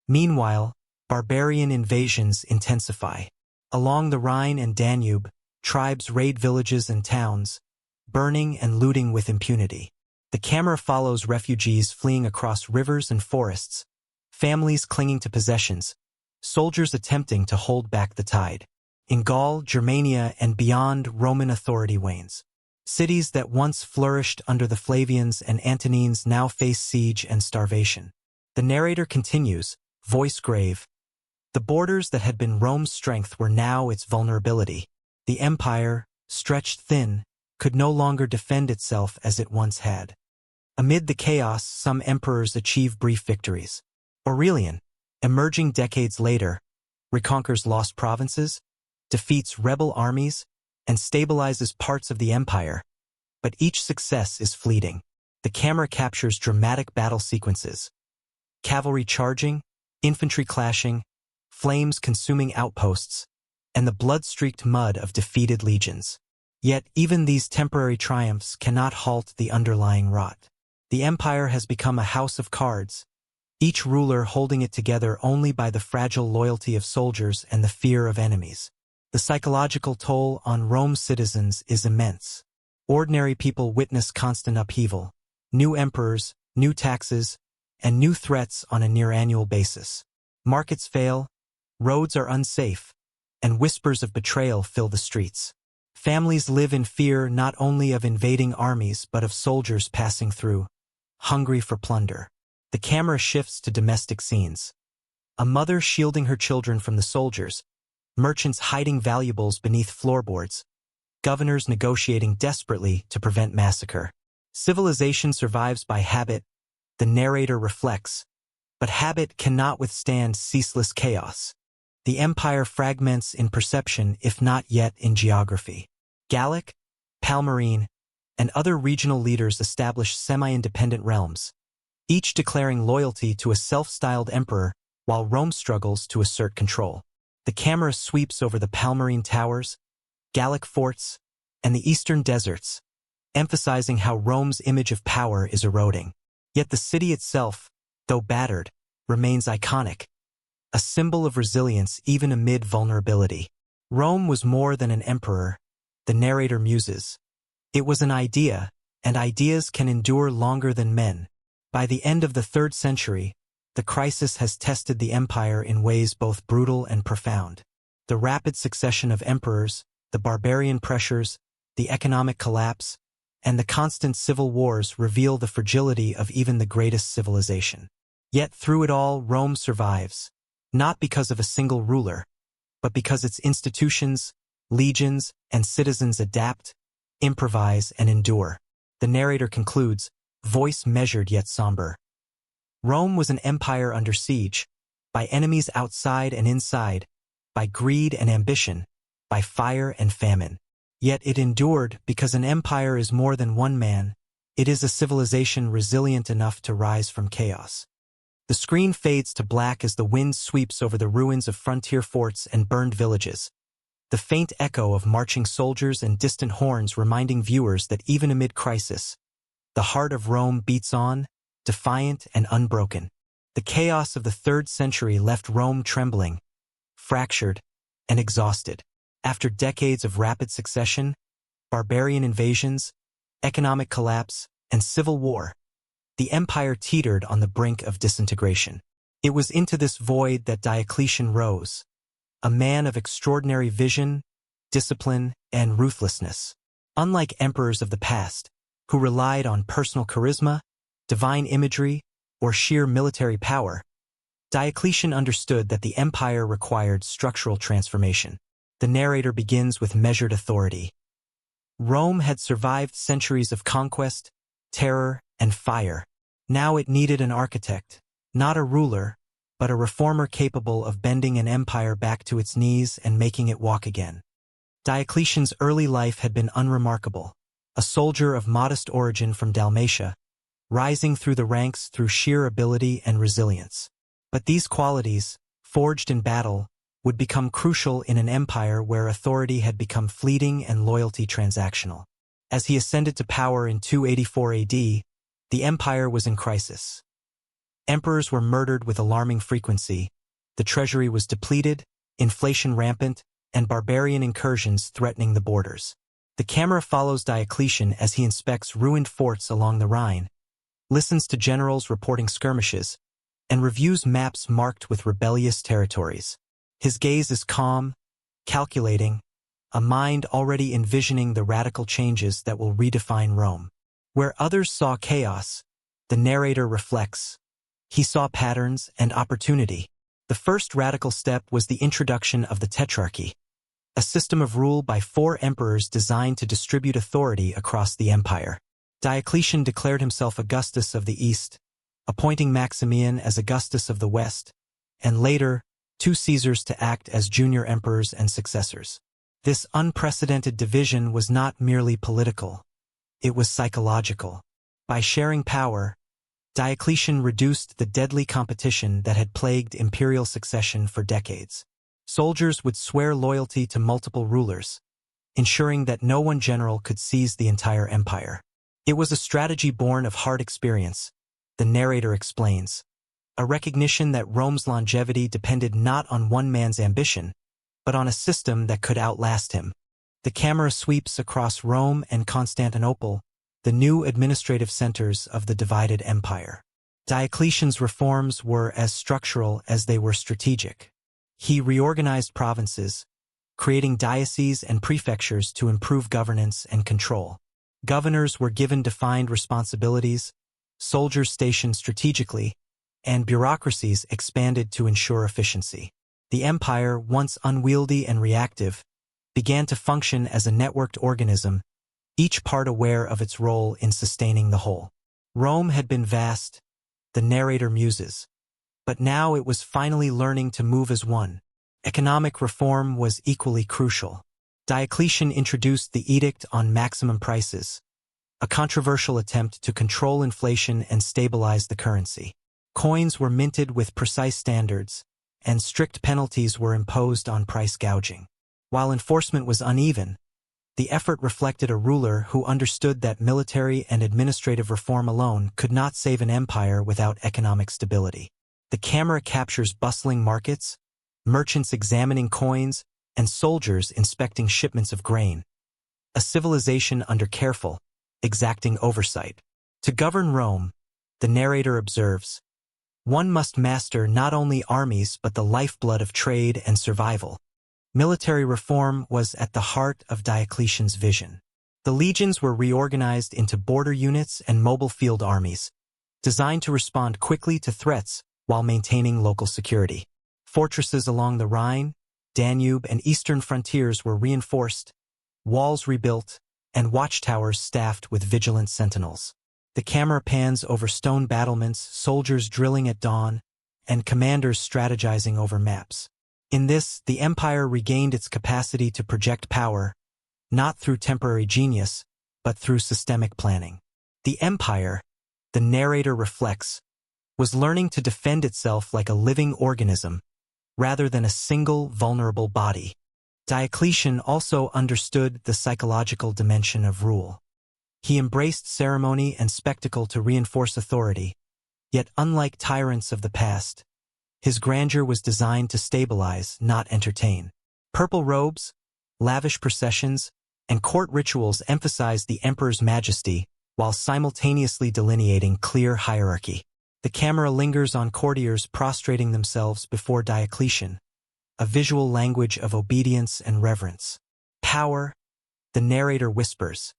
Meanwhile, barbarian invasions intensify. Along the Rhine and Danube, tribes raid villages and towns, burning and looting with impunity. The camera follows refugees fleeing across rivers and forests, families clinging to possessions, soldiers attempting to hold back the tide. In Gaul, Germania, and beyond, Roman authority wanes. Cities that once flourished under the Flavians and Antonines now face siege and starvation. The narrator continues, voice grave. The borders that had been Rome's strength were now its vulnerability. The empire, stretched thin, could no longer defend itself as it once had. Amid the chaos, some emperors achieve brief victories. Aurelian, emerging decades later, reconquers lost provinces, defeats rebel armies, and stabilizes parts of the empire. But each success is fleeting. The camera captures dramatic battle sequences. Cavalry charging, infantry clashing, flames consuming outposts, and the blood-streaked mud of defeated legions. Yet even these temporary triumphs cannot halt the underlying rot. The empire has become a house of cards, each ruler holding it together only by the fragile loyalty of soldiers and the fear of enemies. The psychological toll on Rome's citizens is immense. Ordinary people witness constant upheaval, new emperors, new taxes, and new threats on a near-annual basis. Markets fail, roads are unsafe, and whispers of betrayal fill the streets. Families live in fear not only of invading armies but of soldiers passing through, hungry for plunder. The camera shifts to domestic scenes. A mother shielding her children from the soldiers, merchants hiding valuables beneath floorboards, governors negotiating desperately to prevent massacre. Civilization survives by habit, the narrator reflects, but habit cannot withstand ceaseless chaos. The empire fragments in perception if not yet in geography. Gallic, Palmyrene, and other regional leaders establish semi-independent realms, each declaring loyalty to a self-styled emperor while Rome struggles to assert control. The camera sweeps over the Palmyrene towers, Gallic forts, and the eastern deserts, emphasizing how Rome's image of power is eroding. Yet the city itself, though battered, remains iconic, a symbol of resilience even amid vulnerability. Rome was more than an emperor, the narrator muses. It was an idea, and ideas can endure longer than men. By the end of the 3rd century, the crisis has tested the empire in ways both brutal and profound. The rapid succession of emperors, the barbarian pressures, the economic collapse, and the constant civil wars reveal the fragility of even the greatest civilization. Yet through it all, Rome survives, not because of a single ruler, but because its institutions, legions, and citizens adapt, improvise, and endure. The narrator concludes, voice measured yet somber. Rome was an empire under siege, by enemies outside and inside, by greed and ambition, by fire and famine. Yet it endured because an empire is more than one man. It is a civilization resilient enough to rise from chaos. The screen fades to black as the wind sweeps over the ruins of frontier forts and burned villages. The faint echo of marching soldiers and distant horns reminding viewers that even amid crisis, the heart of Rome beats on, defiant and unbroken. The chaos of the 3rd century left Rome trembling, fractured, and exhausted. After decades of rapid succession, barbarian invasions, economic collapse, and civil war, the empire teetered on the brink of disintegration. It was into this void that Diocletian rose, a man of extraordinary vision, discipline, and ruthlessness. Unlike emperors of the past, who relied on personal charisma, divine imagery, or sheer military power, Diocletian understood that the empire required structural transformation. The narrator begins with measured authority. Rome had survived centuries of conquest, terror, and fire. Now it needed an architect, not a ruler, but a reformer capable of bending an empire back to its knees and making it walk again. Diocletian's early life had been unremarkable, a soldier of modest origin from Dalmatia, rising through the ranks through sheer ability and resilience. But these qualities, forged in battle, would become crucial in an empire where authority had become fleeting and loyalty transactional. As he ascended to power in 284 AD, the empire was in crisis. Emperors were murdered with alarming frequency, the treasury was depleted, inflation rampant, and barbarian incursions threatening the borders. The camera follows Diocletian as he inspects ruined forts along the Rhine, listens to generals reporting skirmishes, and reviews maps marked with rebellious territories. His gaze is calm, calculating, a mind already envisioning the radical changes that will redefine Rome. Where others saw chaos, the narrator reflects. He saw patterns and opportunity. The first radical step was the introduction of the Tetrarchy, a system of rule by 4 emperors designed to distribute authority across the empire. Diocletian declared himself Augustus of the East, appointing Maximian as Augustus of the West, and later, 2 Caesars to act as junior emperors and successors. This unprecedented division was not merely political. It was psychological. By sharing power, Diocletian reduced the deadly competition that had plagued imperial succession for decades. Soldiers would swear loyalty to multiple rulers, ensuring that no one general could seize the entire empire. It was a strategy born of hard experience, the narrator explains, a recognition that Rome's longevity depended not on one man's ambition, but on a system that could outlast him. The camera sweeps across Rome and Constantinople, the new administrative centers of the divided empire. Diocletian's reforms were as structural as they were strategic. He reorganized provinces, creating dioceses and prefectures to improve governance and control. Governors were given defined responsibilities, soldiers stationed strategically, and bureaucracies expanded to ensure efficiency. The empire, once unwieldy and reactive, began to function as a networked organism, each part aware of its role in sustaining the whole. Rome had been vast, the narrator muses, but now it was finally learning to move as one. Economic reform was equally crucial. Diocletian introduced the Edict on Maximum Prices, a controversial attempt to control inflation and stabilize the currency. Coins were minted with precise standards, and strict penalties were imposed on price gouging. While enforcement was uneven, the effort reflected a ruler who understood that military and administrative reform alone could not save an empire without economic stability. The camera captures bustling markets, merchants examining coins, and soldiers inspecting shipments of grain. A civilization under careful, exacting oversight. To govern Rome, the narrator observes, One must master not only armies but the lifeblood of trade and survival. Military reform was at the heart of Diocletian's vision. The legions were reorganized into border units and mobile field armies, designed to respond quickly to threats while maintaining local security. Fortresses along the Rhine, Danube, and eastern frontiers were reinforced, walls rebuilt, and watchtowers staffed with vigilant sentinels. The camera pans over stone battlements, soldiers drilling at dawn, and commanders strategizing over maps. In this, the empire regained its capacity to project power, not through temporary genius, but through systemic planning. The empire, the narrator reflects, was learning to defend itself like a living organism, rather than a single vulnerable body. Diocletian also understood the psychological dimension of rule. He embraced ceremony and spectacle to reinforce authority, yet unlike tyrants of the past, his grandeur was designed to stabilize, not entertain. Purple robes, lavish processions, and court rituals emphasized the emperor's majesty while simultaneously delineating clear hierarchy. The camera lingers on courtiers prostrating themselves before Diocletian, a visual language of obedience and reverence. Power, the narrator whispers,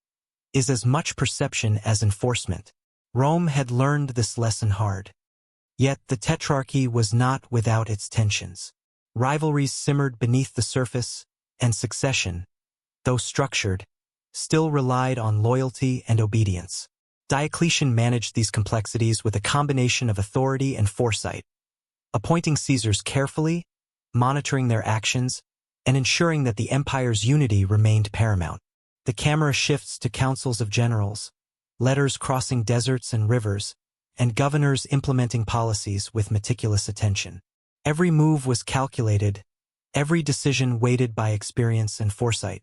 is as much perception as enforcement. Rome had learned this lesson hard. Yet the tetrarchy was not without its tensions. Rivalries simmered beneath the surface, and succession, though structured, still relied on loyalty and obedience. Diocletian managed these complexities with a combination of authority and foresight, appointing Caesars carefully, monitoring their actions, and ensuring that the empire's unity remained paramount. The camera shifts to councils of generals, letters crossing deserts and rivers, and governors implementing policies with meticulous attention. Every move was calculated, every decision weighted by experience and foresight.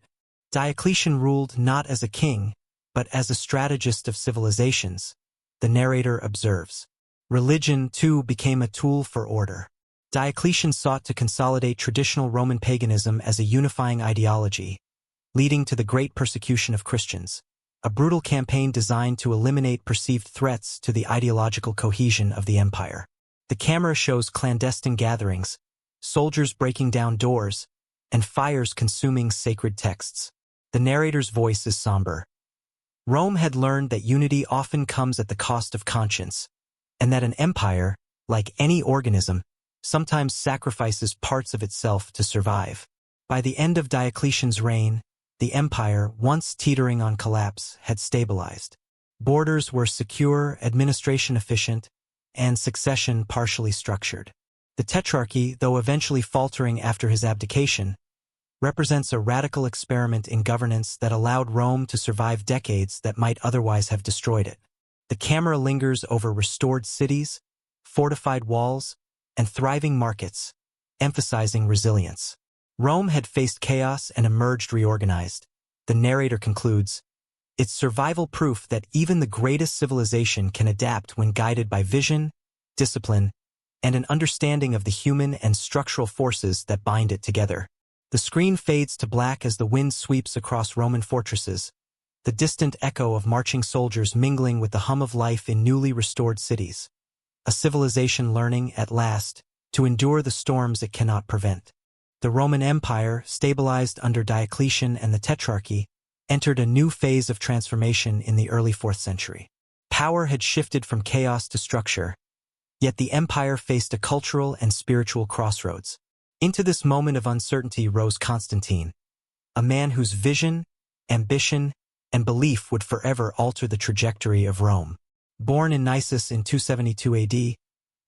Diocletian ruled not as a king, but as a strategist of civilizations, the narrator observes. Religion, too, became a tool for order. Diocletian sought to consolidate traditional Roman paganism as a unifying ideology, leading to the Great Persecution of Christians, a brutal campaign designed to eliminate perceived threats to the ideological cohesion of the empire. The camera shows clandestine gatherings, soldiers breaking down doors, and fires consuming sacred texts. The narrator's voice is somber. Rome had learned that unity often comes at the cost of conscience, and that an empire, like any organism, sometimes sacrifices parts of itself to survive. By the end of Diocletian's reign, the empire, once teetering on collapse, had stabilized. Borders were secure, administration efficient, and succession partially structured. The tetrarchy, though eventually faltering after his abdication, represents a radical experiment in governance that allowed Rome to survive decades that might otherwise have destroyed it. The camera lingers over restored cities, fortified walls, and thriving markets, emphasizing resilience. Rome had faced chaos and emerged reorganized. The narrator concludes, "It's survival proof that even the greatest civilization can adapt when guided by vision, discipline, and an understanding of the human and structural forces that bind it together." The screen fades to black as the wind sweeps across Roman fortresses, the distant echo of marching soldiers mingling with the hum of life in newly restored cities. A civilization learning, at last, to endure the storms it cannot prevent. The Roman Empire, stabilized under Diocletian and the Tetrarchy, entered a new phase of transformation in the early 4th century. Power had shifted from chaos to structure, yet the empire faced a cultural and spiritual crossroads. Into this moment of uncertainty rose Constantine, a man whose vision, ambition, and belief would forever alter the trajectory of Rome. Born in Nisus in 272 AD,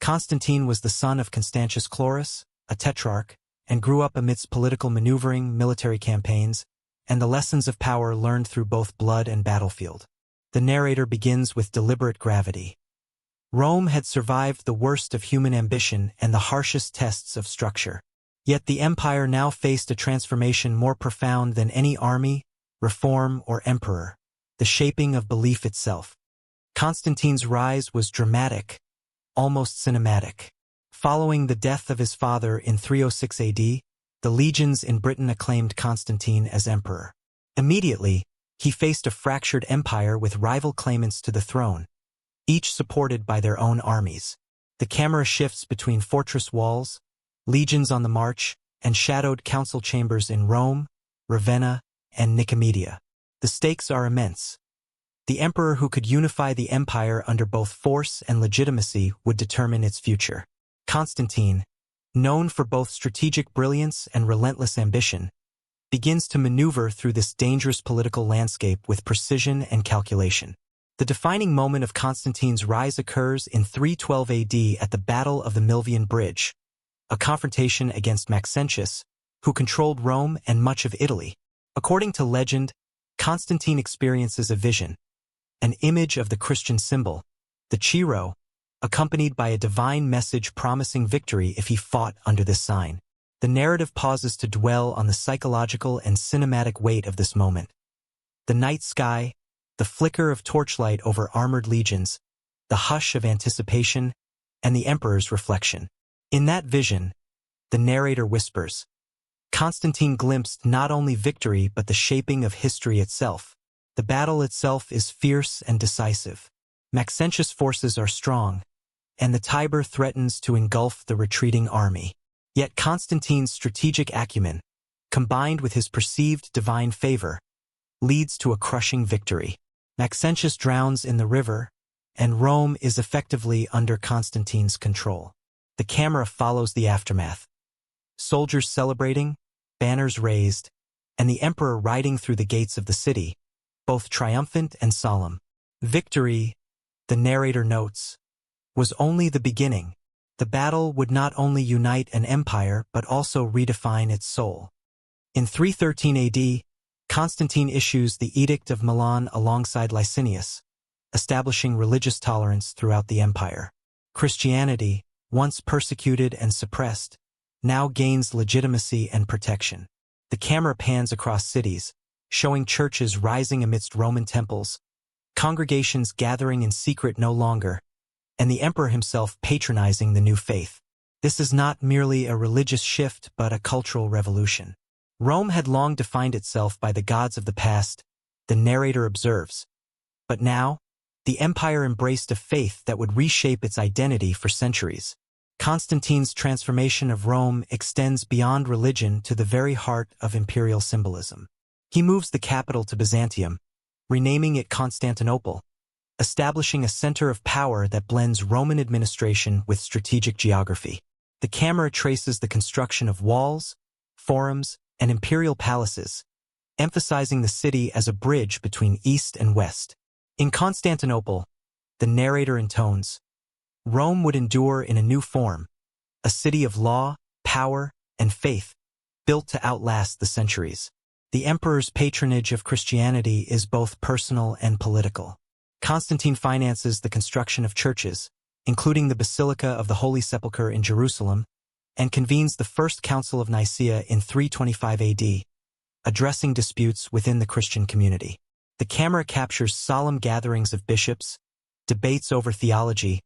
Constantine was the son of Constantius Chlorus, a tetrarch, and grew up amidst political maneuvering, military campaigns, and the lessons of power learned through both blood and battlefield. The narrator begins with deliberate gravity. Rome had survived the worst of human ambition and the harshest tests of structure. Yet the empire now faced a transformation more profound than any army, reform, or emperor, the shaping of belief itself. Constantine's rise was dramatic, almost cinematic. Following the death of his father in 306 AD, the legions in Britain acclaimed Constantine as emperor. Immediately, he faced a fractured empire with rival claimants to the throne, each supported by their own armies. The camera shifts between fortress walls, legions on the march, and shadowed council chambers in Rome, Ravenna, and Nicomedia. The stakes are immense. The emperor who could unify the empire under both force and legitimacy would determine its future. Constantine, known for both strategic brilliance and relentless ambition, begins to maneuver through this dangerous political landscape with precision and calculation. The defining moment of Constantine's rise occurs in 312 AD at the Battle of the Milvian Bridge, a confrontation against Maxentius, who controlled Rome and much of Italy. According to legend, Constantine experiences a vision, an image of the Christian symbol, the Chi, accompanied by a divine message promising victory if he fought under this sign. The narrative pauses to dwell on the psychological and cinematic weight of this moment. The night sky, the flicker of torchlight over armored legions, the hush of anticipation, and the emperor's reflection. In that vision, the narrator whispers, Constantine glimpsed not only victory but the shaping of history itself. The battle itself is fierce and decisive. Maxentius' forces are strong, and the Tiber threatens to engulf the retreating army. Yet Constantine's strategic acumen, combined with his perceived divine favor, leads to a crushing victory. Maxentius drowns in the river, and Rome is effectively under Constantine's control. The camera follows the aftermath. Soldiers celebrating, banners raised, and the emperor riding through the gates of the city, both triumphant and solemn. Victory, the narrator notes, was only the beginning. The battle would not only unite an empire but also redefine its soul. In 313 AD, Constantine issues the Edict of Milan alongside Licinius, establishing religious tolerance throughout the empire. Christianity, once persecuted and suppressed, now gains legitimacy and protection. The camera pans across cities, showing churches rising amidst Roman temples, congregations gathering in secret no longer, and the emperor himself patronizing the new faith. This is not merely a religious shift but a cultural revolution. Rome had long defined itself by the gods of the past, the narrator observes. But now, the empire embraced a faith that would reshape its identity for centuries. Constantine's transformation of Rome extends beyond religion to the very heart of imperial symbolism. He moves the capital to Byzantium, renaming it Constantinople, establishing a center of power that blends Roman administration with strategic geography. The camera traces the construction of walls, forums, and imperial palaces, emphasizing the city as a bridge between east and west. In Constantinople, the narrator intones, Rome would endure in a new form, a city of law, power, and faith, built to outlast the centuries. The emperor's patronage of Christianity is both personal and political. Constantine finances the construction of churches, including the Basilica of the Holy Sepulchre in Jerusalem, and convenes the First Council of Nicaea in 325 AD, addressing disputes within the Christian community. The camera captures solemn gatherings of bishops, debates over theology,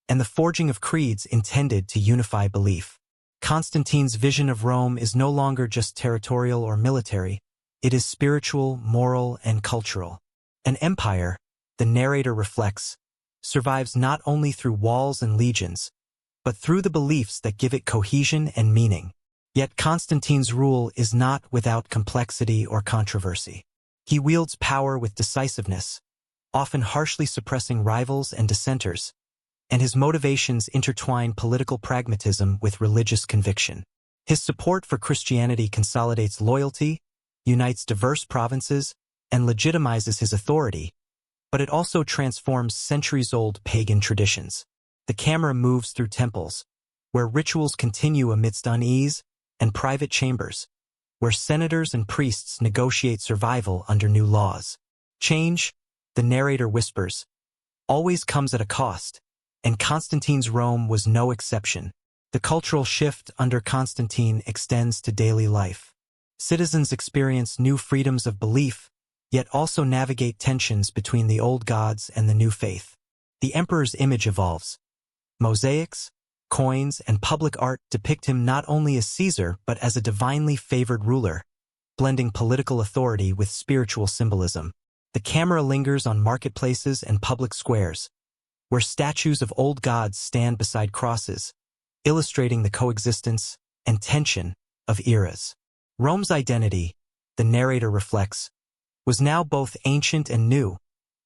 and the forging of creeds intended to unify belief. Constantine's vision of Rome is no longer just territorial or military, it is spiritual, moral, and cultural. An empire, the narrator reflects, survives not only through walls and legions, but through the beliefs that give it cohesion and meaning. Yet Constantine's rule is not without complexity or controversy. He wields power with decisiveness, often harshly suppressing rivals and dissenters, and his motivations intertwine political pragmatism with religious conviction. His support for Christianity consolidates loyalty, unites diverse provinces, and legitimizes his authority, but it also transforms centuries-old pagan traditions. The camera moves through temples, where rituals continue amidst unease, and private chambers, where senators and priests negotiate survival under new laws. Change, the narrator whispers, always comes at a cost, and Constantine's Rome was no exception. The cultural shift under Constantine extends to daily life. Citizens experience new freedoms of belief, yet also navigate tensions between the old gods and the new faith. The emperor's image evolves. Mosaics, coins, and public art depict him not only as Caesar but as a divinely favored ruler, blending political authority with spiritual symbolism. The camera lingers on marketplaces and public squares, where statues of old gods stand beside crosses, illustrating the coexistence and tension of eras. Rome's identity, the narrator reflects, was now both ancient and new,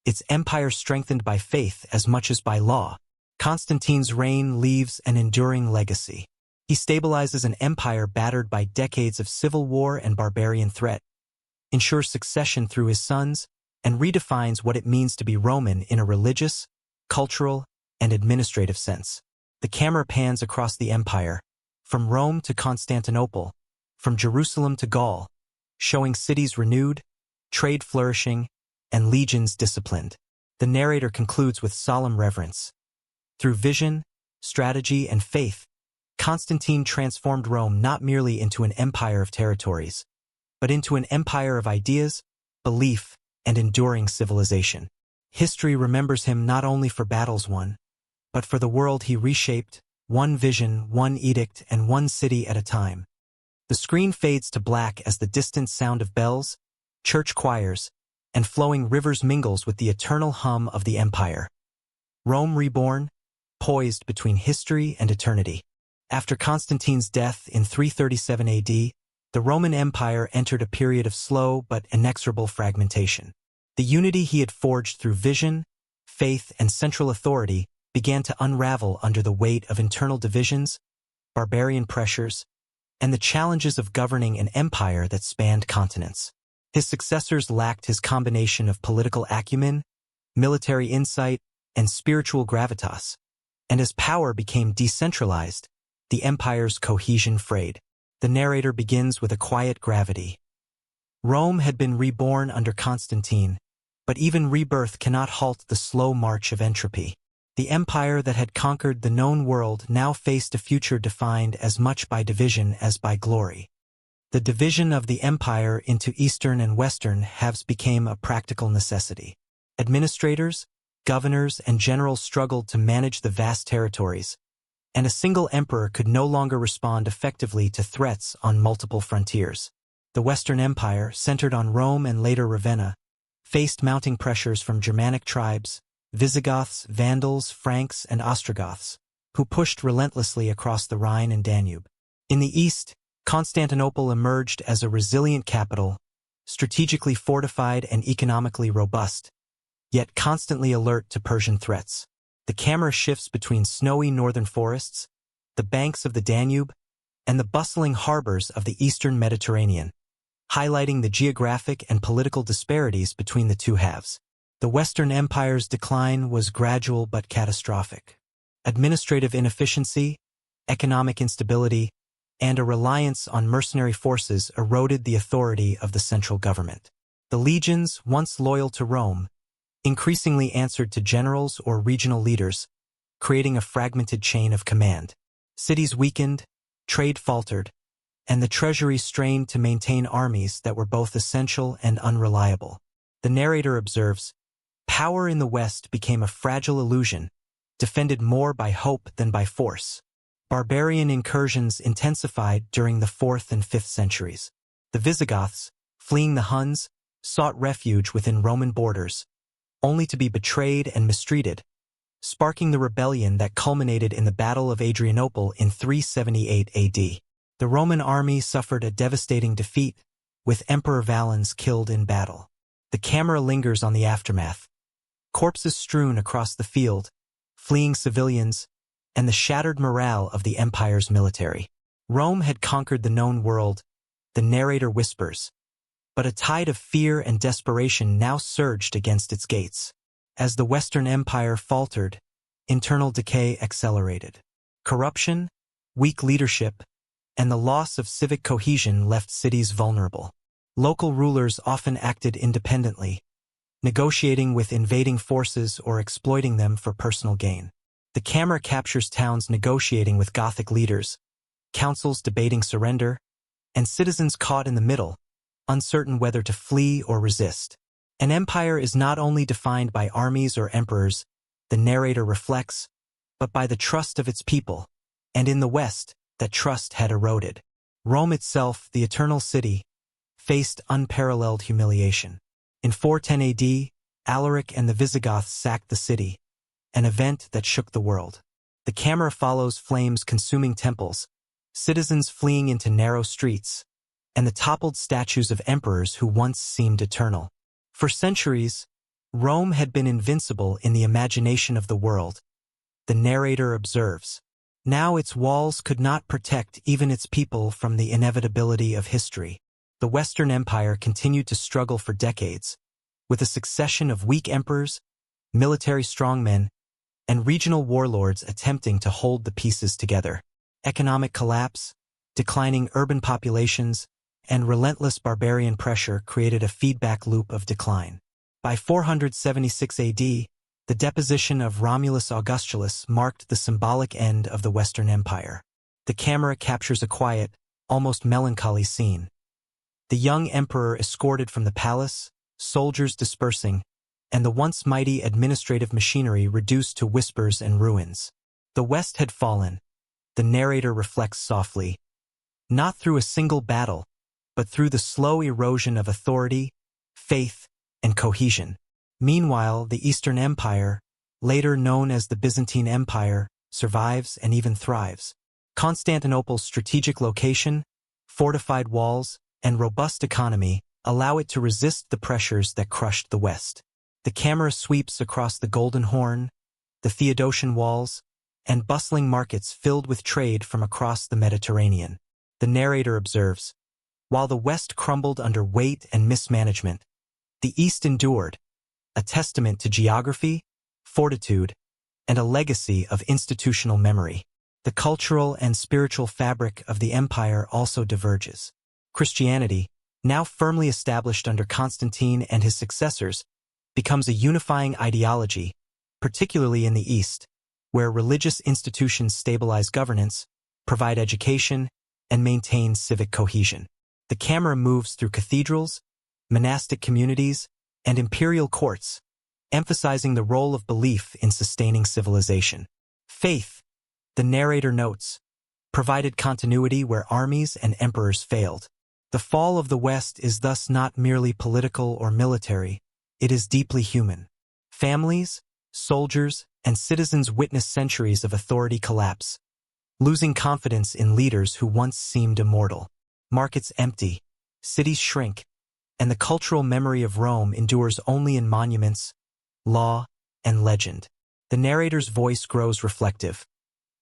its empire strengthened by faith as much as by law. Constantine's reign leaves an enduring legacy. He stabilizes an empire battered by decades of civil war and barbarian threat, ensures succession through his sons, and redefines what it means to be Roman in a religious, cultural, and administrative sense. The camera pans across the empire, from Rome to Constantinople, from Jerusalem to Gaul, showing cities renewed, trade flourishing, and legions disciplined. The narrator concludes with solemn reverence. Through vision, strategy, and faith, Constantine transformed Rome not merely into an empire of territories, but into an empire of ideas, belief, and enduring civilization. History remembers him not only for battles won, but for the world he reshaped, one vision, one edict, and one city at a time. The screen fades to black as the distant sound of bells, church choirs, and flowing rivers mingles with the eternal hum of the empire. Rome reborn, poised between history and eternity. After Constantine's death in 337 AD, the Roman Empire entered a period of slow but inexorable fragmentation. The unity he had forged through vision, faith, and central authority began to unravel under the weight of internal divisions, barbarian pressures, and the challenges of governing an empire that spanned continents. His successors lacked his combination of political acumen, military insight, and spiritual gravitas, and as power became decentralized, the empire's cohesion frayed. The narrator begins with a quiet gravity. Rome had been reborn under Constantine, but even rebirth cannot halt the slow march of entropy. The empire that had conquered the known world now faced a future defined as much by division as by glory. The division of the empire into eastern and western halves became a practical necessity. Administrators, governors, and generals struggled to manage the vast territories, and a single emperor could no longer respond effectively to threats on multiple frontiers. The Western Empire, centered on Rome and later Ravenna, faced mounting pressures from Germanic tribes, Visigoths, Vandals, Franks, and Ostrogoths, who pushed relentlessly across the Rhine and Danube. In the east, Constantinople emerged as a resilient capital, strategically fortified and economically robust, yet constantly alert to Persian threats. The camera shifts between snowy northern forests, the banks of the Danube, and the bustling harbors of the eastern Mediterranean, highlighting the geographic and political disparities between the two halves. The Western Empire's decline was gradual but catastrophic. Administrative inefficiency, economic instability, and a reliance on mercenary forces eroded the authority of the central government. The legions, once loyal to Rome, increasingly answered to generals or regional leaders, creating a fragmented chain of command. Cities weakened, trade faltered, and the treasury strained to maintain armies that were both essential and unreliable. The narrator observes, power in the West became a fragile illusion, defended more by hope than by force. Barbarian incursions intensified during the 4th and 5th centuries. The Visigoths, fleeing the Huns, sought refuge within Roman borders, only to be betrayed and mistreated, sparking the rebellion that culminated in the Battle of Adrianople in 378 AD. The Roman army suffered a devastating defeat, with Emperor Valens killed in battle. The camera lingers on the aftermath. Corpses strewn across the field, fleeing civilians, and the shattered morale of the empire's military. Rome had conquered the known world, the narrator whispers, but a tide of fear and desperation now surged against its gates. As the Western Empire faltered, internal decay accelerated. Corruption, weak leadership, and the loss of civic cohesion left cities vulnerable. Local rulers often acted independently, negotiating with invading forces or exploiting them for personal gain. The camera captures towns negotiating with Gothic leaders, councils debating surrender, and citizens caught in the middle, uncertain whether to flee or resist. An empire is not only defined by armies or emperors, the narrator reflects, but by the trust of its people, and in the West, that trust had eroded. Rome itself, the eternal city, faced unparalleled humiliation. In 410 AD, Alaric and the Visigoths sacked the city, an event that shook the world. The camera follows flames consuming temples, citizens fleeing into narrow streets, and the toppled statues of emperors who once seemed eternal. For centuries, Rome had been invincible in the imagination of the world, the narrator observes. Now its walls could not protect even its people from the inevitability of history. The Western Empire continued to struggle for decades, with a succession of weak emperors, military strongmen, and regional warlords attempting to hold the pieces together. Economic collapse, declining urban populations, and relentless barbarian pressure created a feedback loop of decline. By 476 AD, the deposition of Romulus Augustulus marked the symbolic end of the Western Empire. The camera captures a quiet, almost melancholy scene. The young emperor escorted from the palace, soldiers dispersing, and the once mighty administrative machinery reduced to whispers and ruins. The West had fallen, the narrator reflects softly, not through a single battle, but through the slow erosion of authority, faith, and cohesion. Meanwhile, the Eastern Empire, later known as the Byzantine Empire, survives and even thrives. Constantinople's strategic location, fortified walls, and robust economy allow it to resist the pressures that crushed the West. The camera sweeps across the Golden Horn, the Theodosian walls, and bustling markets filled with trade from across the Mediterranean. The narrator observes, while the West crumbled under weight and mismanagement, the East endured, a testament to geography, fortitude, and a legacy of institutional memory. The cultural and spiritual fabric of the empire also diverges. Christianity, now firmly established under Constantine and his successors, becomes a unifying ideology, particularly in the East, where religious institutions stabilize governance, provide education, and maintain civic cohesion. The camera moves through cathedrals, monastic communities, and imperial courts, emphasizing the role of belief in sustaining civilization. Faith, the narrator notes, provided continuity where armies and emperors failed. The fall of the West is thus not merely political or military, it is deeply human. Families, soldiers, and citizens witness centuries of authority collapse, losing confidence in leaders who once seemed immortal. Markets empty, cities shrink, and the cultural memory of Rome endures only in monuments, law, and legend. The narrator's voice grows reflective.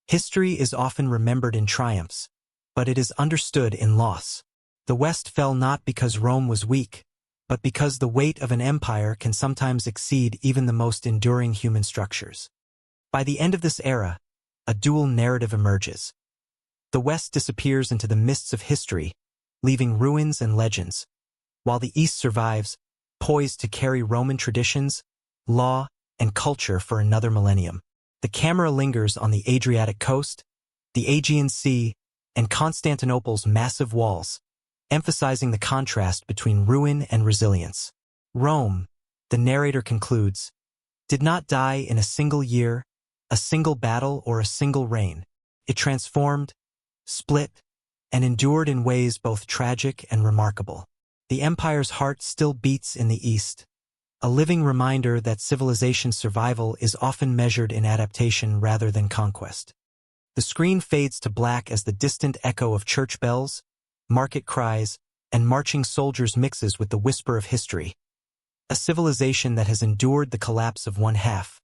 History is often remembered in triumphs, but it is understood in loss. The West fell not because Rome was weak, but because the weight of an empire can sometimes exceed even the most enduring human structures. By the end of this era, a dual narrative emerges. The West disappears into the mists of history, leaving ruins and legends, while the East survives, poised to carry Roman traditions, law, and culture for another millennium. The camera lingers on the Adriatic coast, the Aegean Sea, and Constantinople's massive walls, emphasizing the contrast between ruin and resilience. Rome, the narrator concludes, did not die in a single year, a single battle, or a single reign. It transformed, split, and endured in ways both tragic and remarkable. The empire's heart still beats in the East, a living reminder that civilization's survival is often measured in adaptation rather than conquest. The screen fades to black as the distant echo of church bells, market cries, and marching soldiers mixes with the whisper of history. A civilization that has endured the collapse of one half,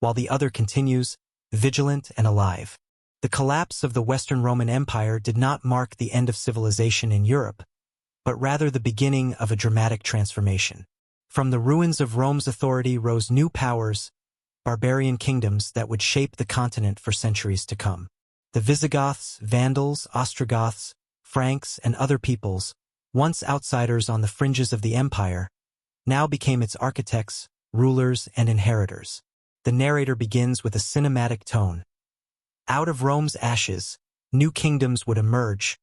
while the other continues, vigilant and alive. The collapse of the Western Roman Empire did not mark the end of civilization in Europe, but rather the beginning of a dramatic transformation. From the ruins of Rome's authority rose new powers, barbarian kingdoms that would shape the continent for centuries to come. The Visigoths, Vandals, Ostrogoths, Franks, and other peoples, once outsiders on the fringes of the empire, now became its architects, rulers, and inheritors. The narrator begins with a cinematic tone. Out of Rome's ashes, new kingdoms would emerge,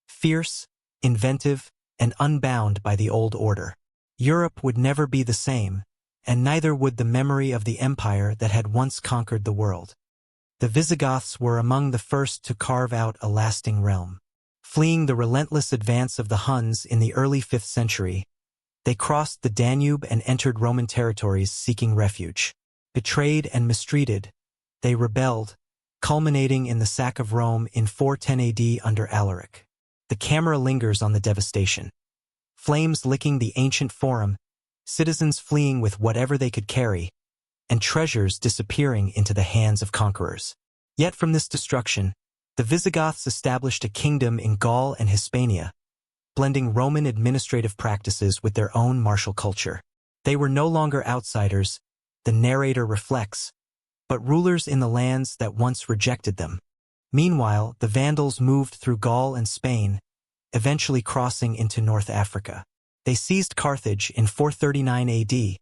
fierce, inventive, and unbound by the old order. Europe would never be the same, and neither would the memory of the empire that had once conquered the world. The Visigoths were among the first to carve out a lasting realm. Fleeing the relentless advance of the Huns in the early 5th century, they crossed the Danube and entered Roman territories seeking refuge. Betrayed and mistreated, they rebelled, culminating in the sack of Rome in 410 AD under Alaric. The camera lingers on the devastation. Flames licking the ancient forum, citizens fleeing with whatever they could carry, and treasures disappearing into the hands of conquerors. Yet from this destruction, the Visigoths established a kingdom in Gaul and Hispania, blending Roman administrative practices with their own martial culture. They were no longer outsiders, the narrator reflects, but rulers in the lands that once rejected them. Meanwhile, the Vandals moved through Gaul and Spain, eventually crossing into North Africa. They seized Carthage in 439 AD,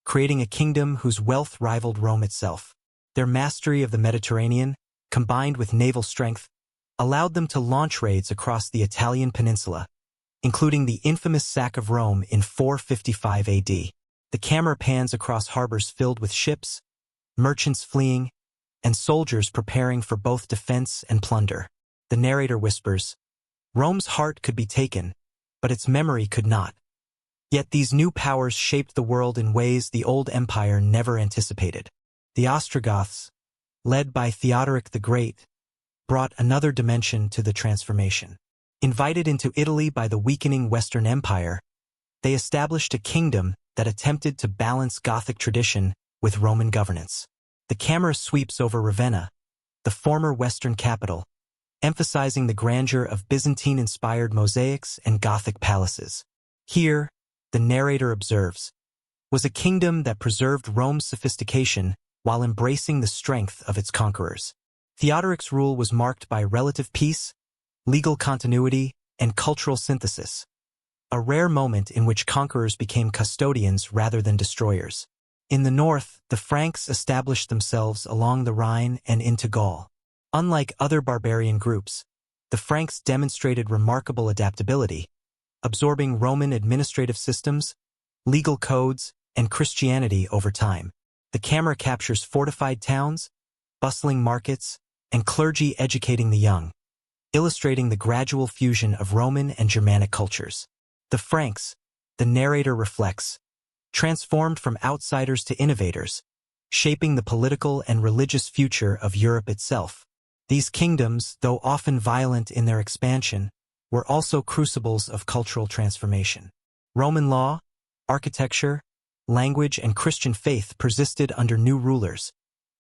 creating a kingdom whose wealth rivaled Rome itself. Their mastery of the Mediterranean, combined with naval strength, allowed them to launch raids across the Italian peninsula, including the infamous sack of Rome in 455 AD. The camera pans across harbors filled with ships, merchants fleeing, and soldiers preparing for both defense and plunder. The narrator whispers, "Rome's heart could be taken, but its memory could not." Yet these new powers shaped the world in ways the old empire never anticipated. The Ostrogoths, led by Theodoric the Great, brought another dimension to the transformation. Invited into Italy by the weakening Western Empire, they established a kingdom that attempted to balance Gothic tradition with Roman governance. The camera sweeps over Ravenna, the former Western capital, emphasizing the grandeur of Byzantine-inspired mosaics and Gothic palaces. Here, the narrator observes, was a kingdom that preserved Rome's sophistication while embracing the strength of its conquerors. Theodoric's rule was marked by relative peace, legal continuity, and cultural synthesis, a rare moment in which conquerors became custodians rather than destroyers. In the north, the Franks established themselves along the Rhine and into Gaul. Unlike other barbarian groups, the Franks demonstrated remarkable adaptability, absorbing Roman administrative systems, legal codes, and Christianity over time. The camera captures fortified towns, bustling markets, and clergy educating the young, illustrating the gradual fusion of Roman and Germanic cultures. The Franks, the narrator reflects, transformed from outsiders to innovators, shaping the political and religious future of Europe itself. These kingdoms, though often violent in their expansion, were also crucibles of cultural transformation. Roman law, architecture, language, and Christian faith persisted under new rulers,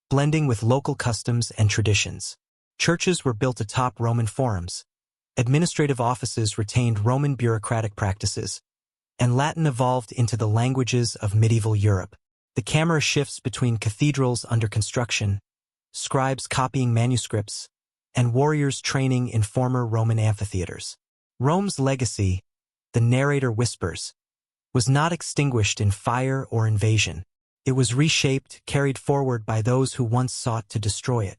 blending with local customs and traditions. Churches were built atop Roman forums, administrative offices retained Roman bureaucratic practices, and Latin evolved into the languages of medieval Europe. The camera shifts between cathedrals under construction, scribes copying manuscripts, and warriors training in former Roman amphitheaters. Rome's legacy, the narrator whispers, was not extinguished in fire or invasion. It was reshaped, carried forward by those who once sought to destroy it.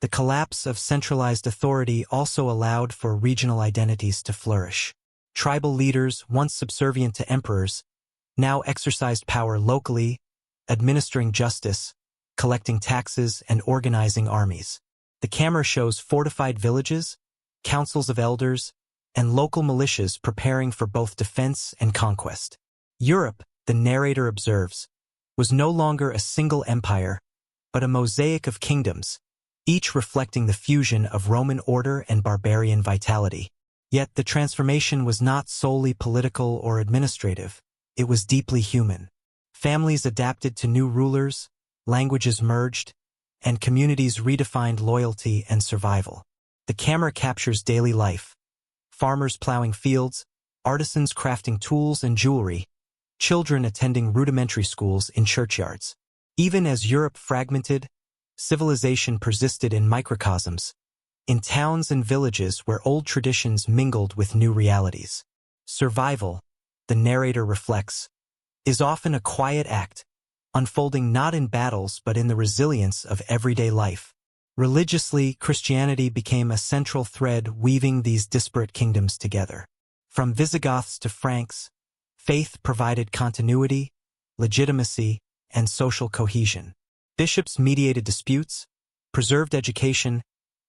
The collapse of centralized authority also allowed for regional identities to flourish. Tribal leaders, once subservient to emperors, now exercised power locally, administering justice, collecting taxes, and organizing armies. The camera shows fortified villages, councils of elders, and local militias preparing for both defense and conquest. Europe, the narrator observes, was no longer a single empire, but a mosaic of kingdoms, each reflecting the fusion of Roman order and barbarian vitality. Yet the transformation was not solely political or administrative, it was deeply human. Families adapted to new rulers, languages merged, and communities redefined loyalty and survival. The camera captures daily life, farmers plowing fields, artisans crafting tools and jewelry, children attending rudimentary schools in churchyards. Even as Europe fragmented, civilization persisted in microcosms, in towns and villages where old traditions mingled with new realities. Survival, the narrator reflects, is often a quiet act, unfolding not in battles but in the resilience of everyday life. Religiously, Christianity became a central thread weaving these disparate kingdoms together. From Visigoths to Franks, faith provided continuity, legitimacy, and social cohesion. Bishops mediated disputes, preserved education,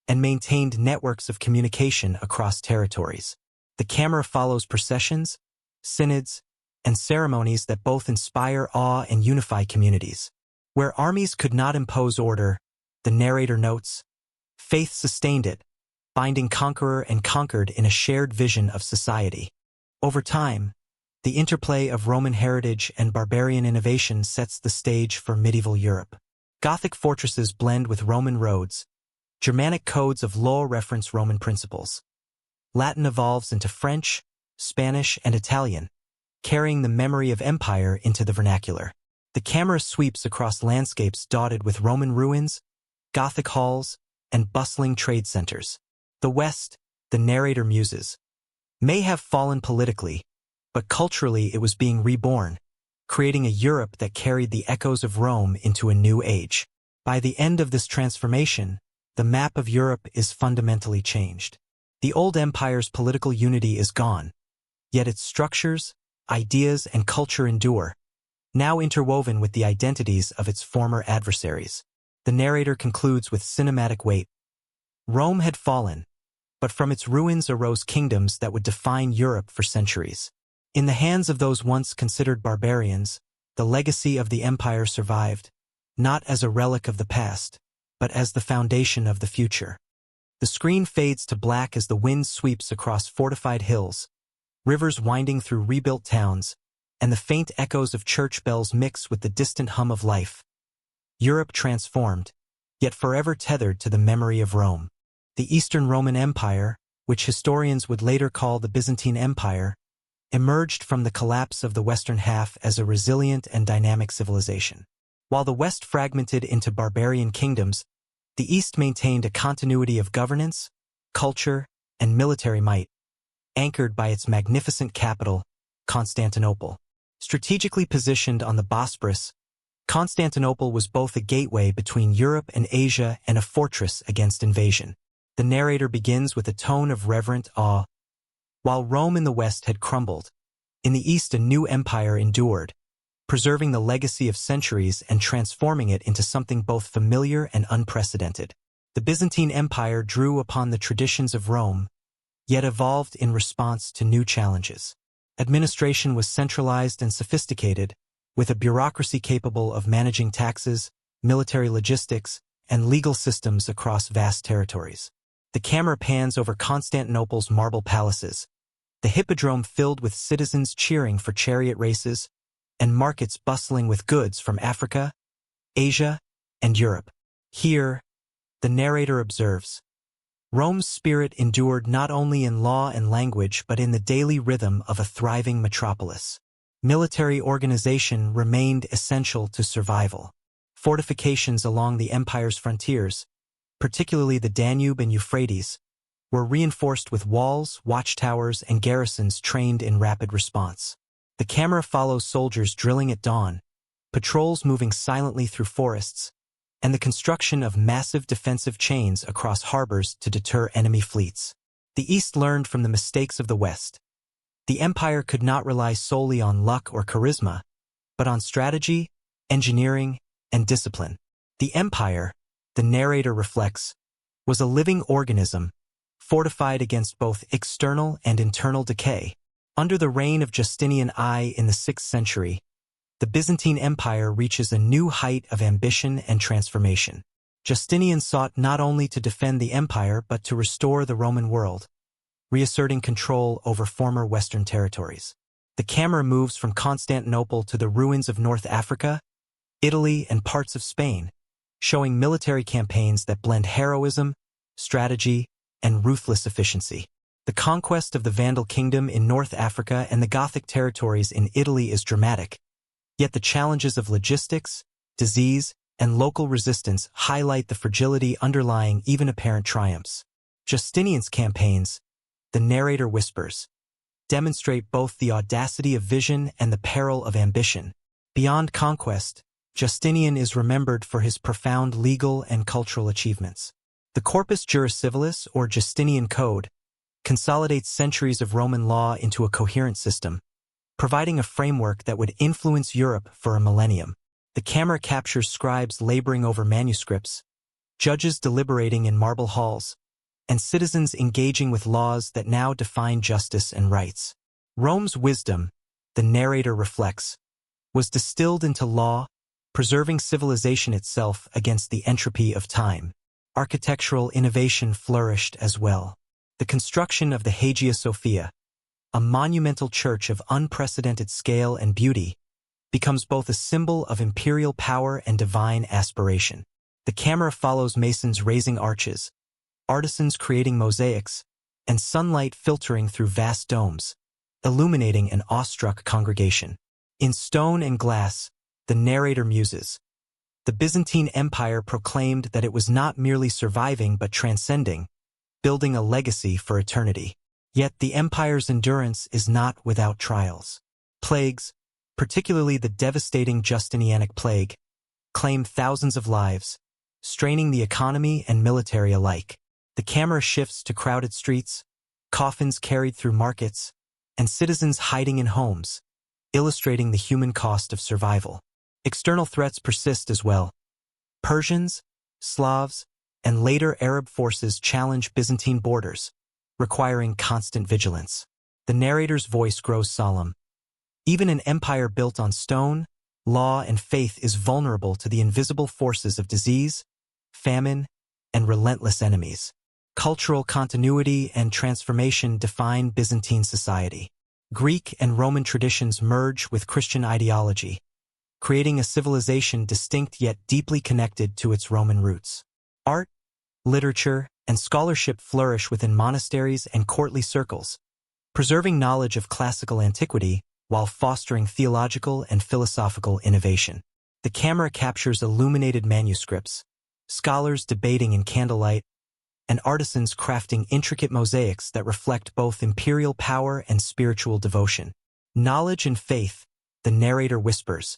and maintained networks of communication across territories. The camera follows processions, synods, and ceremonies that both inspire awe and unify communities. Where armies could not impose order, the narrator notes, faith sustained it, binding conqueror and conquered in a shared vision of society. Over time, the interplay of Roman heritage and barbarian innovation sets the stage for medieval Europe. Gothic fortresses blend with Roman roads. Germanic codes of law reference Roman principles. Latin evolves into French, Spanish, and Italian, carrying the memory of empire into the vernacular. The camera sweeps across landscapes dotted with Roman ruins, Gothic halls, and bustling trade centers. The West, the narrator muses, may have fallen politically, but culturally it was being reborn, creating a Europe that carried the echoes of Rome into a new age. By the end of this transformation, the map of Europe is fundamentally changed. The old empire's political unity is gone, yet its structures, ideas, and culture endure, now interwoven with the identities of its former adversaries. The narrator concludes with cinematic weight. Rome had fallen, but from its ruins arose kingdoms that would define Europe for centuries. In the hands of those once considered barbarians, the legacy of the empire survived, not as a relic of the past, but as the foundation of the future. The screen fades to black as the wind sweeps across fortified hills, rivers winding through rebuilt towns, and the faint echoes of church bells mix with the distant hum of life. Europe transformed, yet forever tethered to the memory of Rome. The Eastern Roman Empire, which historians would later call the Byzantine Empire, emerged from the collapse of the western half as a resilient and dynamic civilization. While the West fragmented into barbarian kingdoms, the East maintained a continuity of governance, culture, and military might, anchored by its magnificent capital, Constantinople. Strategically positioned on the Bosporus, Constantinople was both a gateway between Europe and Asia and a fortress against invasion. The narrator begins with a tone of reverent awe. While Rome in the West had crumbled, in the East a new empire endured, preserving the legacy of centuries and transforming it into something both familiar and unprecedented. The Byzantine Empire drew upon the traditions of Rome, yet evolved in response to new challenges. Administration was centralized and sophisticated, with a bureaucracy capable of managing taxes, military logistics, and legal systems across vast territories. The camera pans over Constantinople's marble palaces, the hippodrome filled with citizens cheering for chariot races, and markets bustling with goods from Africa, Asia, and Europe. Here, the narrator observes, Rome's spirit endured not only in law and language but in the daily rhythm of a thriving metropolis. Military organization remained essential to survival. Fortifications along the empire's frontiers, particularly the Danube and Euphrates, were reinforced with walls, watchtowers, and garrisons trained in rapid response. The camera follows soldiers drilling at dawn, patrols moving silently through forests, and the construction of massive defensive chains across harbors to deter enemy fleets. The East learned from the mistakes of the West. The empire could not rely solely on luck or charisma, but on strategy, engineering, and discipline. The empire, the narrator reflects, was a living organism, fortified against both external and internal decay. Under the reign of Justinian I in the 6th century, the Byzantine Empire reaches a new height of ambition and transformation. Justinian sought not only to defend the empire but to restore the Roman world, reasserting control over former Western territories. The camera moves from Constantinople to the ruins of North Africa, Italy, and parts of Spain, showing military campaigns that blend heroism, strategy, and ruthless efficiency. The conquest of the Vandal kingdom in North Africa and the Gothic territories in Italy is dramatic, yet the challenges of logistics, disease, and local resistance highlight the fragility underlying even apparent triumphs. Justinian's campaigns, the narrator whispers, demonstrate both the audacity of vision and the peril of ambition. Beyond conquest, Justinian is remembered for his profound legal and cultural achievements. The Corpus Juris Civilis, or Justinian Code, consolidates centuries of Roman law into a coherent system, providing a framework that would influence Europe for a millennium. The camera captures scribes laboring over manuscripts, judges deliberating in marble halls, and citizens engaging with laws that now define justice and rights. Rome's wisdom, the narrator reflects, was distilled into law, preserving civilization itself against the entropy of time. Architectural innovation flourished as well. The construction of the Hagia Sophia, a monumental church of unprecedented scale and beauty, becomes both a symbol of imperial power and divine aspiration. The camera follows masons raising arches, artisans creating mosaics, and sunlight filtering through vast domes, illuminating an awestruck congregation. In stone and glass, the narrator muses. The Byzantine Empire proclaimed that it was not merely surviving but transcending, building a legacy for eternity. Yet the empire's endurance is not without trials. Plagues, particularly the devastating Justinianic plague, claimed thousands of lives, straining the economy and military alike. The camera shifts to crowded streets, coffins carried through markets, and citizens hiding in homes, illustrating the human cost of survival. External threats persist as well. Persians, Slavs, and later Arab forces challenge Byzantine borders, requiring constant vigilance. The narrator's voice grows solemn. Even an empire built on stone, law, and faith is vulnerable to the invisible forces of disease, famine, and relentless enemies. Cultural continuity and transformation define Byzantine society. Greek and Roman traditions merge with Christian ideology, creating a civilization distinct yet deeply connected to its Roman roots. Art, literature, and scholarship flourish within monasteries and courtly circles, preserving knowledge of classical antiquity while fostering theological and philosophical innovation. The camera captures illuminated manuscripts, scholars debating in candlelight, and artisans crafting intricate mosaics that reflect both imperial power and spiritual devotion. Knowledge and faith, the narrator whispers,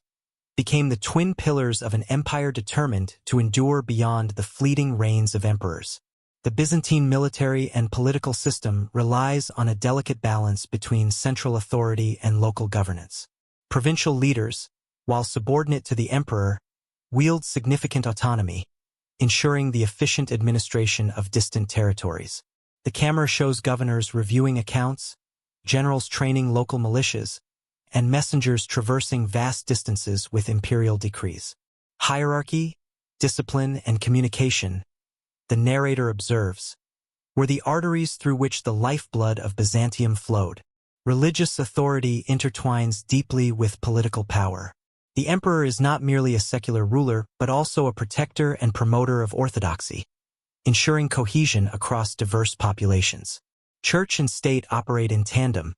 became the twin pillars of an empire determined to endure beyond the fleeting reigns of emperors. The Byzantine military and political system relies on a delicate balance between central authority and local governance. Provincial leaders, while subordinate to the emperor, wield significant autonomy, ensuring the efficient administration of distant territories. The camera shows governors reviewing accounts, generals training local militias, and messengers traversing vast distances with imperial decrees. Hierarchy, discipline, and communication, the narrator observes, were the arteries through which the lifeblood of Byzantium flowed. Religious authority intertwines deeply with political power. The emperor is not merely a secular ruler, but also a protector and promoter of orthodoxy, ensuring cohesion across diverse populations. Church and state operate in tandem,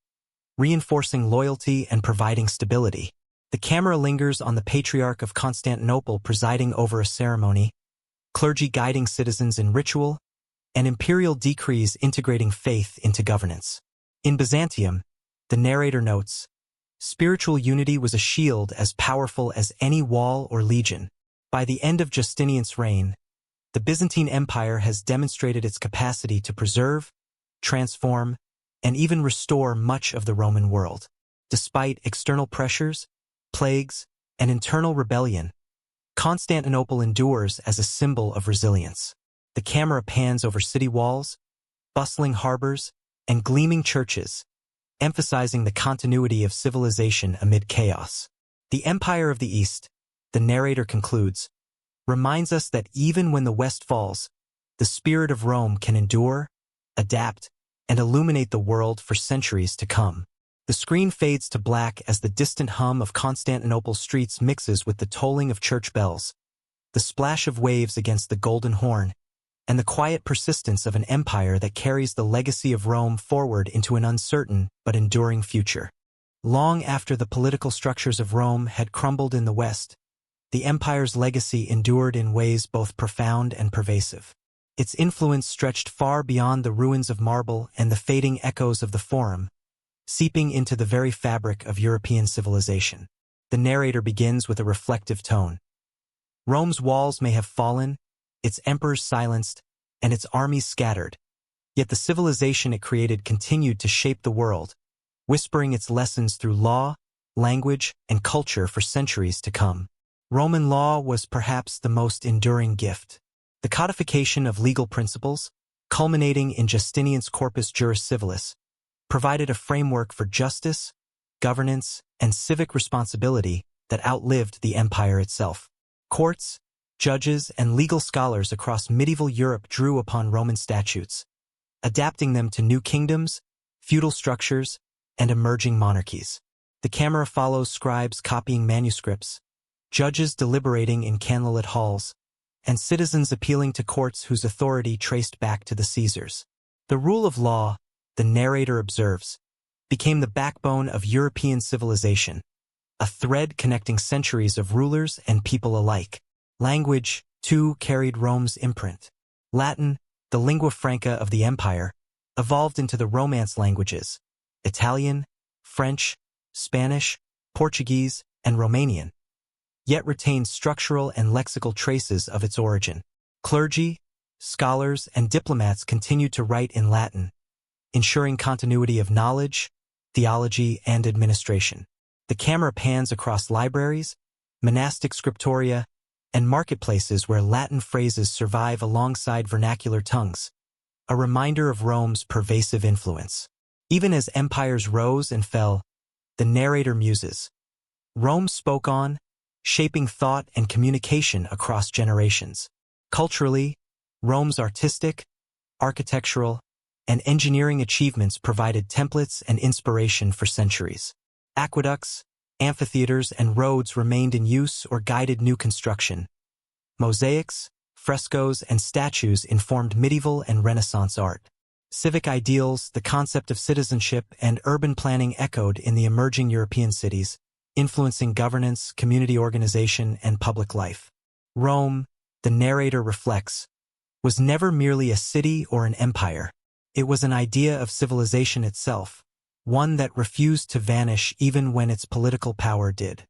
reinforcing loyalty and providing stability. The camera lingers on the Patriarch of Constantinople presiding over a ceremony, clergy guiding citizens in ritual, and imperial decrees integrating faith into governance. In Byzantium, the narrator notes, spiritual unity was a shield as powerful as any wall or legion. By the end of Justinian's reign, the Byzantine Empire has demonstrated its capacity to preserve, transform, and even restore much of the Roman world. Despite external pressures, plagues, and internal rebellion, Constantinople endures as a symbol of resilience. The camera pans over city walls, bustling harbors, and gleaming churches, emphasizing the continuity of civilization amid chaos. The Empire of the East, the narrator concludes, reminds us that even when the West falls, the spirit of Rome can endure, adapt, and illuminate the world for centuries to come. The screen fades to black as the distant hum of Constantinople's streets mixes with the tolling of church bells, the splash of waves against the Golden Horn, and the quiet persistence of an empire that carries the legacy of Rome forward into an uncertain but enduring future. Long after the political structures of Rome had crumbled in the West, the empire's legacy endured in ways both profound and pervasive. Its influence stretched far beyond the ruins of marble and the fading echoes of the Forum, seeping into the very fabric of European civilization. The narrator begins with a reflective tone. Rome's walls may have fallen, its emperors silenced, and its armies scattered, yet the civilization it created continued to shape the world, whispering its lessons through law, language, and culture for centuries to come. Roman law was perhaps the most enduring gift. The codification of legal principles, culminating in Justinian's Corpus Juris Civilis, provided a framework for justice, governance, and civic responsibility that outlived the empire itself. Courts, judges, and legal scholars across medieval Europe drew upon Roman statutes, adapting them to new kingdoms, feudal structures, and emerging monarchies. The camera follows scribes copying manuscripts, judges deliberating in candlelit halls, and citizens appealing to courts whose authority traced back to the Caesars. The rule of law, the narrator observes, became the backbone of European civilization, a thread connecting centuries of rulers and people alike. Language, too, carried Rome's imprint. Latin, the lingua franca of the empire, evolved into the Romance languages: Italian, French, Spanish, Portuguese, and Romanian, yet retained structural and lexical traces of its origin. Clergy, scholars, and diplomats continued to write in Latin, ensuring continuity of knowledge, theology, and administration. The camera pans across libraries, monastic scriptoria, and marketplaces where Latin phrases survive alongside vernacular tongues, a reminder of Rome's pervasive influence. Even as empires rose and fell, the narrator muses. Rome spoke on, shaping thought and communication across generations. Culturally, Rome's artistic, architectural, and engineering achievements provided templates and inspiration for centuries. Aqueducts, amphitheaters, and roads remained in use or guided new construction. Mosaics, frescoes, and statues informed medieval and Renaissance art. Civic ideals, the concept of citizenship, and urban planning echoed in the emerging European cities, influencing governance, community organization, and public life. Rome, the narrator reflects, was never merely a city or an empire. It was an idea of civilization itself, one that refused to vanish even when its political power did.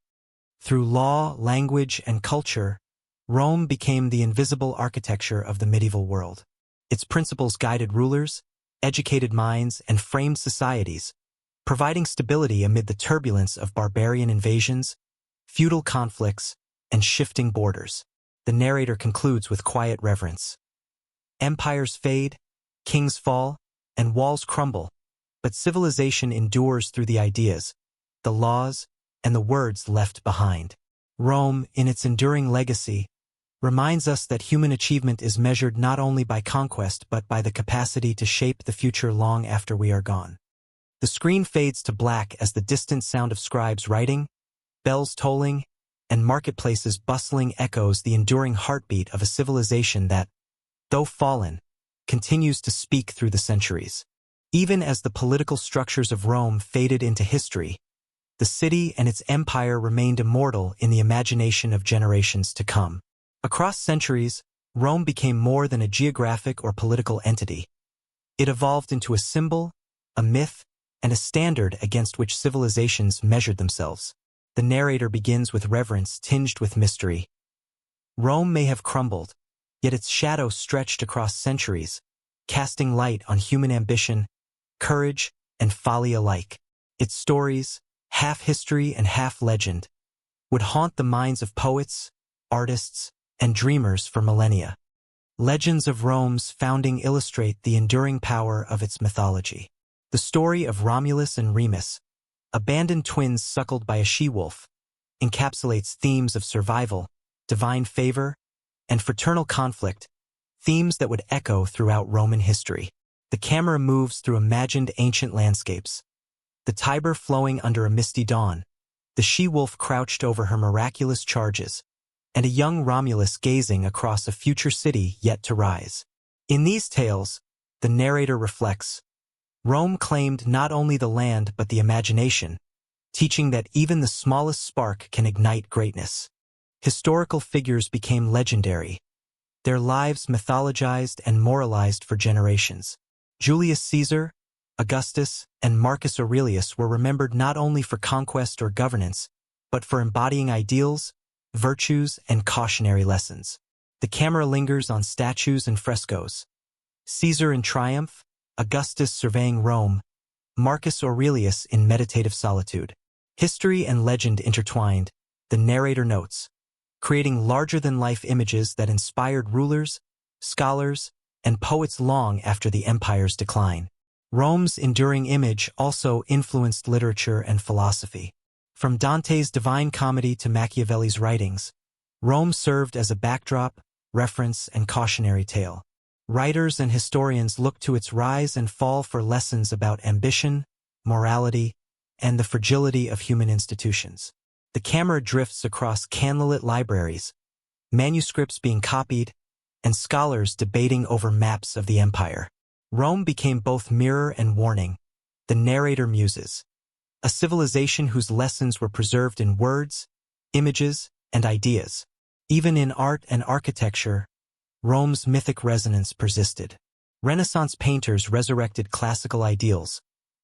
Through law, language, and culture, Rome became the invisible architecture of the medieval world. Its principles guided rulers, educated minds, and framed societies, providing stability amid the turbulence of barbarian invasions, feudal conflicts, and shifting borders. The narrator concludes with quiet reverence. Empires fade, kings fall, and walls crumble, but civilization endures through the ideas, the laws, and the words left behind. Rome, in its enduring legacy, reminds us that human achievement is measured not only by conquest but by the capacity to shape the future long after we are gone. The screen fades to black as the distant sound of scribes writing, bells tolling, and marketplaces bustling echoes the enduring heartbeat of a civilization that, though fallen, continues to speak through the centuries. Even as the political structures of Rome faded into history, the city and its empire remained immortal in the imagination of generations to come. Across centuries, Rome became more than a geographic or political entity. It evolved into a symbol, a myth, and a standard against which civilizations measured themselves. The narrator begins with reverence tinged with mystery. Rome may have crumbled, yet its shadow stretched across centuries, casting light on human ambition, courage, and folly alike. Its stories, half history and half legend, would haunt the minds of poets, artists, and dreamers for millennia. Legends of Rome's founding illustrate the enduring power of its mythology. The story of Romulus and Remus, abandoned twins suckled by a she-wolf, encapsulates themes of survival, divine favor, and fraternal conflict, themes that would echo throughout Roman history. The camera moves through imagined ancient landscapes, the Tiber flowing under a misty dawn, the she-wolf crouched over her miraculous charges, and a young Romulus gazing across a future city yet to rise. In these tales, the narrator reflects, Rome claimed not only the land but the imagination, teaching that even the smallest spark can ignite greatness. Historical figures became legendary, their lives mythologized and moralized for generations. Julius Caesar, Augustus, and Marcus Aurelius were remembered not only for conquest or governance, but for embodying ideals, virtues, and cautionary lessons. The camera lingers on statues and frescoes. Caesar in triumph, Augustus surveying Rome, Marcus Aurelius in meditative solitude. History and legend intertwined, the narrator notes, creating larger-than-life images that inspired rulers, scholars, and poets long after the empire's decline. Rome's enduring image also influenced literature and philosophy. From Dante's Divine Comedy to Machiavelli's writings, Rome served as a backdrop, reference, and cautionary tale. Writers and historians look to its rise and fall for lessons about ambition, morality, and the fragility of human institutions. The camera drifts across candlelit libraries, manuscripts being copied, and scholars debating over maps of the empire. Rome became both mirror and warning. The narrator muses, a civilization whose lessons were preserved in words, images, and ideas. Even in art and architecture, Rome's mythic resonance persisted. Renaissance painters resurrected classical ideals,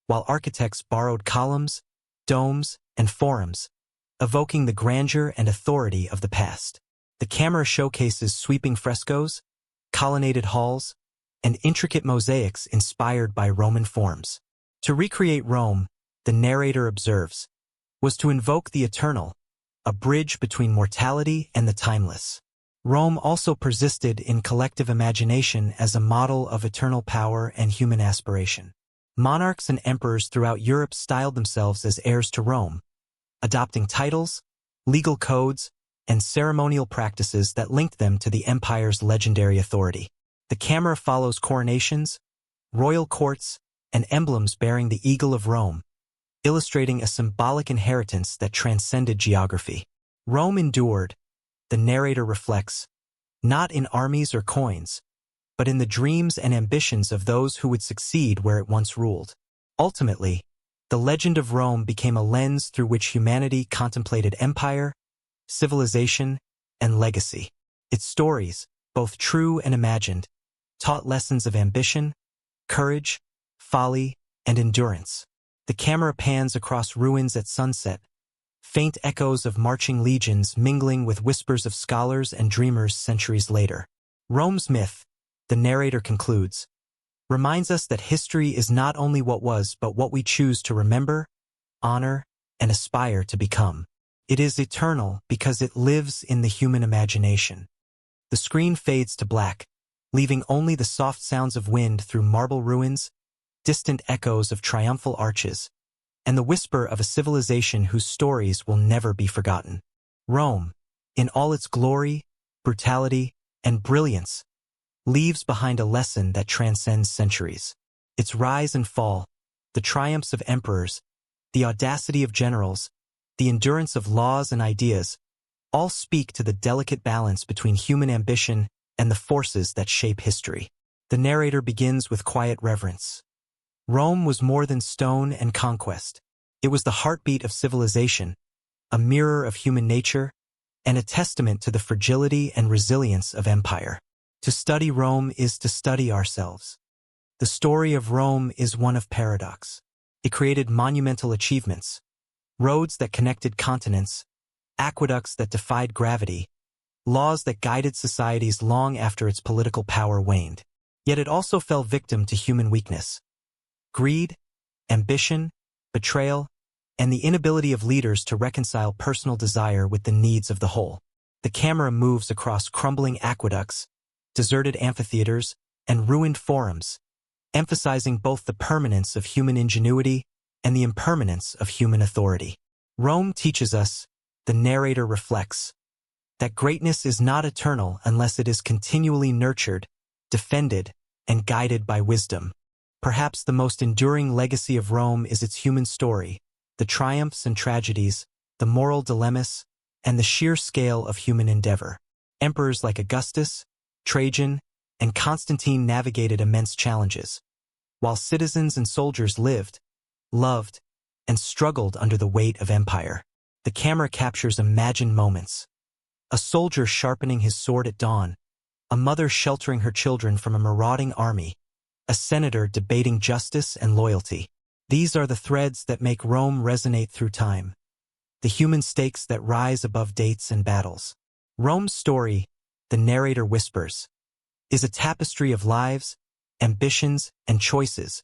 while architects borrowed columns, domes, and forums, evoking the grandeur and authority of the past. The camera showcases sweeping frescoes, colonnaded halls, and intricate mosaics inspired by Roman forms. To recreate Rome, the narrator observes, was to invoke the eternal, a bridge between mortality and the timeless. Rome also persisted in collective imagination as a model of eternal power and human aspiration. Monarchs and emperors throughout Europe styled themselves as heirs to Rome, adopting titles, legal codes, and ceremonial practices that linked them to the empire's legendary authority. The camera follows coronations, royal courts, and emblems bearing the eagle of Rome, illustrating a symbolic inheritance that transcended geography. Rome endured, the narrator reflects, not in armies or coins, but in the dreams and ambitions of those who would succeed where it once ruled. Ultimately, the legend of Rome became a lens through which humanity contemplated empire, civilization, and legacy. Its stories, both true and imagined, taught lessons of ambition, courage, folly, and endurance. The camera pans across ruins at sunset, faint echoes of marching legions mingling with whispers of scholars and dreamers centuries later. Rome's myth, the narrator concludes, reminds us that history is not only what was but what we choose to remember, honor, and aspire to become. It is eternal because it lives in the human imagination. The screen fades to black, leaving only the soft sounds of wind through marble ruins, distant echoes of triumphal arches, and the whisper of a civilization whose stories will never be forgotten. Rome, in all its glory, brutality, and brilliance, leaves behind a lesson that transcends centuries. Its rise and fall, the triumphs of emperors, the audacity of generals, the endurance of laws and ideas, all speak to the delicate balance between human ambition and the forces that shape history. The narrator begins with quiet reverence. Rome was more than stone and conquest. It was the heartbeat of civilization, a mirror of human nature, and a testament to the fragility and resilience of empire. To study Rome is to study ourselves. The story of Rome is one of paradox. It created monumental achievements, roads that connected continents, aqueducts that defied gravity, laws that guided societies long after its political power waned. Yet it also fell victim to human weakness. Greed, ambition, betrayal, and the inability of leaders to reconcile personal desire with the needs of the whole. The camera moves across crumbling aqueducts, deserted amphitheaters, and ruined forums, emphasizing both the permanence of human ingenuity and the impermanence of human authority. Rome teaches us, the narrator reflects, that greatness is not eternal unless it is continually nurtured, defended, and guided by wisdom. Perhaps the most enduring legacy of Rome is its human story, the triumphs and tragedies, the moral dilemmas, and the sheer scale of human endeavor. Emperors like Augustus, Trajan, and Constantine navigated immense challenges, while citizens and soldiers lived, loved, and struggled under the weight of empire. The camera captures imagined moments. A soldier sharpening his sword at dawn, a mother sheltering her children from a marauding army, a senator debating justice and loyalty. These are the threads that make Rome resonate through time, the human stakes that rise above dates and battles. Rome's story, the narrator whispers, is a tapestry of lives, ambitions, and choices,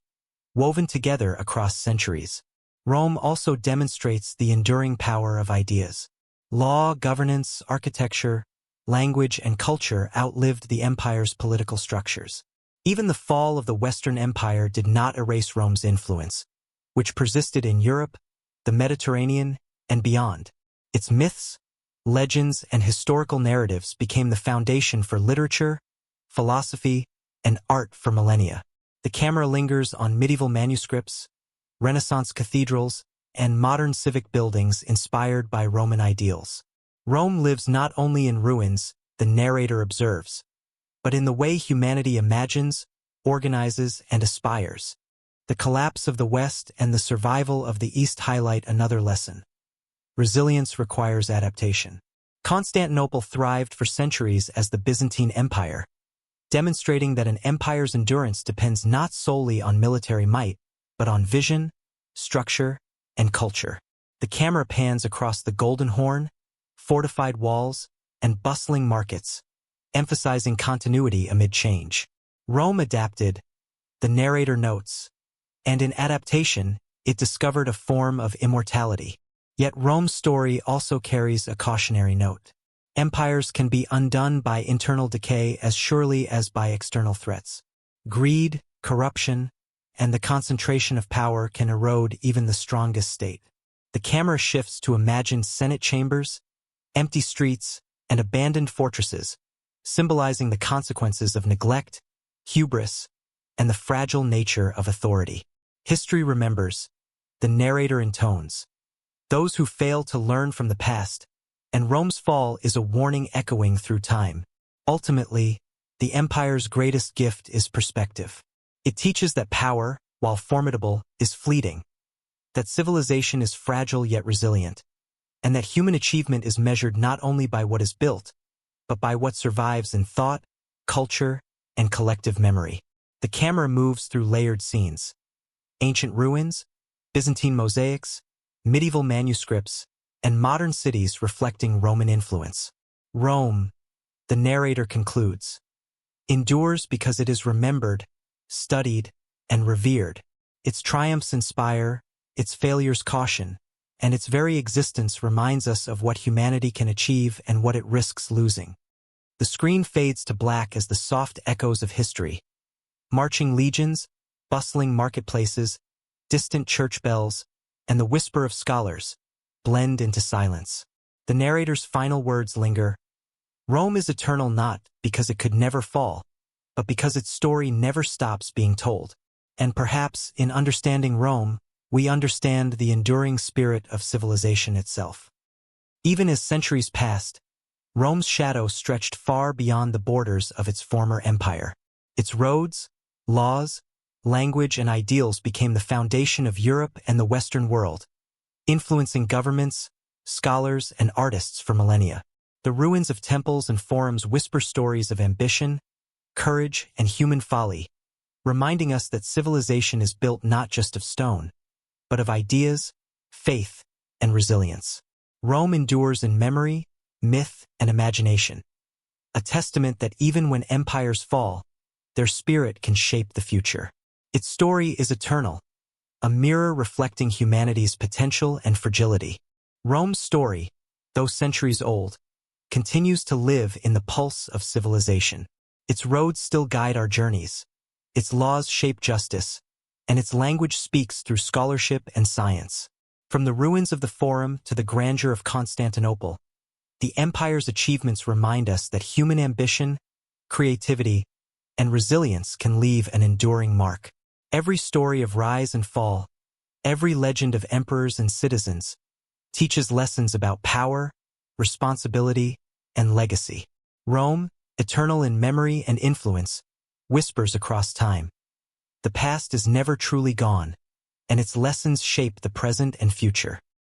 woven together across centuries. Rome also demonstrates the enduring power of ideas. Law, governance, architecture, language, and culture outlived the empire's political structures. Even the fall of the Western Empire did not erase Rome's influence, which persisted in Europe, the Mediterranean, and beyond. Its myths, legends, and historical narratives became the foundation for literature, philosophy, and art for millennia. The camera lingers on medieval manuscripts, Renaissance cathedrals, and modern civic buildings inspired by Roman ideals. Rome lives not only in ruins, the narrator observes, but in the way humanity imagines, organizes, and aspires. The collapse of the West and the survival of the East highlight another lesson. Resilience requires adaptation. Constantinople thrived for centuries as the Byzantine Empire, demonstrating that an empire's endurance depends not solely on military might, but on vision, structure, and culture. The camera pans across the Golden Horn, fortified walls, and bustling markets, emphasizing continuity amid change. Rome adapted, the narrator notes, and in adaptation, it discovered a form of immortality. Yet Rome's story also carries a cautionary note. Empires can be undone by internal decay as surely as by external threats. Greed, corruption, and the concentration of power can erode even the strongest state. The camera shifts to imagine Senate chambers, empty streets, and abandoned fortresses, symbolizing the consequences of neglect, hubris, and the fragile nature of authority. History remembers, the narrator intones, those who fail to learn from the past, and Rome's fall is a warning echoing through time. Ultimately, the empire's greatest gift is perspective. It teaches that power, while formidable, is fleeting, that civilization is fragile yet resilient, and that human achievement is measured not only by what is built, but by what survives in thought, culture, and collective memory. The camera moves through layered scenes. Ancient ruins, Byzantine mosaics, medieval manuscripts, and modern cities reflecting Roman influence. Rome, the narrator concludes, endures because it is remembered, studied, and revered. Its triumphs inspire, its failures caution, and its very existence reminds us of what humanity can achieve and what it risks losing. The screen fades to black as the soft echoes of history. Marching legions, bustling marketplaces, distant church bells, and the whisper of scholars blend into silence. The narrator's final words linger. Rome is eternal not because it could never fall, but because its story never stops being told. And perhaps, in understanding Rome, we understand the enduring spirit of civilization itself. Even as centuries passed, Rome's shadow stretched far beyond the borders of its former empire. Its roads, laws, language, and ideals became the foundation of Europe and the Western world, influencing governments, scholars, and artists for millennia. The ruins of temples and forums whisper stories of ambition, courage, and human folly, reminding us that civilization is built not just of stone, but of ideas, faith, and resilience. Rome endures in memory, myth, and imagination, a testament that even when empires fall, their spirit can shape the future. Its story is eternal, a mirror reflecting humanity's potential and fragility. Rome's story, though centuries old, continues to live in the pulse of civilization. Its roads still guide our journeys, its laws shape justice, and its language speaks through scholarship and science. From the ruins of the Forum to the grandeur of Constantinople, the empire's achievements remind us that human ambition, creativity, and resilience can leave an enduring mark. Every story of rise and fall, every legend of emperors and citizens, teaches lessons about power, responsibility, and legacy. Rome, eternal in memory and influence, whispers across time. The past is never truly gone, and its lessons shape the present and future.